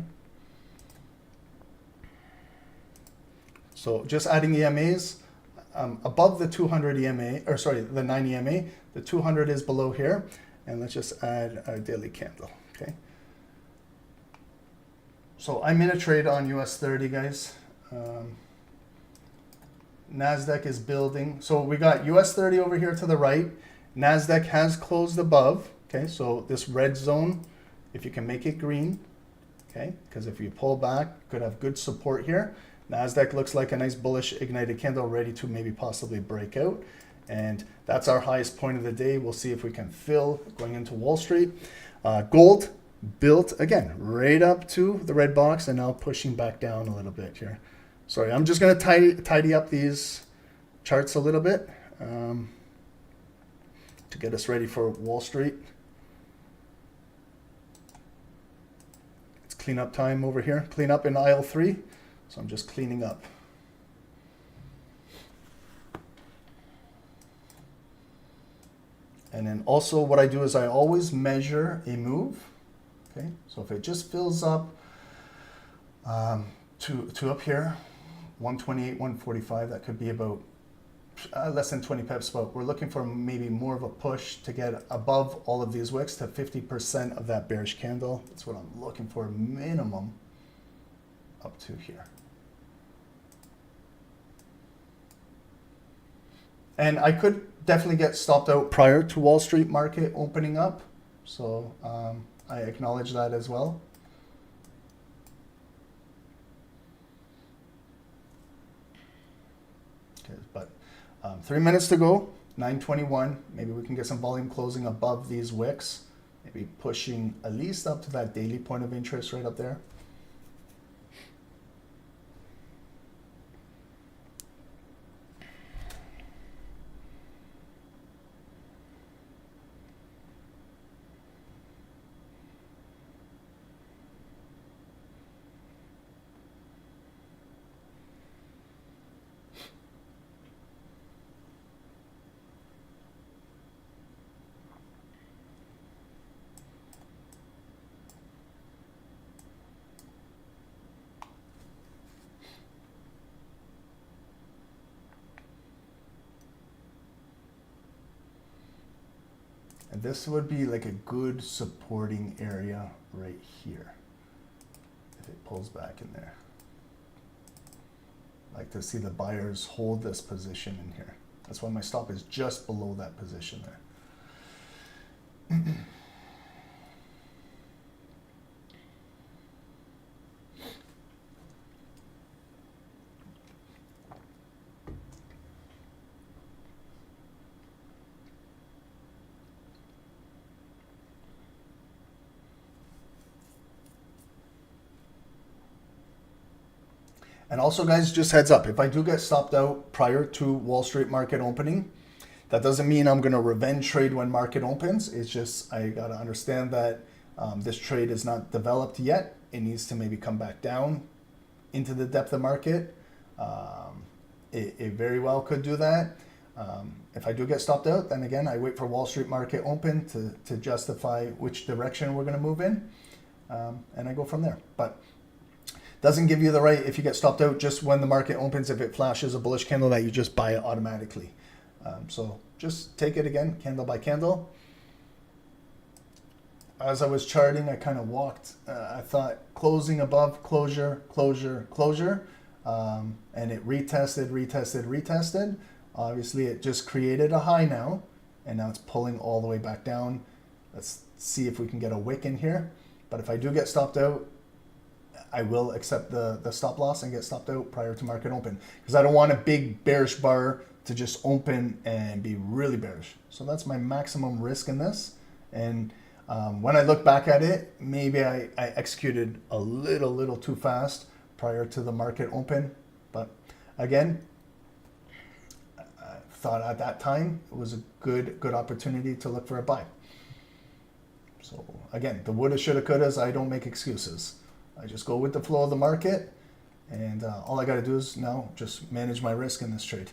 So just adding EMAs. Above the 200 EMA, or sorry, the 9 EMA, the 200 is below here. And let's just add a daily candle, okay? So I'm in a trade on US 30, guys. NASDAQ is building. So we got US 30 over here to the right. NASDAQ has closed above, okay? So this red zone, if you can make it green, okay? Because if you pull back, could have good support here. NASDAQ looks like a nice bullish ignited candle ready to maybe possibly break out. And that's our highest point of the day. We'll see if we can fill going into Wall Street. Gold built again right up to the red box and now pushing back down a little bit here. Sorry, I'm just going to tidy up these charts a little bit to get us ready for Wall Street. It's cleanup time over here. Clean up in aisle 3. So I'm just cleaning up. And then also what I do is I always measure a move. Okay, so if it just fills up to up here, 128, 145, that could be about less than 20 pips, but we're looking for maybe more of a push to get above all of these wicks to 50% of that bearish candle. That's what I'm looking for, minimum up to here. And I could definitely get stopped out prior to Wall Street market opening up. So I acknowledge that as well. Okay, but 3 minutes to go, 9:21. Maybe we can get some volume closing above these wicks. Maybe pushing at least up to that daily point of interest right up there. And this would be like a good supporting area right here if it pulls back in there. I like to see the buyers hold this position in here. That's why my stop is just below that position there. And also, guys, just heads up, if I do get stopped out prior to Wall Street market opening, that doesn't mean I'm going to revenge trade when market opens. It's just I got to understand that this trade is not developed yet. It needs to maybe come back down into the depth of market. It very well could do that. If I do get stopped out, then again, I wait for Wall Street market open to justify which direction we're going to move in. And I go from there. But doesn't give you the right, if you get stopped out just when the market opens, if it flashes a bullish candle, that you just buy it automatically. So just take it again, candle by candle. As I was charting, I kind of walked, I thought closing above, closure, closure, closure. And it retested. Obviously, it just created a high now, and now it's pulling all the way back down. Let's see if we can get a wick in here. But if I do get stopped out, I will accept the stop loss and get stopped out prior to market open, because I don't want a big bearish bar to just open and be really bearish. So that's my maximum risk in this. And when I look back at it, maybe I executed a little too fast prior to the market open. But again, I thought at that time it was a good opportunity to look for a buy. So again, the woulda, shoulda, couldas, I don't make excuses. I just go with the flow of the market, and all I got to do is now just manage my risk in this trade.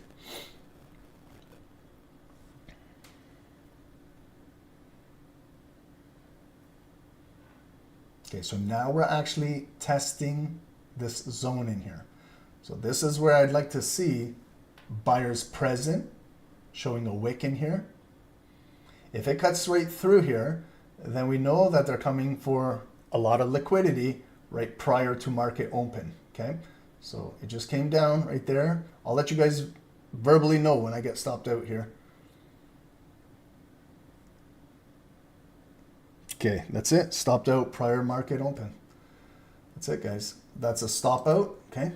Okay, so now we're actually testing this zone in here. So this is where I'd like to see buyers present, showing a wick in here. If it cuts right through here, then we know that they're coming for a lot of liquidity right prior to market open. Okay, so it just came down right there. I'll let you guys verbally know when I get stopped out here. Okay, that's it. Stopped out prior market open. That's it, guys. That's a stop out. Okay,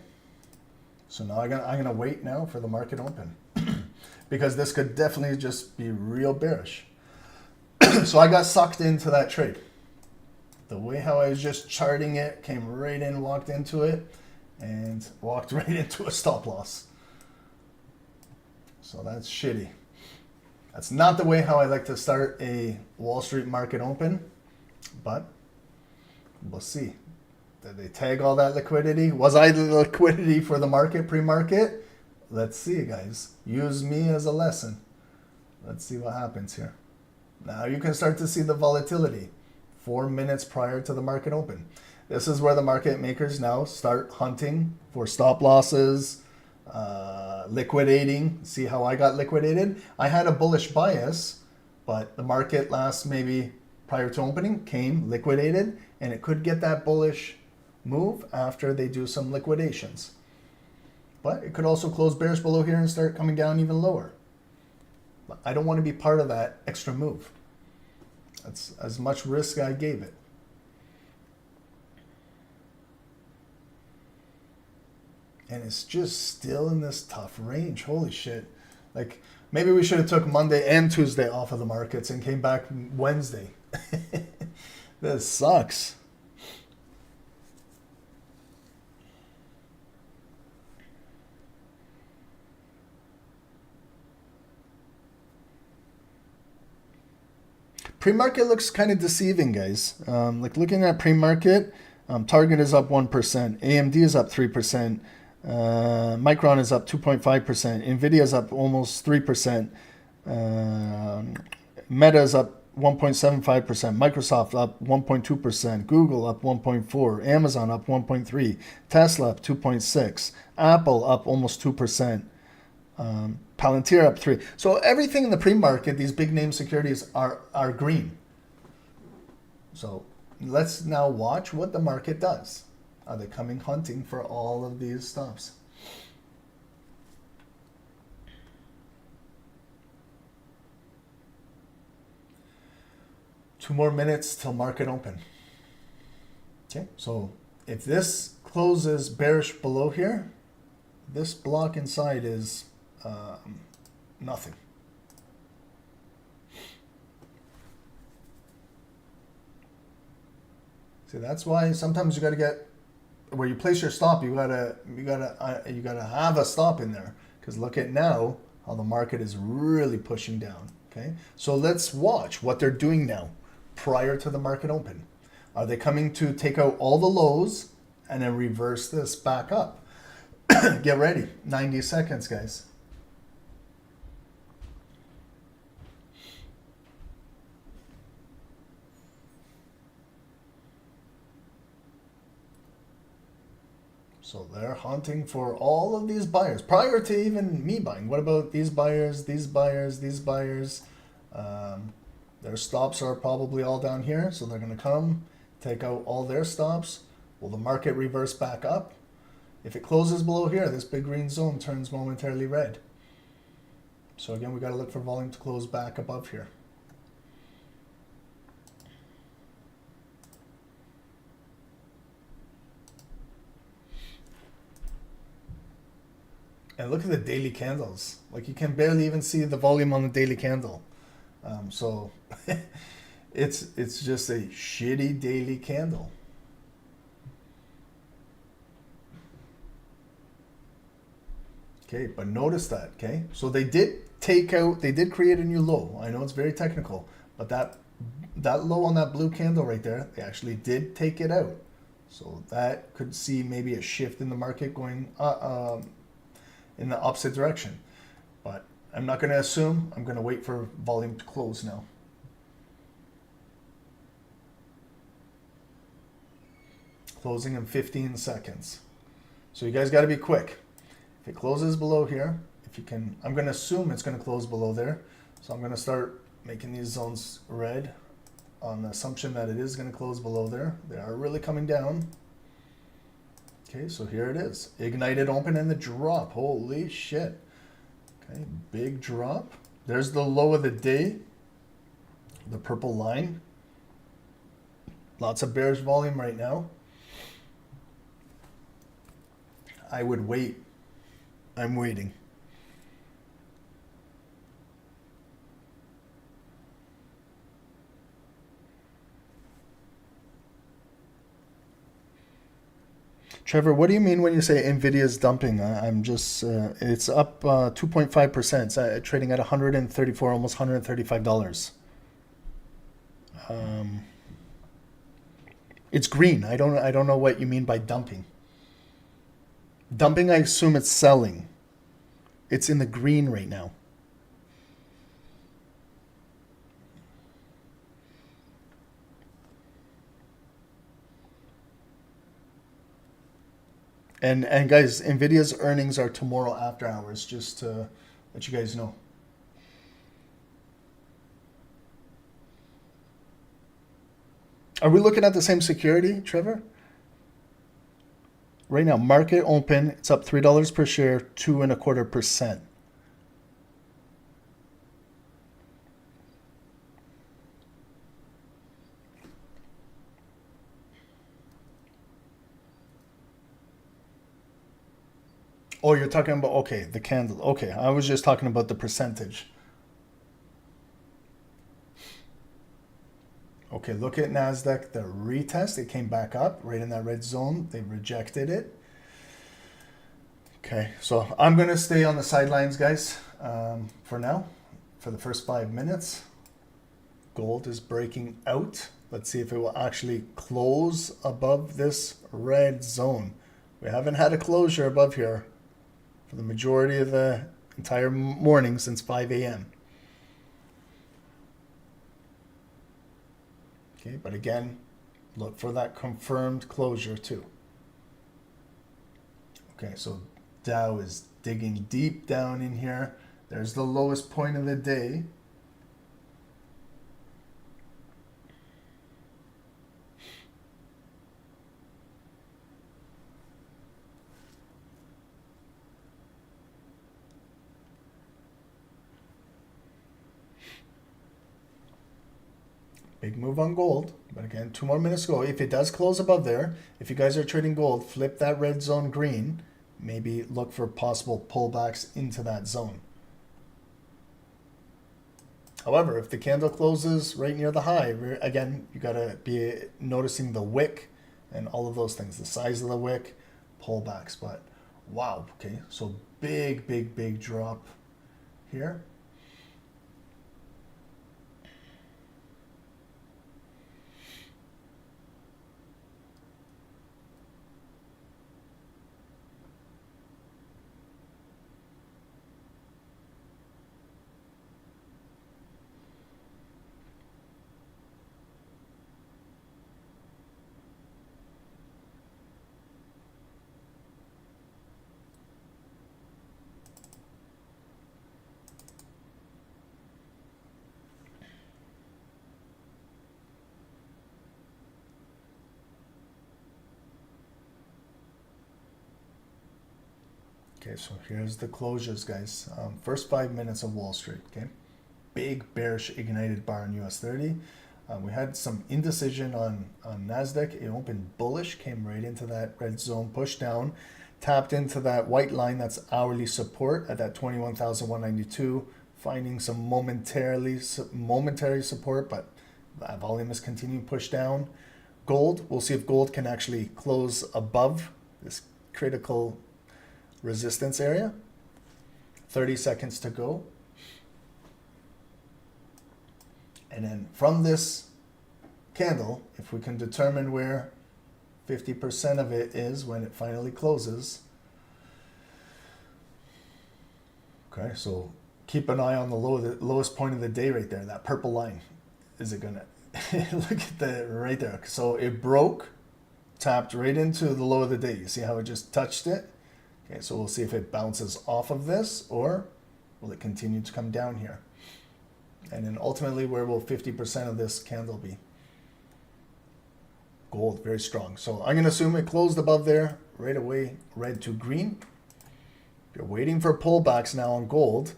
so now I'm gonna wait now for the market open because this could definitely just be real bearish. So I got sucked into that trade. The way how I was just charting it, came right in, walked into it, and walked right into a stop loss. So that's shitty. That's not the way how I like to start a Wall Street market open, but we'll see. Did they tag all that liquidity? Was I the liquidity for the market, pre-market? Let's see, guys. Use me as a lesson. Let's see what happens here. Now you can start to see the volatility 4 minutes prior to the market open. This is where the market makers now start hunting for stop losses, liquidating. See how I got liquidated? I had a bullish bias, but the market last maybe prior to opening came, liquidated, and it could get that bullish move after they do some liquidations. But it could also close bearish below here and start coming down even lower. But I don't want to be part of that extra move. That's as much risk I gave it. And it's just still in this tough range. Holy shit. Like, maybe we should have took Monday and Tuesday off of the markets and came back Wednesday. This sucks. Pre-market looks kind of deceiving, guys. Like looking at pre-market, Target is up 1%, AMD is up 3%, Micron is up 2.5%, Nvidia is up almost 3%, Meta is up 1.75%, Microsoft up 1.2%, Google up 1.4%, Amazon up 1.3%, Tesla up 2.6%, Apple up almost 2%. Palantir up 3%. So everything in the pre-market, these big name securities are green. So let's now watch what the market does. Are they coming hunting for all of these stops? Two more minutes till market open. Okay, so if this closes bearish below here, this block inside is nothing. See, that's why sometimes you got to get where you place your stop, you gotta have a stop in there, because look at now how the market is really pushing down. Okay, so let's watch what they're doing now prior to the market open. Are they coming to take out all the lows and then reverse this back up? Get ready. 90 seconds, guys. So they're hunting for all of these buyers prior to even me buying. What about these buyers, these buyers, these buyers? Their stops are probably all down here. So they're going to come, take out all their stops. Will the market reverse back up? If it closes below here, this big green zone turns momentarily red. So again, we got to look for volume to close back above here. And look at the daily candles. Like, you can barely even see the volume on the daily candle. So it's just a shitty daily candle. Okay, but notice that, okay? So they did create a new low. I know it's very technical, but that low on that blue candle right there, they actually did take it out. So that could see maybe a shift in the market going in the opposite direction. But I'm not going to assume. I'm going to wait for volume to close now. Closing in 15 seconds. So you guys got to be quick. If it closes below here, if you can, I'm going to assume it's going to close below there. So I'm going to start making these zones red on the assumption that it is going to close below there. They are really coming down. Okay, so here it is. Ignited, open, and the drop. Holy shit. Okay, big drop. There's the low of the day. The purple line. Lots of bearish volume right now. I would wait. I'm waiting. Trevor, what do you mean when you say Nvidia's dumping? I'm just, it's up 2.5%. It's trading at 134, almost $135. It's green. I don't know what you mean by dumping. Dumping, I assume it's selling. It's in the green right now. And guys, Nvidia's earnings are tomorrow after hours, just to let you guys know. Are we looking at the same security, Trevor? Right now, market open, it's up $3 per share, 2.25%. Oh, you're talking about, okay, the candle. Okay, I was just talking about the percentage. Okay, look at NASDAQ, the retest. It came back up right in that red zone. They rejected it. Okay, so I'm going to stay on the sidelines, guys, for now, for the first 5 minutes. Gold is breaking out. Let's see if it will actually close above this red zone. We haven't had a closure above here for the majority of the entire morning since 5 a.m. Okay, but again, look for that confirmed closure too. Okay, so Dow is digging deep down in here. There's the lowest point of the day. Big move on gold, but again, 2 more minutes to go. If it does close above there, if you guys are trading gold, flip that red zone green. Maybe look for possible pullbacks into that zone. However, if the candle closes right near the high, again, you got to be noticing the wick and all of those things, the size of the wick, pullbacks. But wow, okay, so big drop here. Okay, so here's the closures, guys. First 5 minutes of Wall Street, okay? Big bearish ignited bar on US 30. We had some indecision on NASDAQ. It opened bullish, came right into that red zone, pushed down, tapped into that white line that's hourly support at that 21,192, finding some momentary support, but that volume is continuing to push down. Gold, we'll see if gold can actually close above this critical resistance area. 30 seconds to go. And then from this candle, if we can determine where 50% of it is when it finally closes. Okay, so keep an eye on the lowest point of the day right there, that purple line. Is it gonna, look at that right there. So it broke, tapped right into the low of the day. You see how it just touched it? Okay, so we'll see if it bounces off of this or will it continue to come down here? And then ultimately, where will 50% of this candle be? Gold, very strong. So I'm going to assume it closed above there right away, red to green. If you're waiting for pullbacks now on gold,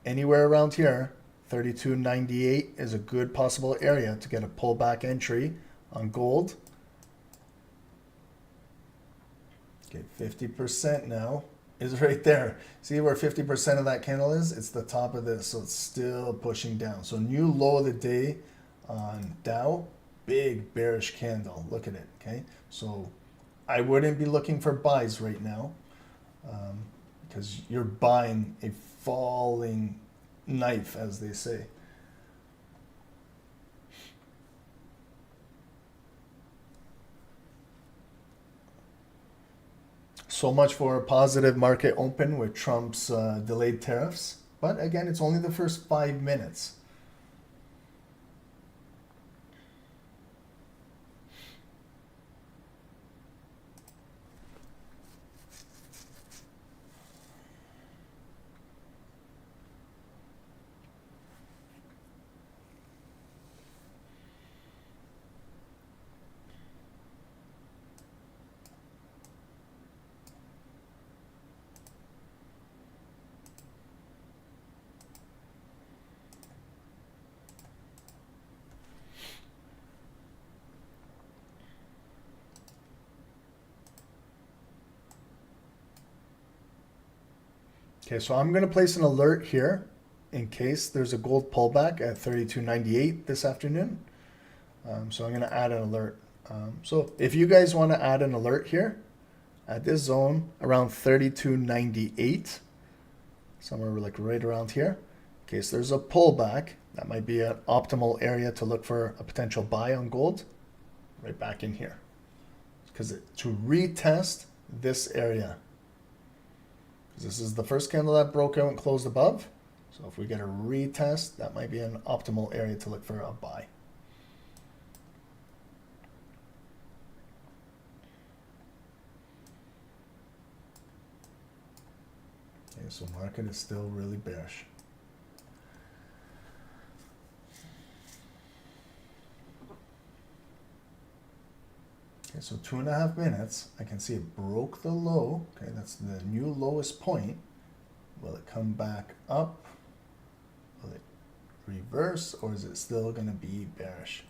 anywhere around here, 32.98 is a good possible area to get a pullback entry on gold. Okay, 50% now is right there. See where 50% of that candle is? It's the top of this, so it's still pushing down. So new low of the day on Dow, big bearish candle. Look at it, okay? So I wouldn't be looking for buys right now because you're buying a falling knife, as they say. So much for a positive market open with Trump's delayed tariffs. But again, it's only the first 5 minutes. Okay, so I'm going to place an alert here in case there's a gold pullback at 32.98 this afternoon. So I'm going to add an alert. So if you guys want to add an alert here at this zone around 32.98, somewhere like right around here, in case there's a pullback, that might be an optimal area to look for a potential buy on gold right back in here. Because to retest this area. This is the first candle that broke out and closed above. So if we get a retest, that might be an optimal area to look for a buy. Okay, so market is still really bearish. Okay, so 2.5 minutes, I can see it broke the low. Okay, that's the new lowest point. Will it come back up? Will it reverse, or is it still going to be bearish?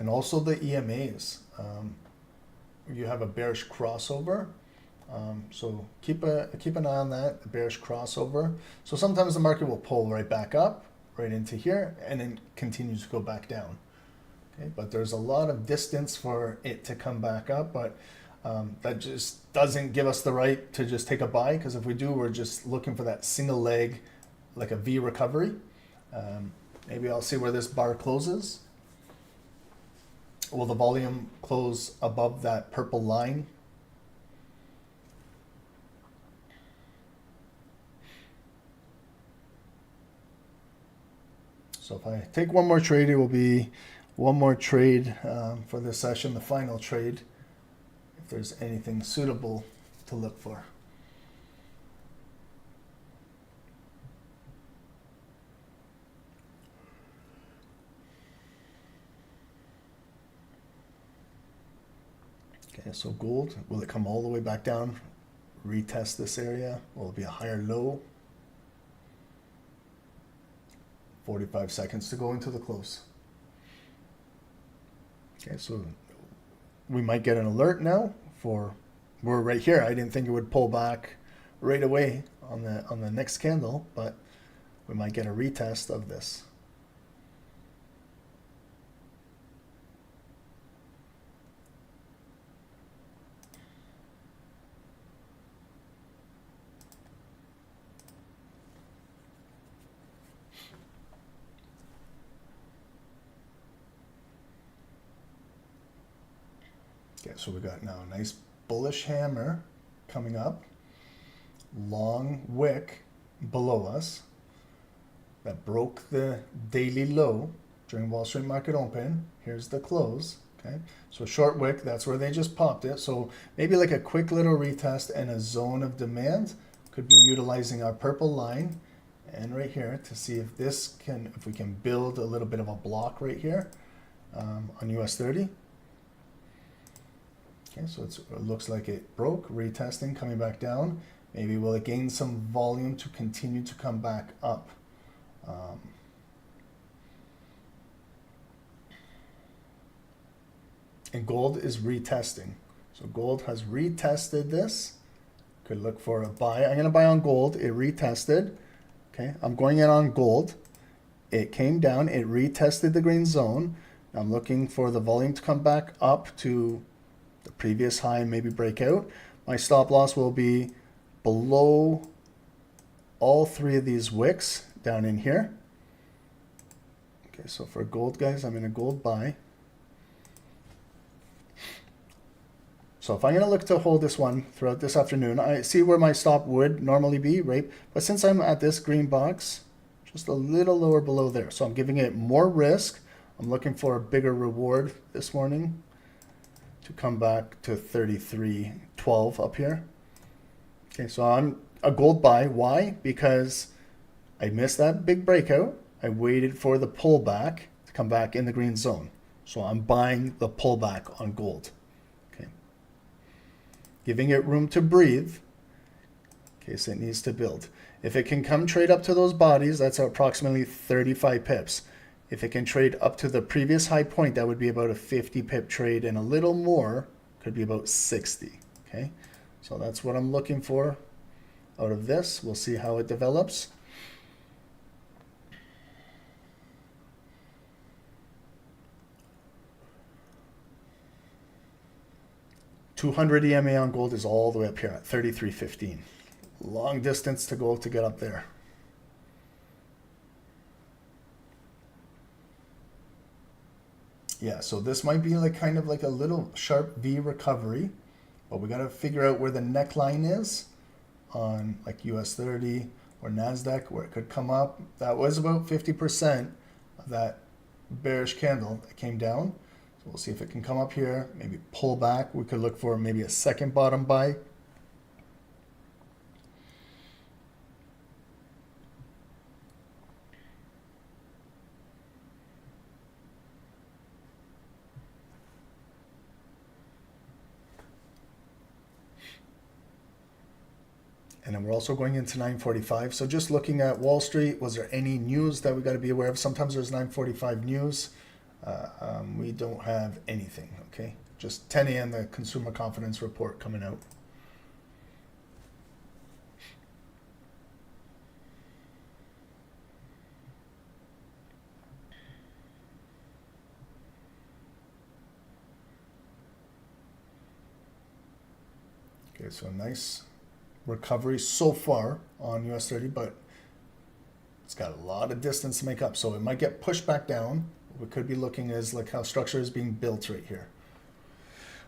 and also the EMAs. You have a bearish crossover. So keep an eye on that, the bearish crossover. So sometimes the market will pull right back up, right into here, and then continue to go back down. Okay, but there's a lot of distance for it to come back up, but that just doesn't give us the right to just take a buy, because if we do, we're just looking for that single leg, like a V recovery. Maybe I'll see where this bar closes. Will the volume close above that purple line? So if I take one more trade, it will be one more trade for this session, the final trade, if there's anything suitable to look for. Okay, so gold, will it come all the way back down, retest this area? Will it be a higher low? 45 seconds to go into the close. Okay, so we might get an alert now for, we're right here. I didn't think it would pull back right away on the next candle, but we might get a retest of this. Okay, so we got now a nice bullish hammer coming up, long wick below us that broke the daily low during Wall Street market open. Here's the close. Okay, so short wick, that's where they just popped it. So maybe like a quick little retest and a zone of demand. Could be utilizing our purple line and right here to see if this can, if we can build a little bit of a block right here on US 30. Okay, so it looks like it broke, retesting, coming back down. Maybe will it gain some volume to continue to come back up? And gold is retesting. So gold has retested this. Could look for a buy. I'm going to buy on gold. It retested. Okay, I'm going in on gold. It came down. It retested the green zone. I'm looking for the volume to come back up to the previous high and maybe break out. My stop loss will be below all three of these wicks down in here. Okay, so for gold, guys, I'm in a gold buy. So if I'm going to look to hold this one throughout this afternoon, I see where my stop would normally be, right? But since I'm at this green box, just a little lower below there. So I'm giving it more risk. I'm looking for a bigger reward this morning to come back to 33.12 up here. Okay, so I'm a gold buy. Why? Because I missed that big breakout. I waited for the pullback to come back in the green zone. So I'm buying the pullback on gold. Okay, giving it room to breathe in case it needs to build. If it can come trade up to those bodies, that's approximately 35 pips. If it can trade up to the previous high point, that would be about a 50 pip trade, and a little more could be about 60. Okay, so that's what I'm looking for out of this. We'll see how it develops. $200 EMA on gold is all the way up here at 33.15. Long distance to go to get up there. Yeah, so this might be like kind of like a little sharp V recovery, but we got to figure out where the neckline is on like US 30 or NASDAQ, where it could come up. That was about 50% of that bearish candle that came down. So we'll see if it can come up here, maybe pull back. We could look for maybe a second bottom buy. And then we're also going into 9:45. So just looking at Wall Street, was there any news that we got to be aware of? Sometimes there's 9:45 news. We don't have anything, okay? Just 10 a.m. the consumer confidence report coming out. Okay, so a nice recovery so far on US 30, but it's got a lot of distance to make up. So it might get pushed back down. We could be looking as like how structure is being built right here.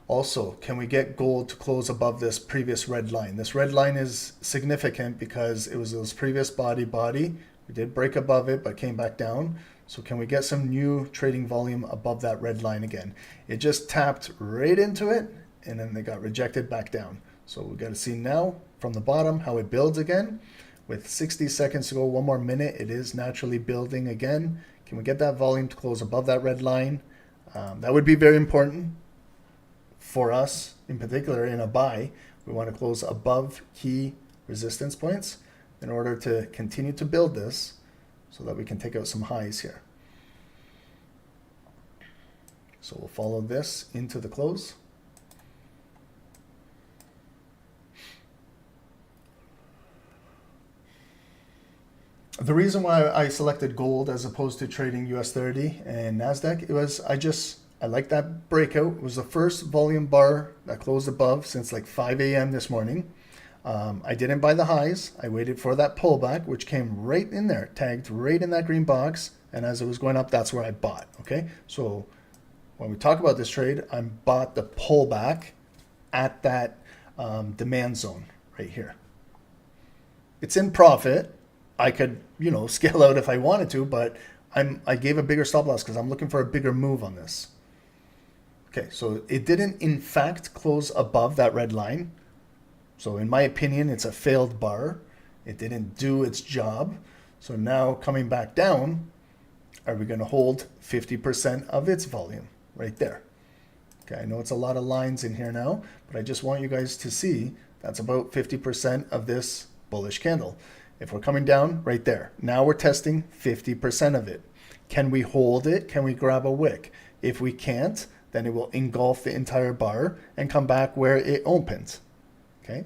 Also, can we get gold to close above this previous red line? This red line is significant because it was those previous body. We did break above it, but came back down. So can we get some new trading volume above that red line again? It just tapped right into it, and then they got rejected back down. So we got to see now from the bottom how it builds again. With 60 seconds to go, one more minute, it is naturally building again. Can we get that volume to close above that red line? That would be very important for us, in particular in a buy. We want to close above key resistance points in order to continue to build this so that we can take out some highs here. So we'll follow this into the close. The reason why I selected gold as opposed to trading US 30 and NASDAQ, it was I like that breakout. It was the first volume bar that closed above since like 5 a.m. this morning. I didn't buy the highs. I waited for that pullback, which came right in there, tagged right in that green box. And as it was going up, that's where I bought. Okay, so when we talk about this trade, I bought the pullback at that demand zone right here. It's in profit. I could, scale out if I wanted to, but I gave a bigger stop loss because I'm looking for a bigger move on this. Okay, so it didn't in fact close above that red line. So in my opinion, it's a failed bar. It didn't do its job. So now coming back down, are we going to hold 50% of its volume right there? Okay, I know it's a lot of lines in here now, but I just want you guys to see that's about 50% of this bullish candle. If we're coming down right there, now we're testing 50% of it. Can we hold it? Can we grab a wick? If we can't, then it will engulf the entire bar and come back where it opened. Okay,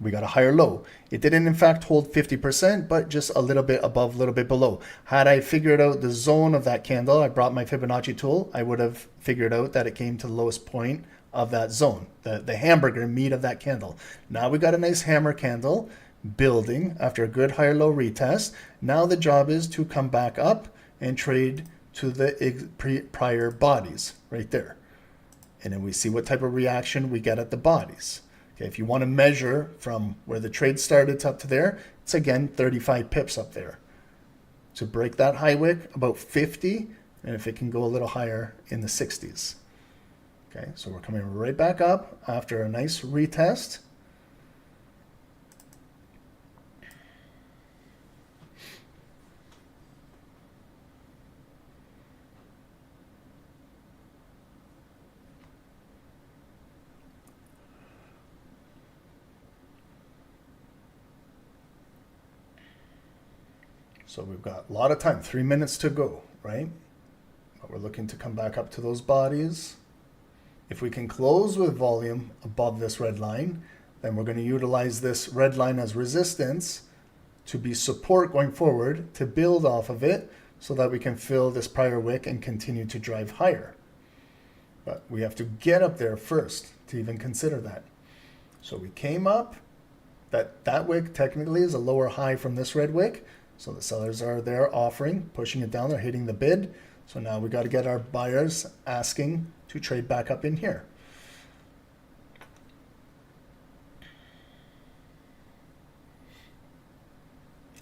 we got a higher low. It didn't in fact hold 50%, but just a little bit above, a little bit below. Had I figured out the zone of that candle, I brought my Fibonacci tool, I would have figured out that it came to the lowest point of that zone, the hamburger meat of that candle. Now we got a nice hammer candle building after a good higher low retest. Now the job is to come back up and trade to the prior bodies right there. And then we see what type of reaction we get at the bodies. Okay, if you want to measure from where the trade started up to there, it's again 35 pips up there. To break that high wick, about 50, and if it can go a little higher in the 60s. Okay, so we're coming right back up after a nice retest. So we've got a lot of time, 3 minutes to go, right? But we're looking to come back up to those bodies. If we can close with volume above this red line, then we're going to utilize this red line as resistance to be support going forward, to build off of it so that we can fill this prior wick and continue to drive higher. But we have to get up there first to even consider that. So we came up, that wick technically is a lower high from this red wick. So the sellers are there offering, pushing it down, they're hitting the bid. So now we got to get our buyers asking to trade back up in here.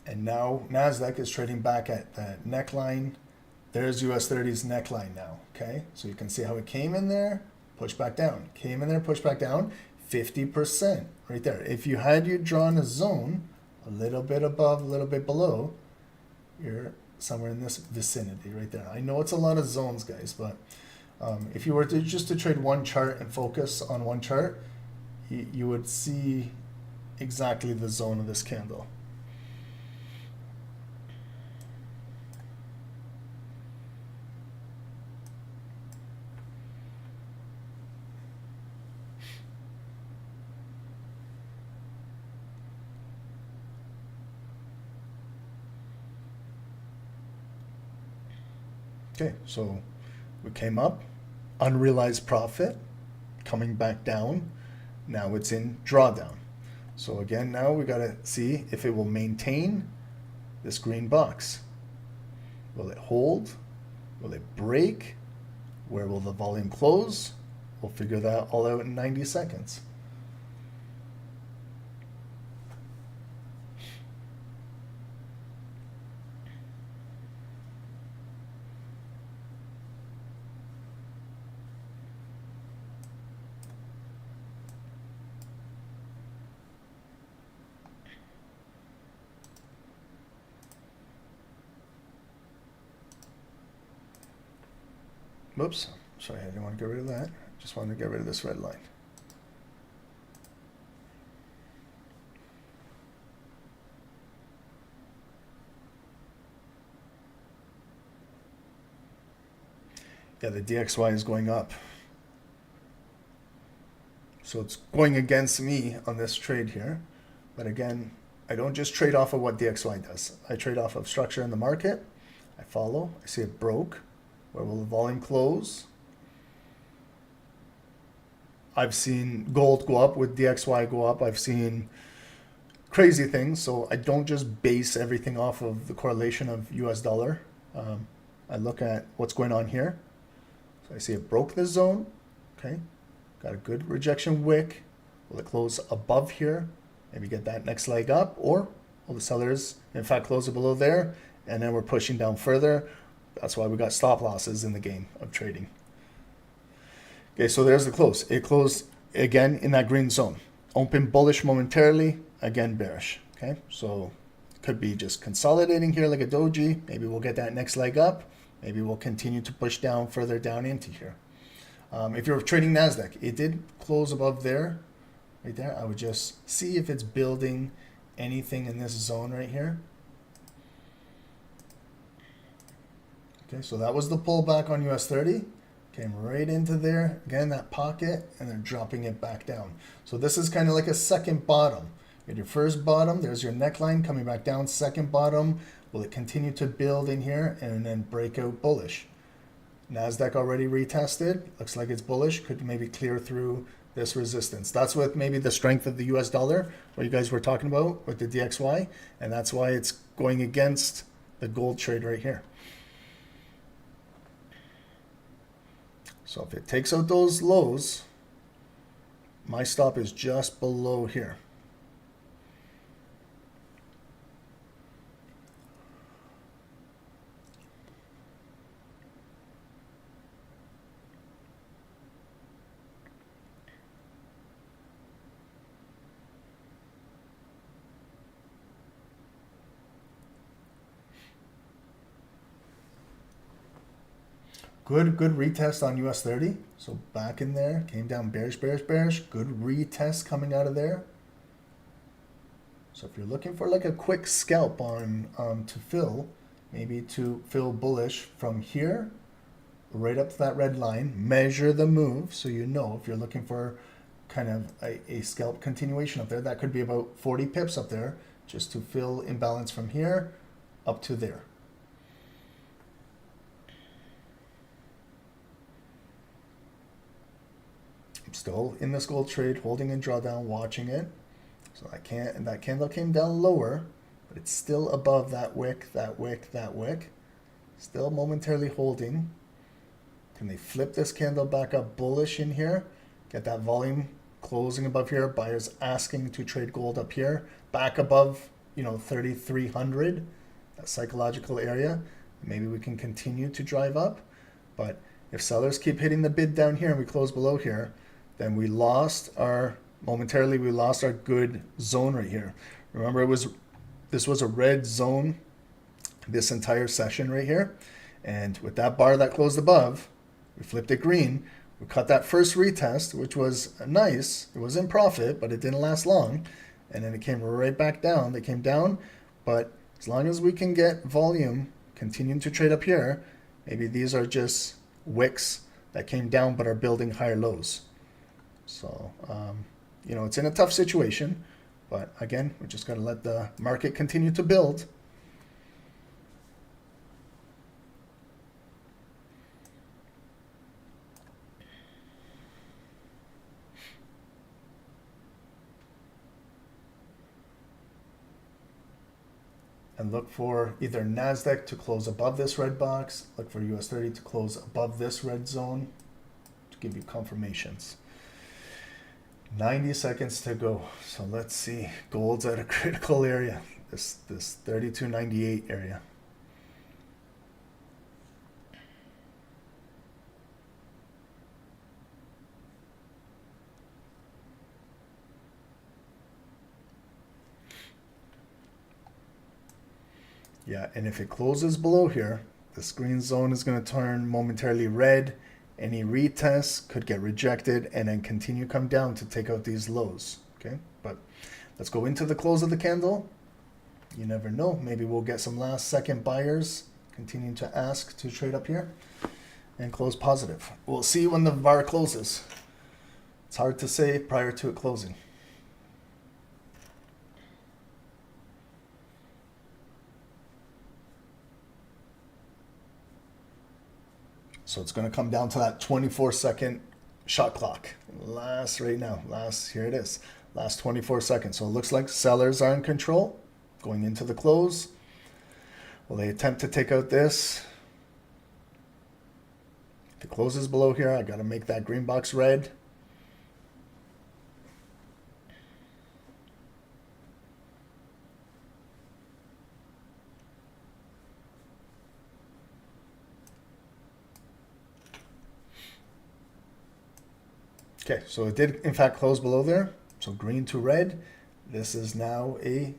And now NASDAQ is trading back at that neckline. There's US 30's neckline now, okay? So you can see how it came in there, pushed back down. Came in there, pushed back down, 50% right there. If you had drawn a zone, a little bit above, a little bit below, you're somewhere in this vicinity right there. I know it's a lot of zones, guys, but if you were to just to trade one chart and focus on one chart, you would see exactly the zone of this candle. Okay, so we came up, unrealized profit, coming back down. Now it's in drawdown. So again, now we got to see if it will maintain this green box. Will it hold? Will it break? Where will the volume close? We'll figure that all out in 90 seconds. Whoops, sorry, I didn't want to get rid of that. Just wanted to get rid of this red line. Yeah, the DXY is going up. So it's going against me on this trade here. But again, I don't just trade off of what DXY does. I trade off of structure in the market. I follow, I see it broke. Where will the volume close? I've seen gold go up with DXY go up. I've seen crazy things. So I don't just base everything off of the correlation of US dollar. I look at what's going on here. So I see it broke this zone. Okay. Got a good rejection wick. Will it close above here? Maybe get that next leg up, or will the sellers in fact close it below there? And then we're pushing down further. That's why we got stop losses in the game of trading. Okay, so there's the close. It closed again in that green zone. Open bullish momentarily, again bearish. Okay, so it could be just consolidating here like a doji. Maybe we'll get that next leg up. Maybe we'll continue to push down further down into here. If you're trading NASDAQ, it did close above there, right there. I would just see if it's building anything in this zone right here. Okay, so that was the pullback on US 30. Came right into there, again, that pocket, and then dropping it back down. So this is kind of like a second bottom. You had your first bottom, there's your neckline coming back down, second bottom. Will it continue to build in here and then break out bullish? NASDAQ already retested, looks like it's bullish, could maybe clear through this resistance. That's with maybe the strength of the US dollar, what you guys were talking about with the DXY, and that's why it's going against the gold trade right here. So if it takes out those lows, my stop is just below here. Good retest on US 30. So back in there, came down bearish, bearish, bearish. Good retest coming out of there. So if you're looking for like a quick scalp on to fill, maybe to fill bullish from here, right up to that red line, measure the move so you know if you're looking for kind of a scalp continuation up there. That could be about 40 pips up there just to fill imbalance from here up to there. Still in this gold trade, holding in drawdown, watching it. So that candle came down lower, but it's still above that wick, that wick, that wick. Still momentarily holding. Can they flip this candle back up bullish in here? Get that volume closing above here. Buyers asking to trade gold up here, back above, 3,300, that psychological area. Maybe we can continue to drive up. But if sellers keep hitting the bid down here and we close below here, then we lost our good zone right here. Remember, this was a red zone this entire session right here. And with that bar that closed above, we flipped it green. We cut that first retest, which was nice. It was in profit, but it didn't last long. And then it came right back down. They came down, but as long as we can get volume continuing to trade up here, maybe these are just wicks that came down but are building higher lows. So, it's in a tough situation, but again, we just got to let the market continue to build. and look for either NASDAQ to close above this red box, look for US 30 to close above this red zone to give you confirmations. 90 seconds to go. So let's see. Gold's at a critical area. This 32.98 area. Yeah, and if it closes below here, this green zone is going to turn momentarily red. Any retests could get rejected and then continue come down to take out these lows. Okay, but let's go into the close of the candle. You never know. Maybe we'll get some last second buyers continuing to ask to trade up here and close positive. We'll see when the bar closes. It's hard to say prior to it closing. So it's going to come down to that 24-second shot clock. Here it is. Last 24 seconds. So it looks like sellers are in control going into the close. Will they attempt to take out this? If it closes below here, I got to make that green box red. Okay, so it did in fact close below there. So green to red. This is now a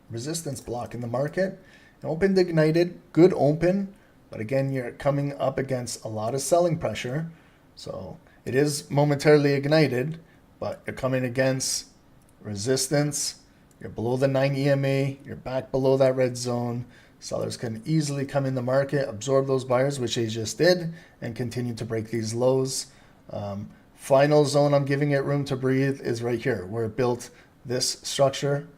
resistance block in the market. It opened ignited, good open, but again, you're coming up against a lot of selling pressure. So it is momentarily ignited, but you're coming against resistance. You're below the 9 EMA, you're back below that red zone. Sellers can easily come in the market, absorb those buyers, which they just did, and continue to break these lows. Final zone I'm giving it room to breathe is right here, where it built this structure,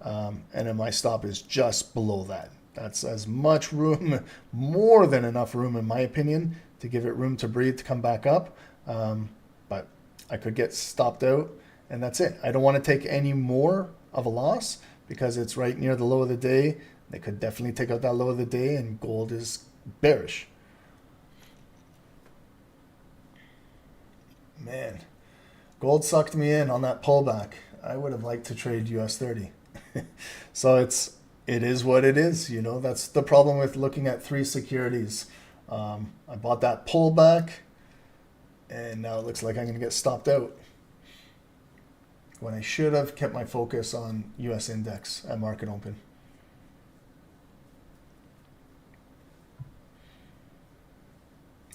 and then my stop is just below that. That's as much room, more than enough room in my opinion, to give it room to breathe, to come back up. But I could get stopped out, and that's it. I don't want to take any more of a loss because it's right near the low of the day. They could definitely take out that low of the day, and gold is bearish. Man, gold sucked me in on that pullback. I would have liked to trade US 30. So it is what it is. You know, that's the problem with looking at three securities. I bought that pullback, and now it looks like I'm going to get stopped out when I should have kept my focus on US index at market open.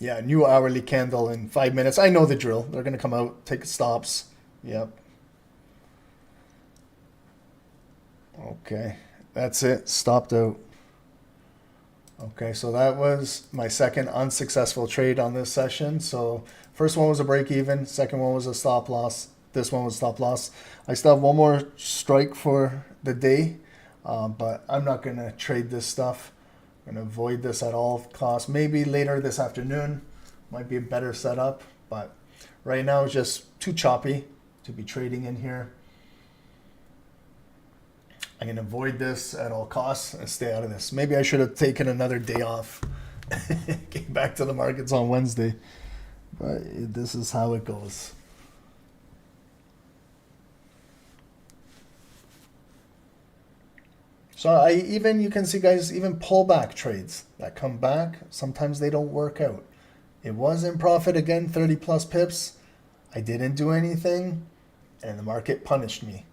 Yeah, new hourly candle in 5 minutes. I know the drill. They're going to come out, take stops. Yep. Okay, that's it. Stopped out. Okay, so that was my second unsuccessful trade on this session. So first one was a break even. Second one was a stop loss. This one was stop loss. I still have one more strike for the day, but I'm not going to trade this stuff. I'm going to avoid this at all costs. Maybe later this afternoon might be a better setup, but right now it's just too choppy to be trading in here. I'm going to avoid this at all costs and stay out of this. Maybe I should have taken another day off. Came back to the markets on Wednesday, but this is how it goes. So you can see guys, even pullback trades that come back, sometimes they don't work out. It was in profit again, 30 plus pips. I didn't do anything, and the market punished me.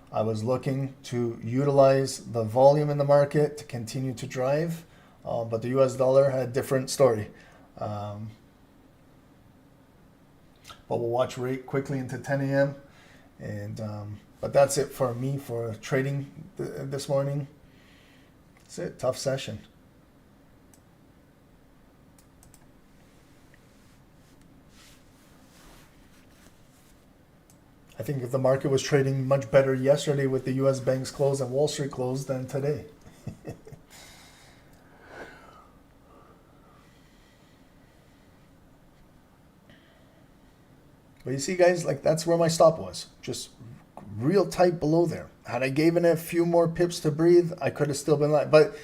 I was looking to utilize the volume in the market to continue to drive, but the US dollar had a different story. But we'll watch rate quickly into 10 a.m. And but that's it for me for trading this morning. That's it. Tough session. I think if the market was trading much better yesterday with the U.S. banks closed and Wall Street closed than today. But you see, guys, like that's where my stop was. Just real tight below there. Had I given it a few more pips to breathe, I could have still been like, but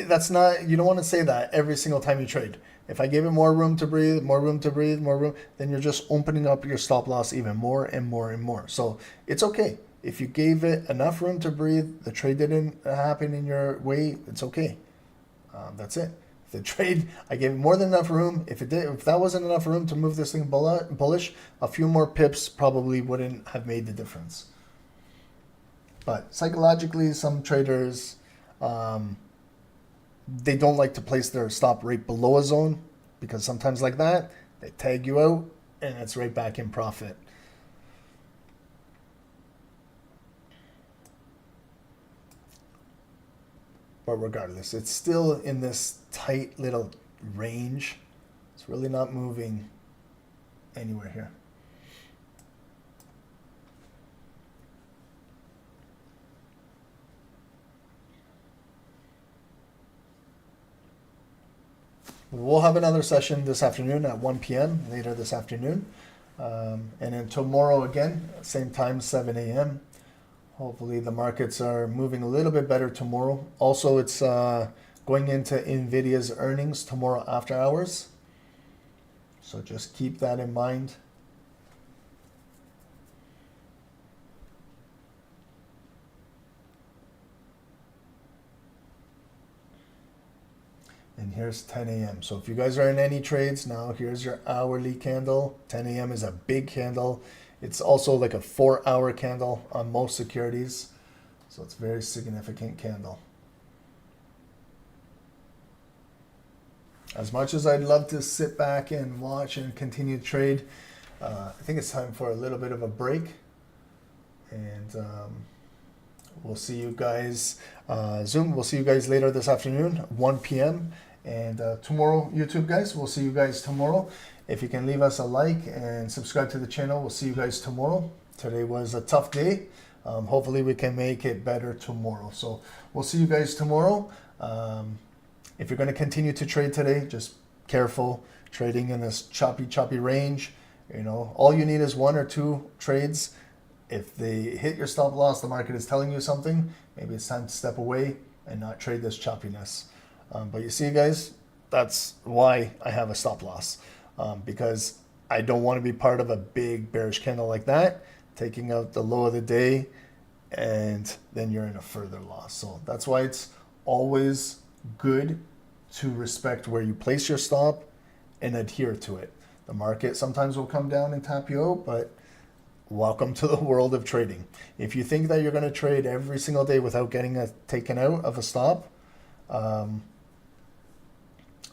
that's not, you don't want to say that every single time you trade. If I gave it more room to breathe, more room to breathe, more room, then you're just opening up your stop loss even more and more and more. So it's okay. If you gave it enough room to breathe, the trade didn't happen in your way, it's okay. That's it. If the trade, I gave it more than enough room. If that wasn't enough room to move this thing bullish, a few more pips probably wouldn't have made the difference. But psychologically, some traders, they don't like to place their stop right below a zone, because sometimes like that, they tag you out and it's right back in profit. But regardless, it's still in this tight little range. It's really not moving anywhere here. We'll have another session this afternoon at 1 p.m. later this afternoon. And then tomorrow again, same time, 7 a.m. Hopefully the markets are moving a little bit better tomorrow. Also, it's going into NVIDIA's earnings tomorrow after hours. So just keep that in mind. And here's 10 a.m. So if you guys are in any trades now, here's your hourly candle. 10 a.m. is a big candle. It's also like a 4-hour candle on most securities. So it's a very significant candle. As much as I'd love to sit back and watch and continue to trade, I think it's time for a little bit of a break. And we'll see you guys, Zoom, we'll see you guys later this afternoon, 1 p.m. And tomorrow, YouTube guys, we'll see you guys tomorrow. If you can leave us a like and subscribe to the channel, we'll see you guys tomorrow. Today was a tough day. Hopefully we can make it better tomorrow. So we'll see you guys tomorrow. If you're going to continue to trade today, just careful trading in this choppy range. You know, all you need is 1 or 2 trades. If they hit your stop loss, the market is telling you something. Maybe it's time to step away and not trade this choppiness. But you see, guys, that's why I have a stop loss. Because I don't want to be part of a big bearish candle like that, taking out the low of the day, and then you're in a further loss. So that's why it's always good to respect where you place your stop and adhere to it. The market sometimes will come down and tap you out, but welcome to the world of trading. If you think that you're going to trade every single day without getting taken out of a stop,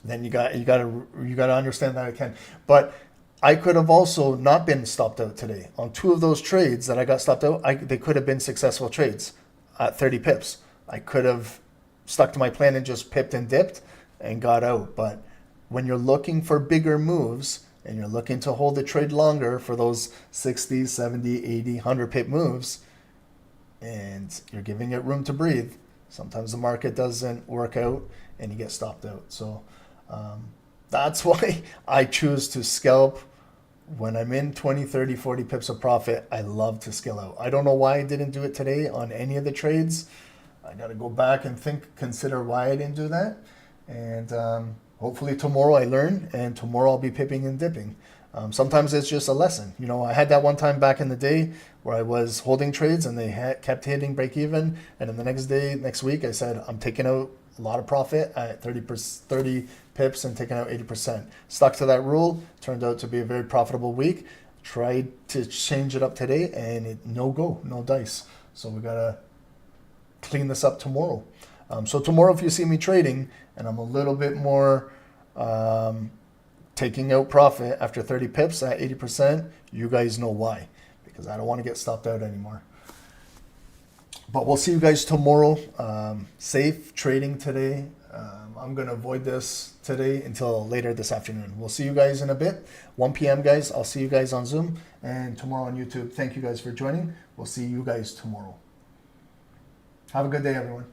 then you got to understand that it can. But I could have also not been stopped out today. On 2 of those trades that I got stopped out, they could have been successful trades at 30 pips. I could have stuck to my plan and just pipped and dipped and got out. But when you're looking for bigger moves and you're looking to hold the trade longer for those 60, 70, 80, 100 pip moves, and you're giving it room to breathe, sometimes the market doesn't work out and you get stopped out. So that's why I choose to scalp when I'm in 20, 30, 40 pips of profit. I love to scale out. I don't know why I didn't do it today on any of the trades. I got to go back and consider why I didn't do that. And hopefully tomorrow I learn, and tomorrow I'll be pipping and dipping. Sometimes it's just a lesson. You know, I had that one time back in the day where I was holding trades and they kept hitting break even. And then the next week, I said, I'm taking out a lot of profit at 30 pips and taking out 80%. Stuck to that rule. Turned out to be a very profitable week. Tried to change it up today and no dice. So we got to clean this up tomorrow. So tomorrow, if you see me trading and I'm a little bit more taking out profit after 30 pips at 80%, you guys know why, because I don't want to get stopped out anymore. But we'll see you guys tomorrow. Safe trading today. I'm going to avoid this today until later this afternoon. We'll see you guys in a bit. 1 p.m. guys. I'll see you guys on Zoom and tomorrow on YouTube. Thank you guys for joining. We'll see you guys tomorrow. Have a good day, everyone.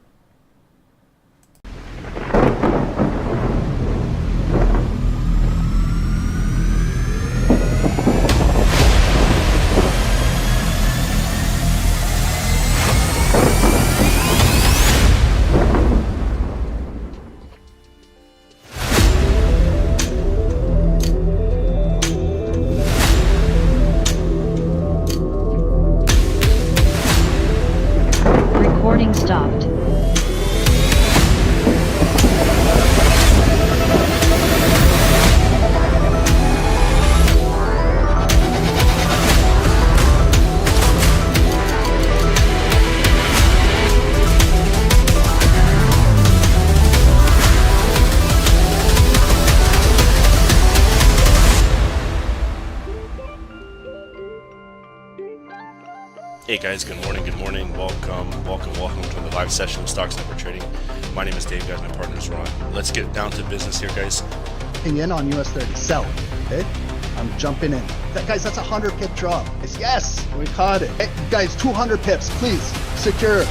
stopped. Hey guys, good morning, welcome to the live session of Stocks Network Trading. My name is Dave, guys, my partner is Ron. Let's get down to business here, guys. In on US 30, sell. Okay, I'm jumping in. Guys, that's a 100 pip drop. Yes, we caught it. Hey, guys, 200 pips, please secure.